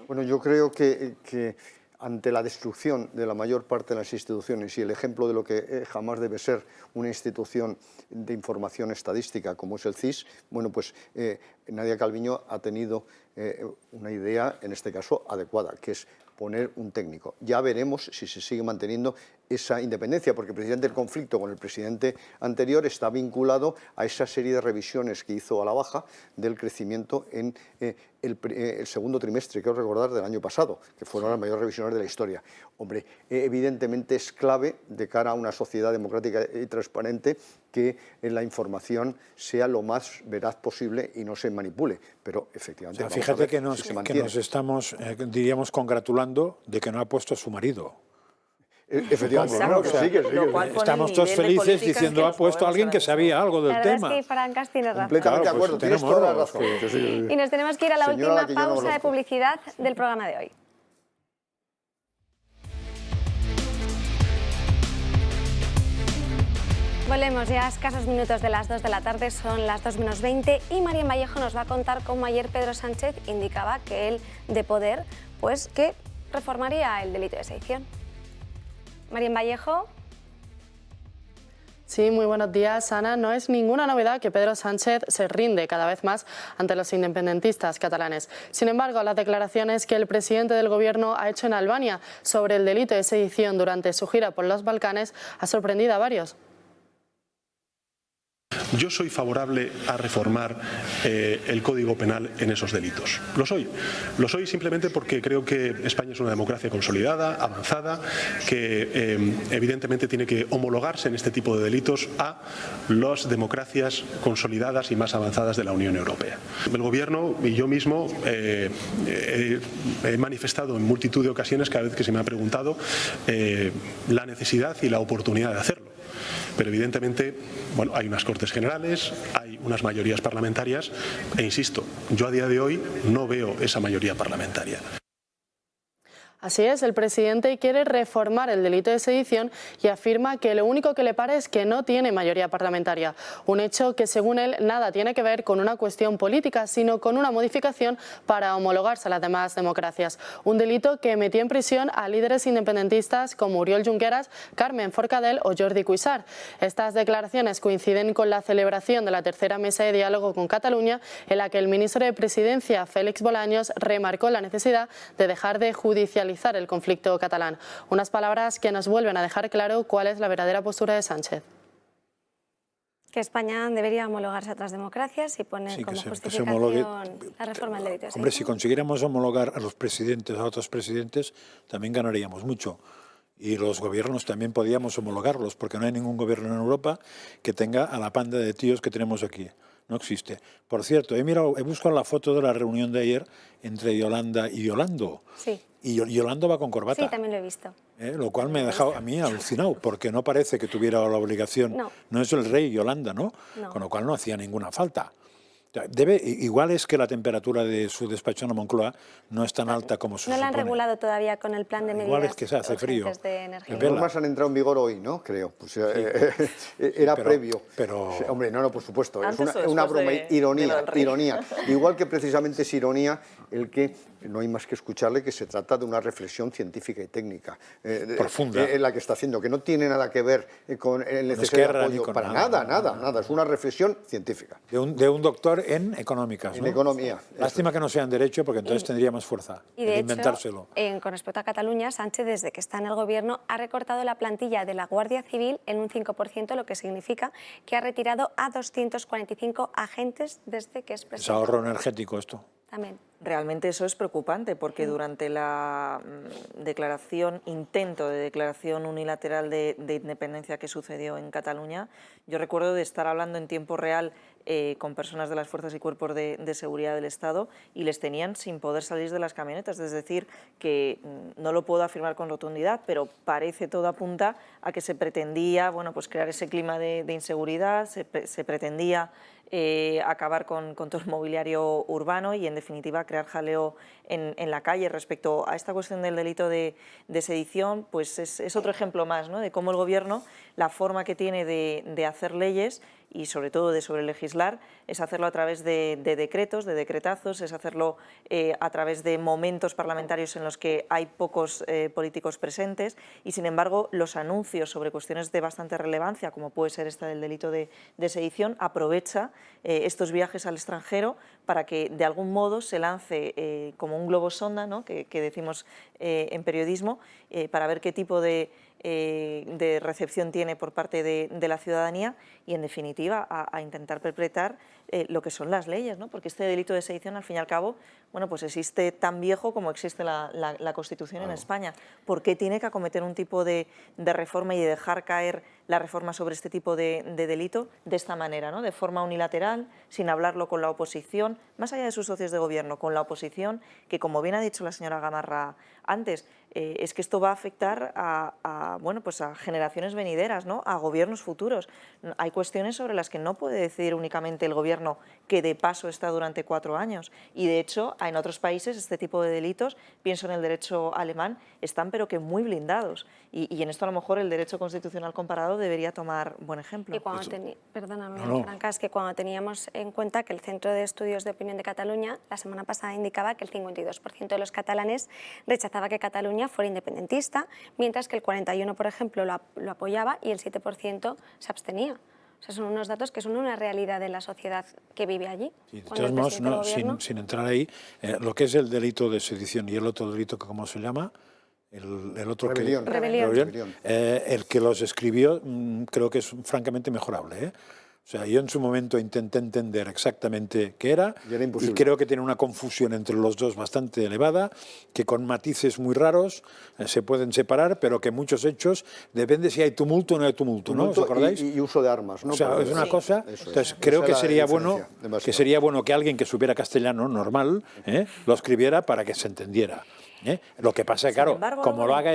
[SPEAKER 4] Bueno, yo creo que ante la destrucción de la mayor parte de las instituciones y el ejemplo de lo que jamás debe ser una institución de información estadística como es el CIS, bueno, pues Nadia Calviño ha tenido una idea, en este caso, adecuada, que es poner un técnico. Ya veremos si se sigue manteniendo esa independencia, porque precisamente el conflicto con el presidente anterior está vinculado a esa serie de revisiones que hizo a la baja del crecimiento en el segundo trimestre, quiero recordar, del año pasado, que fueron las mayores revisiones de la historia. Hombre, evidentemente es clave de cara a una sociedad democrática y transparente que la información sea lo más veraz posible y no se manipule, pero efectivamente...
[SPEAKER 2] O sea, fíjate que nos estamos, diríamos, congratulando de que no ha puesto a su marido.
[SPEAKER 4] Efectivamente, claro que sí,
[SPEAKER 2] estamos todos felices diciendo ha puesto a alguien que sabía algo del tema.
[SPEAKER 1] La verdad es que Farancas tiene razón.
[SPEAKER 4] Completamente de acuerdo, tienes toda la razón.
[SPEAKER 1] Y nos tenemos que ir a la última pausa de publicidad del programa de hoy. Volvemos ya a escasos minutos de las 2 de la tarde, son las 2 menos 20 y Marian Vallejo nos va a contar cómo ayer Pedro Sánchez indicaba que él, de poder, pues que reformaría el delito de sedición. Marian Vallejo.
[SPEAKER 6] Sí, muy buenos días, Ana. No es ninguna novedad que Pedro Sánchez se rinde cada vez más ante los independentistas catalanes. Sin embargo, las declaraciones que el presidente del Gobierno ha hecho en Albania sobre el delito de sedición durante su gira por los Balcanes ha sorprendido a varios.
[SPEAKER 7] Yo soy favorable a reformar el Código Penal en esos delitos. Lo soy. Lo soy simplemente porque creo que España es una democracia consolidada, avanzada, que evidentemente tiene que homologarse en este tipo de delitos a las democracias consolidadas y más avanzadas de la Unión Europea. El Gobierno y yo mismo he manifestado en multitud de ocasiones, cada vez que se me ha preguntado, la necesidad y la oportunidad de hacerlo. Pero evidentemente, bueno, hay unas Cortes Generales, hay unas mayorías parlamentarias e insisto, yo a día de hoy no veo esa mayoría parlamentaria.
[SPEAKER 6] Así es, el presidente quiere reformar el delito de sedición y afirma que lo único que le para es que no tiene mayoría parlamentaria. Un hecho que, según él, nada tiene que ver con una cuestión política, sino con una modificación para homologarse a las demás democracias. Un delito que metió en prisión a líderes independentistas como Oriol Junqueras, Carmen Forcadell o Jordi Cuixart. Estas declaraciones coinciden con la celebración de la tercera mesa de diálogo con Cataluña, en la que el ministro de Presidencia, Félix Bolaños, remarcó la necesidad de dejar de judicializar el conflicto catalán. Unas palabras que nos vuelven a dejar claro cuál es la verdadera postura de Sánchez.
[SPEAKER 1] Que España debería homologarse a otras democracias y poner como justificación la reforma del delito de sedición.
[SPEAKER 2] Hombre, si consiguiéramos homologar a los presidentes, a otros presidentes, también ganaríamos mucho. Y los gobiernos también podíamos homologarlos, porque no hay ningún gobierno en Europa que tenga a la panda de tíos que tenemos aquí. No existe. Por cierto, he buscado la foto de la reunión de ayer entre Yolanda y Yolando.
[SPEAKER 1] Sí.
[SPEAKER 2] Y Yolando va con corbata.
[SPEAKER 1] Sí, también lo he visto.
[SPEAKER 2] Lo cual me ha dejado a mí alucinado, porque no parece que tuviera la obligación. No es el rey Yolanda, ¿no? Con lo cual no hacía ninguna falta. Igual es que la temperatura de su despacho en Moncloa no es tan alta como se supone.
[SPEAKER 1] No la han regulado todavía con el plan de medidas.
[SPEAKER 2] Igual es que se hace frío.
[SPEAKER 4] Las normas han entrado en vigor hoy, ¿no? Creo. Pues, era previo.
[SPEAKER 2] Pero...
[SPEAKER 4] Hombre, no, por supuesto. Es una broma, ironía. Igual que precisamente es ironía el que no hay más que escucharle que se trata de una reflexión científica y técnica.
[SPEAKER 2] Profunda.
[SPEAKER 4] La que está haciendo, que no tiene nada que ver con el necesario apoyo. Para nada. Es una reflexión científica.
[SPEAKER 2] De un doctor en económicas, ¿no?
[SPEAKER 4] En economía.
[SPEAKER 2] Lástima que no sea en derecho, porque entonces tendría más fuerza
[SPEAKER 1] y de
[SPEAKER 2] inventárselo.
[SPEAKER 1] Hecho, con respecto a Cataluña, Sánchez, desde que está en el Gobierno, ha recortado la plantilla de la Guardia Civil en un 5%, lo que significa que ha retirado a 245 agentes desde que es presidente.
[SPEAKER 2] Es ahorro energético esto.
[SPEAKER 1] También.
[SPEAKER 3] Realmente eso es preocupante porque durante la intento de declaración unilateral de independencia que sucedió en Cataluña, yo recuerdo de estar hablando en tiempo real con personas de las fuerzas y cuerpos de seguridad del Estado y les tenían sin poder salir de las camionetas. Es decir, que no lo puedo afirmar con rotundidad, pero parece todo apunta a que se pretendía pues crear ese clima de inseguridad, se pretendía acabar con todo el mobiliario urbano y, en definitiva, crear jaleo en la calle. Respecto a esta cuestión del delito de sedición, pues es otro ejemplo más, ¿no?, de cómo el Gobierno, la forma que tiene de hacer leyes y sobre todo de sobrelegislar, es hacerlo a través de decretos, de decretazos, es hacerlo a través de momentos parlamentarios en los que hay pocos políticos presentes y, sin embargo, los anuncios sobre cuestiones de bastante relevancia, como puede ser esta del delito de sedición, aprovecha estos viajes al extranjero para que de algún modo se lance como un globo sonda, ¿no?, que decimos en periodismo, para ver qué tipo de recepción tiene por parte de la ciudadanía y, en definitiva, a intentar perpetrar lo que son las leyes, ¿no? Porque este delito de sedición, al fin y al cabo, pues existe tan viejo como existe la Constitución en España. ¿Por qué tiene que acometer un tipo de reforma y de dejar caer la reforma sobre este tipo de delito de esta manera, ¿no?, de forma unilateral, sin hablarlo con la oposición, más allá de sus socios de gobierno, con la oposición, que, como bien ha dicho la señora Gamarra antes, es que esto va a afectar bueno, pues a generaciones venideras, ¿no? A gobiernos futuros. Hay cuestiones sobre las que no puede decidir únicamente el gobierno que de paso está durante 4 años. Y de hecho, en otros países este tipo de delitos, pienso en el derecho alemán, están pero que muy blindados. Y en esto a lo mejor el derecho constitucional comparado debería tomar buen ejemplo.
[SPEAKER 1] Y cuando perdóname, Franca, es que cuando teníamos en cuenta que el Centro de Estudios de Opinión de Cataluña la semana pasada indicaba que el 52% de los catalanes rechazaba que Cataluña fuera independentista, mientras que el 41%, por ejemplo, lo apoyaba y el 7% se abstenía. O sea, son unos datos que son una realidad de la sociedad que vive allí.
[SPEAKER 2] Sí, de todos modos, no, sin entrar ahí, lo que es el delito de sedición y el otro delito, que ¿cómo se llama? El otro
[SPEAKER 4] rebelión.
[SPEAKER 2] Rebelión. El que los escribió creo que es francamente mejorable, ¿eh? O sea, yo en su momento intenté entender exactamente qué era y creo que tiene una confusión entre los dos bastante elevada, que con matices muy raros se pueden separar, pero que muchos hechos depende si hay tumulto o no hay tumulto, ¿no? ¿Os acordáis?
[SPEAKER 4] Y uso de armas, ¿no?
[SPEAKER 2] O sea, es una cosa. Entonces, creo que sería bueno que alguien que supiera castellano normal lo escribiera para que se entendiera. Lo que pasa es que, claro, como lo haga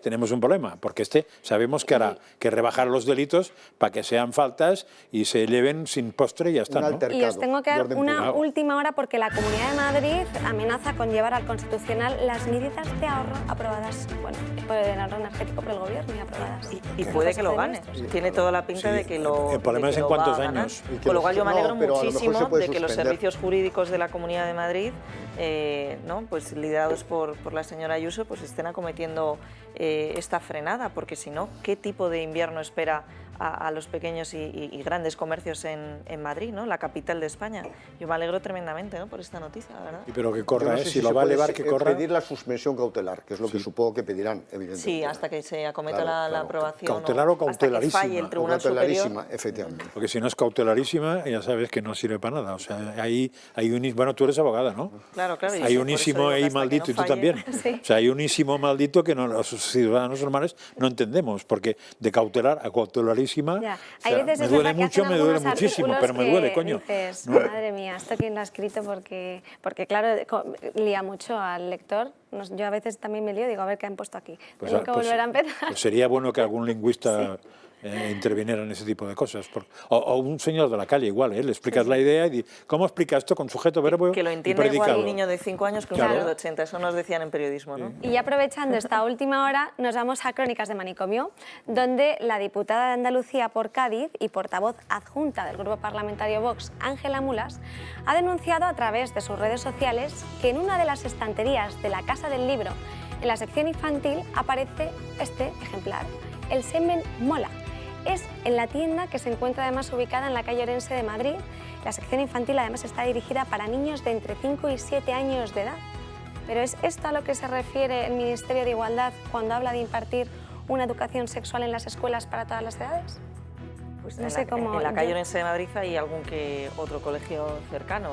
[SPEAKER 2] tenemos un problema, porque sabemos que hará que rebajar los delitos para que sean faltas y se lleven sin postre y ya está, ¿no?
[SPEAKER 1] Y os tengo que dar una última hora porque la Comunidad de Madrid amenaza con llevar al Constitucional las medidas de ahorro aprobadas, bueno, el ahorro energético por el Gobierno y aprobadas.
[SPEAKER 3] Y puede que lo gane, tiene toda la pinta de que lo
[SPEAKER 2] El problema es en cuántos años.
[SPEAKER 3] Con lo cual yo me alegro muchísimo de que los servicios jurídicos de la Comunidad de Madrid, ¿no? Pues liderados por la señora Ayuso, pues estén acometiendo esta frenada, porque si no, ¿qué tipo de invierno espera a los pequeños y grandes comercios en Madrid, ¿no? La capital de España? Yo me alegro tremendamente, ¿no? Por esta noticia, la verdad.
[SPEAKER 2] Y pero que corra, si lo va a elevar, que corra.
[SPEAKER 4] Pedir la suspensión cautelar, que es lo que supongo que pedirán, evidentemente.
[SPEAKER 3] Sí, hasta que se acometa la aprobación.
[SPEAKER 2] Cautelar o cautelarísima.
[SPEAKER 3] Hasta que falle el Tribunal Superior.
[SPEAKER 4] Efectivamente.
[SPEAKER 2] Porque si no es cautelarísima, ya sabes que no sirve para nada. O sea, hay bueno, tú eres abogada, ¿no?
[SPEAKER 3] Claro, claro.
[SPEAKER 2] Hay unísimo y maldito, y tú también. Sí. O sea, hay unísimo maldito que los ciudadanos normales no entendemos, porque de cautelar a cautelarísima...
[SPEAKER 1] Hay veces
[SPEAKER 2] me duele mucho, me duele muchísimo, pero me duele, coño.
[SPEAKER 1] Dices, madre mía, ¿esto quién lo ha escrito? Porque claro, lía mucho al lector. Yo a veces también me lío, digo, a ver qué han puesto aquí. Tengo que volver a empezar.
[SPEAKER 2] Pues sería bueno que algún lingüista interviniera en ese tipo de cosas. O un señor de la calle igual, le explicas la idea y dices, ¿cómo explica esto con sujeto, verbo y predicado?
[SPEAKER 3] Que lo entienda igual un niño de 5 años que un señor de 80, eso nos decían en periodismo, ¿no?
[SPEAKER 1] Y aprovechando esta última hora, nos vamos a Crónicas de Manicomio, donde la diputada de Andalucía por Cádiz y portavoz adjunta del grupo parlamentario Vox, Ángela Mulas, ha denunciado a través de sus redes sociales que en una de las estanterías de la Casa del Libro, en la sección infantil, aparece este ejemplar, el semen mola. Es en la tienda que se encuentra además ubicada en la calle Orense de Madrid. La sección infantil además está dirigida para niños de entre 5 y 7 años de edad. Pero ¿es esto a lo que se refiere el Ministerio de Igualdad cuando habla de impartir una educación sexual en las escuelas para todas las edades?
[SPEAKER 3] Pues no sé cómo. En la calle Orense de Madrid hay algún que otro colegio cercano,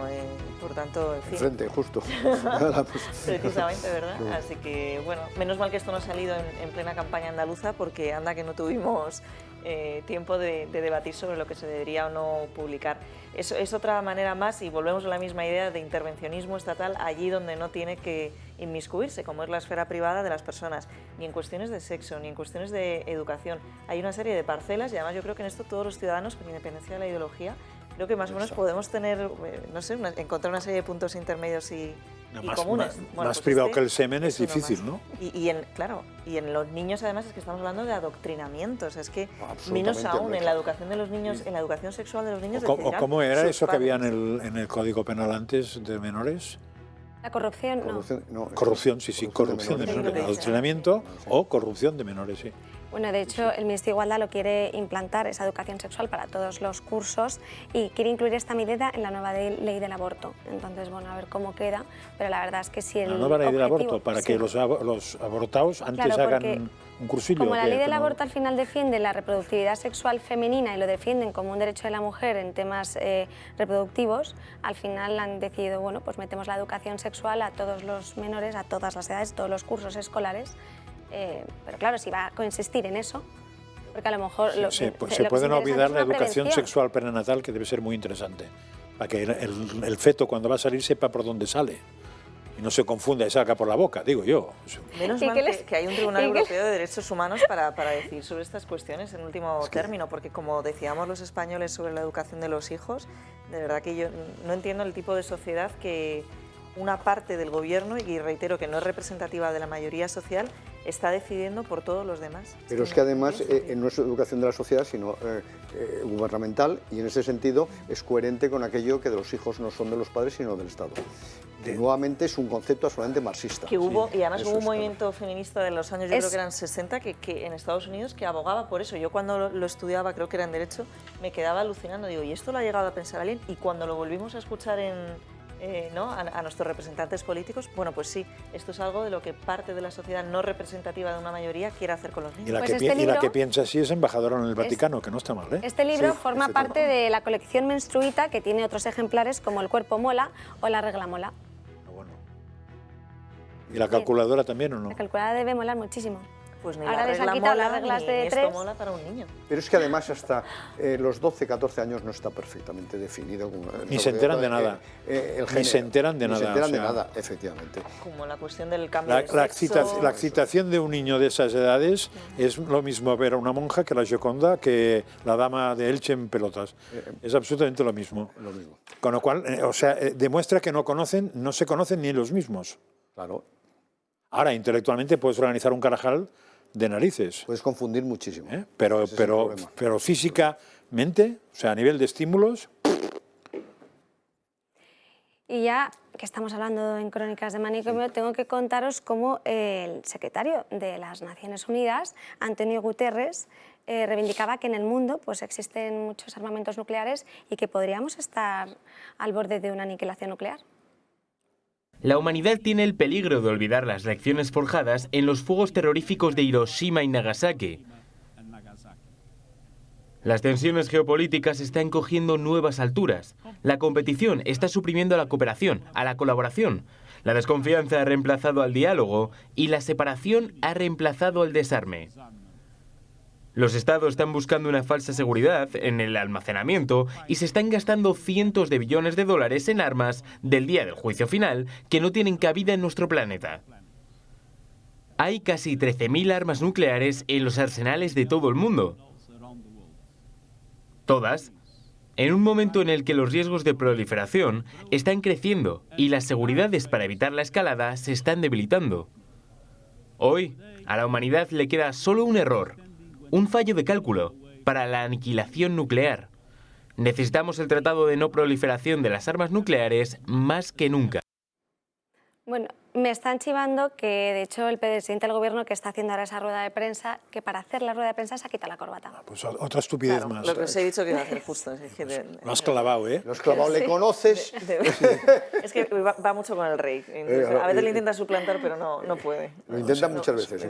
[SPEAKER 3] por tanto, en fin.
[SPEAKER 4] Frente, justo.
[SPEAKER 3] Precisamente, ¿verdad? Sí. Así que, bueno, menos mal que esto no ha salido en plena campaña andaluza, porque anda que no tuvimos tiempo de debatir sobre lo que se debería o no publicar. Eso es otra manera más, y volvemos a la misma idea de intervencionismo estatal allí donde no tiene que inmiscuirse, como es la esfera privada de las personas, ni en cuestiones de sexo, ni en cuestiones de educación. Hay una serie de parcelas y además yo creo que en esto todos los ciudadanos, con independencia de la ideología, creo que más o menos podemos tener, no sé, encontrar una serie de puntos intermedios y comunes.
[SPEAKER 2] Bueno, más privado que el semen es difícil, ¿no?
[SPEAKER 3] Claro, y en los niños además es que estamos hablando de adoctrinamiento, o sea, es que menos aún en la educación de los niños, en la educación sexual de los niños.
[SPEAKER 2] ¿Cómo era eso que había en el Código Penal antes de menores?
[SPEAKER 1] La corrupción,
[SPEAKER 2] corrupción, sí, corrupción de menores. Adoctrinamiento o corrupción de menores, sí.
[SPEAKER 1] Bueno, de hecho, el Ministerio de Igualdad lo quiere implantar, esa educación sexual para todos los cursos, y quiere incluir esta medida en la nueva ley del aborto. Entonces, bueno, a ver cómo queda, pero la verdad es que si el
[SPEAKER 2] La nueva ley del aborto, para que los abortados antes hagan un cursillo.
[SPEAKER 1] Como la ley del aborto al final defiende la reproductividad sexual femenina y lo defienden como un derecho de la mujer en temas reproductivos, al final han decidido, bueno, pues metemos la educación sexual a todos los menores, a todas las edades, todos los cursos escolares. Pero claro, si va a consistir en eso, porque a lo mejor...
[SPEAKER 2] Se pueden olvidar la educación sexual prenatal, que debe ser muy interesante, para que el feto cuando va a salir sepa por dónde sale. no se confunda y salga por la boca, digo yo.
[SPEAKER 3] Menos mal que hay un Tribunal Europeo de Derechos Humanos para decir sobre estas cuestiones en último término, porque como decíamos los españoles sobre la educación de los hijos, de verdad que yo no entiendo el tipo de sociedad que una parte del gobierno, y reitero que no es representativa de la mayoría social, está decidiendo por todos los demás.
[SPEAKER 4] Pero es que además no es educación de la sociedad, sino gubernamental, y en ese sentido es coherente con aquello que de los hijos no son de los padres, sino del Estado. Nuevamente es un concepto absolutamente marxista.
[SPEAKER 3] Que hubo, y además hubo un movimiento feminista de los años, yo creo que eran 60, que en Estados Unidos, que abogaba por eso. Yo cuando lo estudiaba, creo que era en Derecho, me quedaba alucinando. Digo, ¿y esto lo ha llegado a pensar alguien? Y cuando lo volvimos a escuchar a nuestros representantes políticos, bueno, pues sí, esto es algo de lo que parte de la sociedad no representativa de una mayoría quiere hacer con los niños.
[SPEAKER 2] Y la que piensa así es embajadora en el Vaticano, que no está mal, ¿eh?
[SPEAKER 1] Este libro forma parte de la colección Menstruita, que tiene otros ejemplares como El cuerpo mola o La regla mola.
[SPEAKER 2] ¿Y la calculadora también o no?
[SPEAKER 1] La calculadora debe molar muchísimo.
[SPEAKER 3] Pues ni
[SPEAKER 1] ahora
[SPEAKER 3] la
[SPEAKER 1] les han
[SPEAKER 3] regla
[SPEAKER 1] quitado
[SPEAKER 3] mola,
[SPEAKER 1] las reglas
[SPEAKER 3] ni
[SPEAKER 1] de
[SPEAKER 3] esto
[SPEAKER 1] 3.
[SPEAKER 3] mola para un niño.
[SPEAKER 4] Pero es que además hasta los 12, 14 años no está perfectamente definido.
[SPEAKER 2] Ni se enteran de nada. Ni se enteran de nada.
[SPEAKER 4] Ni se enteran de nada, efectivamente.
[SPEAKER 3] Como la cuestión del cambio de sexo.
[SPEAKER 2] La excitación de un niño de esas edades es lo mismo ver a una monja que la Gioconda, que la dama de Elche en pelotas. Es absolutamente lo mismo. Con lo cual, demuestra que no se conocen ni ellos mismos.
[SPEAKER 4] Claro.
[SPEAKER 2] Ahora, intelectualmente puedes organizar un carajal de narices.
[SPEAKER 4] Puedes confundir muchísimo.
[SPEAKER 2] Pero físicamente, o sea, a nivel de estímulos...
[SPEAKER 1] Y ya que estamos hablando en Crónicas de Manicomio, tengo que contaros cómo el secretario de las Naciones Unidas, Antonio Guterres, reivindicaba que en el mundo pues, existen muchos armamentos nucleares y que podríamos estar al borde de una aniquilación nuclear.
[SPEAKER 8] La humanidad tiene el peligro de olvidar las lecciones forjadas en los fuegos terroríficos de Hiroshima y Nagasaki. Las tensiones geopolíticas están cogiendo nuevas alturas. La competición está suprimiendo a la cooperación, a la colaboración. La desconfianza ha reemplazado al diálogo y la separación ha reemplazado al desarme. Los estados están buscando una falsa seguridad en el almacenamiento y se están gastando cientos de billones de dólares en armas del día del juicio final que no tienen cabida en nuestro planeta. Hay casi 13.000 armas nucleares en los arsenales de todo el mundo. Todas, en un momento en el que los riesgos de proliferación están creciendo y las seguridades para evitar la escalada se están debilitando. Hoy, a la humanidad le queda solo un error. Un fallo de cálculo para la aniquilación nuclear. Necesitamos el Tratado de No Proliferación de las Armas Nucleares más que nunca.
[SPEAKER 1] Bueno, me están chivando que, de hecho, el presidente del gobierno que está haciendo ahora esa rueda de prensa, que para hacer la rueda de prensa se ha quitado la corbata.
[SPEAKER 2] Pues otra estupidez más.
[SPEAKER 3] Lo que os he dicho que iba a hacer justo.
[SPEAKER 2] Lo has clavado, ¿eh?
[SPEAKER 4] Lo has clavado, le conoces.
[SPEAKER 3] Es que va mucho con el rey. Entonces, a veces le intenta suplantar, pero no puede.
[SPEAKER 4] Lo intenta muchas veces.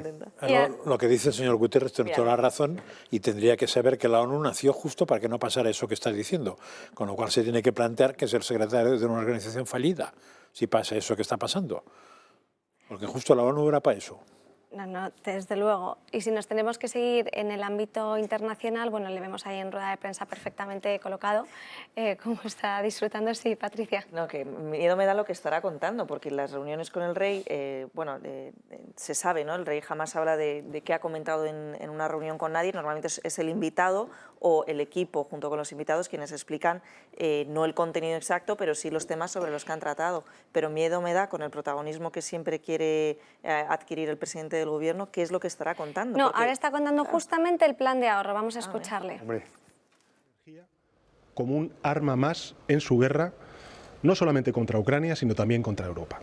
[SPEAKER 2] Lo que dice el señor Guterres tiene toda la razón y tendría que saber que la ONU nació justo para que no pasara eso que estás diciendo. Con lo cual se tiene que plantear que es el secretario de una organización fallida si pasa eso que está pasando. Porque justo la ONU era para eso.
[SPEAKER 1] No, desde luego. Y si nos tenemos que seguir en el ámbito internacional, bueno, le vemos ahí en rueda de prensa perfectamente colocado. ¿Cómo está disfrutando? Sí, Patricia.
[SPEAKER 3] No, que miedo me da lo que estará contando, porque en las reuniones con el rey, se sabe, ¿no? El rey jamás habla de qué ha comentado en una reunión con nadie. Normalmente es el invitado o el equipo, junto con los invitados, quienes explican no el contenido exacto, pero sí los temas sobre los que han tratado. Pero miedo me da, con el protagonismo que siempre quiere adquirir el presidente del gobierno, qué es lo que estará contando.
[SPEAKER 1] No, ahora está contando justamente el plan de ahorro. Vamos a escucharle.
[SPEAKER 7] Como un arma más en su guerra, no solamente contra Ucrania, sino también contra Europa.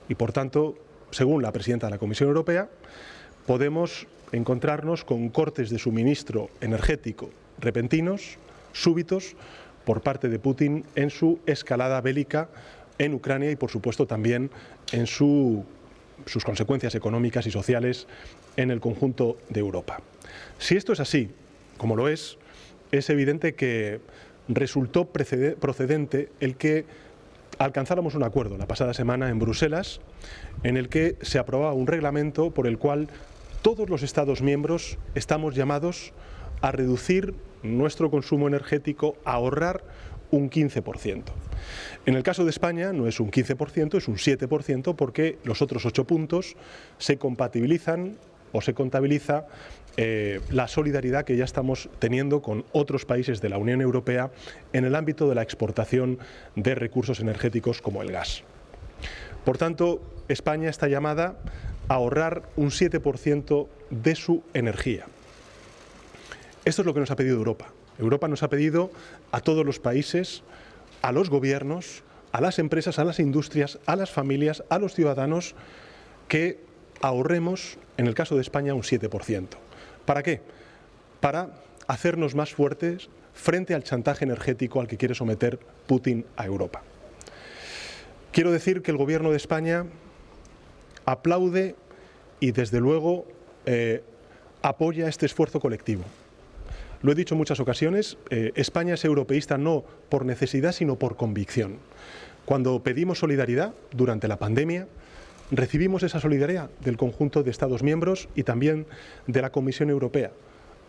[SPEAKER 7] Y por tanto, según la presidenta de la Comisión Europea, podemos encontrarnos con cortes de suministro energético repentinos, súbitos, por parte de Putin en su escalada bélica en Ucrania y, por supuesto, también en sus consecuencias económicas y sociales en el conjunto de Europa. Si esto es así, como lo es evidente que resultó procedente el que alcanzáramos un acuerdo la pasada semana en Bruselas, en el que se aprobaba un reglamento por el cual todos los Estados miembros estamos llamados a reducir nuestro consumo energético, a ahorrar un 15%. En el caso de España no es un 15%, es un 7%, porque los otros 8 puntos se compatibilizan o se contabiliza la solidaridad que ya estamos teniendo con otros países de la Unión Europea en el ámbito de la exportación de recursos energéticos como el gas. Por tanto, España está llamada a ahorrar un 7% de su energía. Esto es lo que nos ha pedido Europa. Europa nos ha pedido a todos los países, a los gobiernos, a las empresas, a las industrias, a las familias, a los ciudadanos, que ahorremos, en el caso de España, un 7%. ¿Para qué? Para hacernos más fuertes frente al chantaje energético al que quiere someter Putin a Europa. Quiero decir que el Gobierno de España aplaude y, desde luego, apoya este esfuerzo colectivo. Lo he dicho en muchas ocasiones, España es europeísta no por necesidad, sino por convicción. Cuando pedimos solidaridad durante la pandemia, recibimos esa solidaridad del conjunto de Estados miembros y también de la Comisión Europea.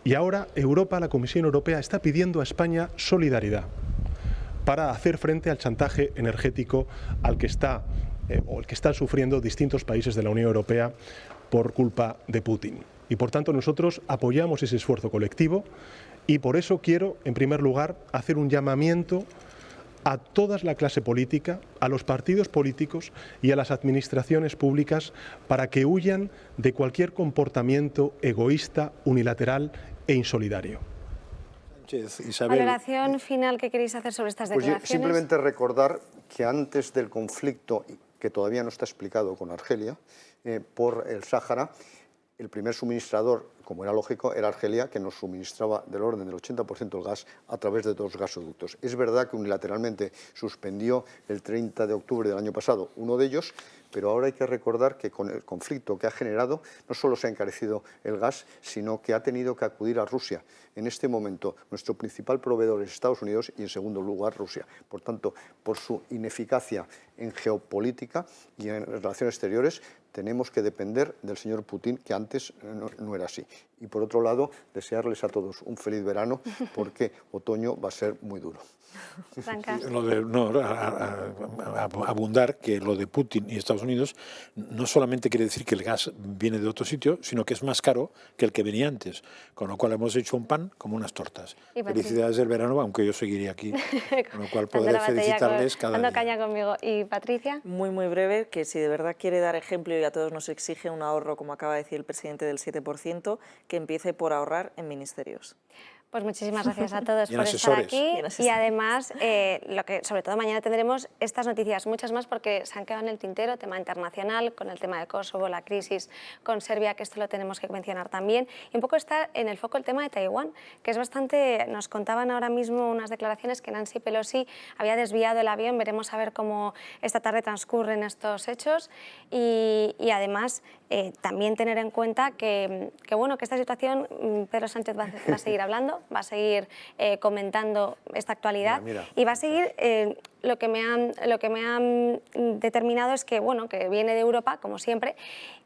[SPEAKER 7] Y ahora Europa, la Comisión Europea, está pidiendo a España solidaridad para hacer frente al chantaje energético al que están sufriendo distintos países de la Unión Europea por culpa de Putin. Y por tanto nosotros apoyamos ese esfuerzo colectivo y por eso quiero, en primer lugar, hacer un llamamiento a toda la clase política, a los partidos políticos y a las administraciones públicas para que huyan de cualquier comportamiento egoísta, unilateral e insolidario.
[SPEAKER 1] Valoración final que queréis hacer sobre estas declaraciones.
[SPEAKER 4] Simplemente recordar que antes del conflicto, que todavía no está explicado con Argelia, por el Sáhara, el primer suministrador, como era lógico, era Argelia, que nos suministraba del orden del 80% del gas a través de 2 gasoductos. Es verdad que unilateralmente suspendió el 30 de octubre del año pasado uno de ellos, pero ahora hay que recordar que con el conflicto que ha generado no solo se ha encarecido el gas, sino que ha tenido que acudir a Rusia. En este momento nuestro principal proveedor es Estados Unidos y en segundo lugar Rusia. Por tanto, por su ineficacia en geopolítica y en relaciones exteriores, tenemos que depender del señor Putin, que antes no era así. Y por otro lado, desearles a todos un feliz verano, porque otoño va a ser muy duro.
[SPEAKER 2] Abundar que lo de Putin y Estados Unidos no solamente quiere decir que el gas viene de otro sitio, sino que es más caro que el que venía antes, con lo cual hemos hecho un pan como unas tortas. Felicidades del verano, aunque yo seguiría aquí, con lo cual podré felicitarles cada día.
[SPEAKER 1] Dando caña conmigo. ¿Y Patricia?
[SPEAKER 3] Muy breve, que si de verdad quiere dar ejemplo y a todos nos exige un ahorro, como acaba de decir el presidente, del 7%, que empiece por ahorrar en ministerios.
[SPEAKER 1] Pues muchísimas gracias a todos por estar aquí y además, sobre todo mañana tendremos estas noticias, muchas más porque se han quedado en el tintero, tema internacional, con el tema de Kosovo, la crisis con Serbia, que esto lo tenemos que mencionar también, y un poco está en el foco el tema de Taiwán, que es bastante, nos contaban ahora mismo unas declaraciones que Nancy Pelosi había desviado el avión, veremos a ver cómo esta tarde transcurren estos hechos y además también tener en cuenta que esta situación Pedro Sánchez va a seguir hablando, va a seguir comentando esta actualidad y va a seguir, lo que me han determinado es que, que viene de Europa, como siempre,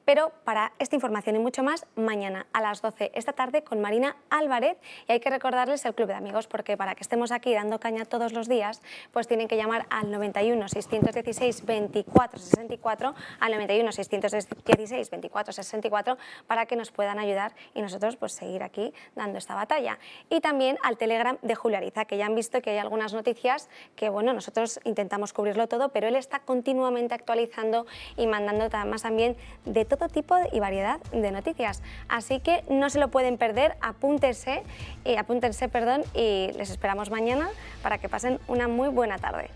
[SPEAKER 1] pero para esta información y mucho más, mañana a las 12 esta tarde con Marina Álvarez, y hay que recordarles el Club de Amigos, porque para que estemos aquí dando caña todos los días, pues tienen que llamar al 91 616 24 64, al 91 616 24 64, para que nos puedan ayudar y nosotros pues seguir aquí dando esta batalla. Y también al Telegram de Julio Ariza, que ya han visto que hay algunas noticias que, nosotros intentamos cubrirlo todo, pero él está continuamente actualizando y mandando más también de todo tipo y variedad de noticias. Así que no se lo pueden perder, apúntense, y les esperamos mañana para que pasen una muy buena tarde.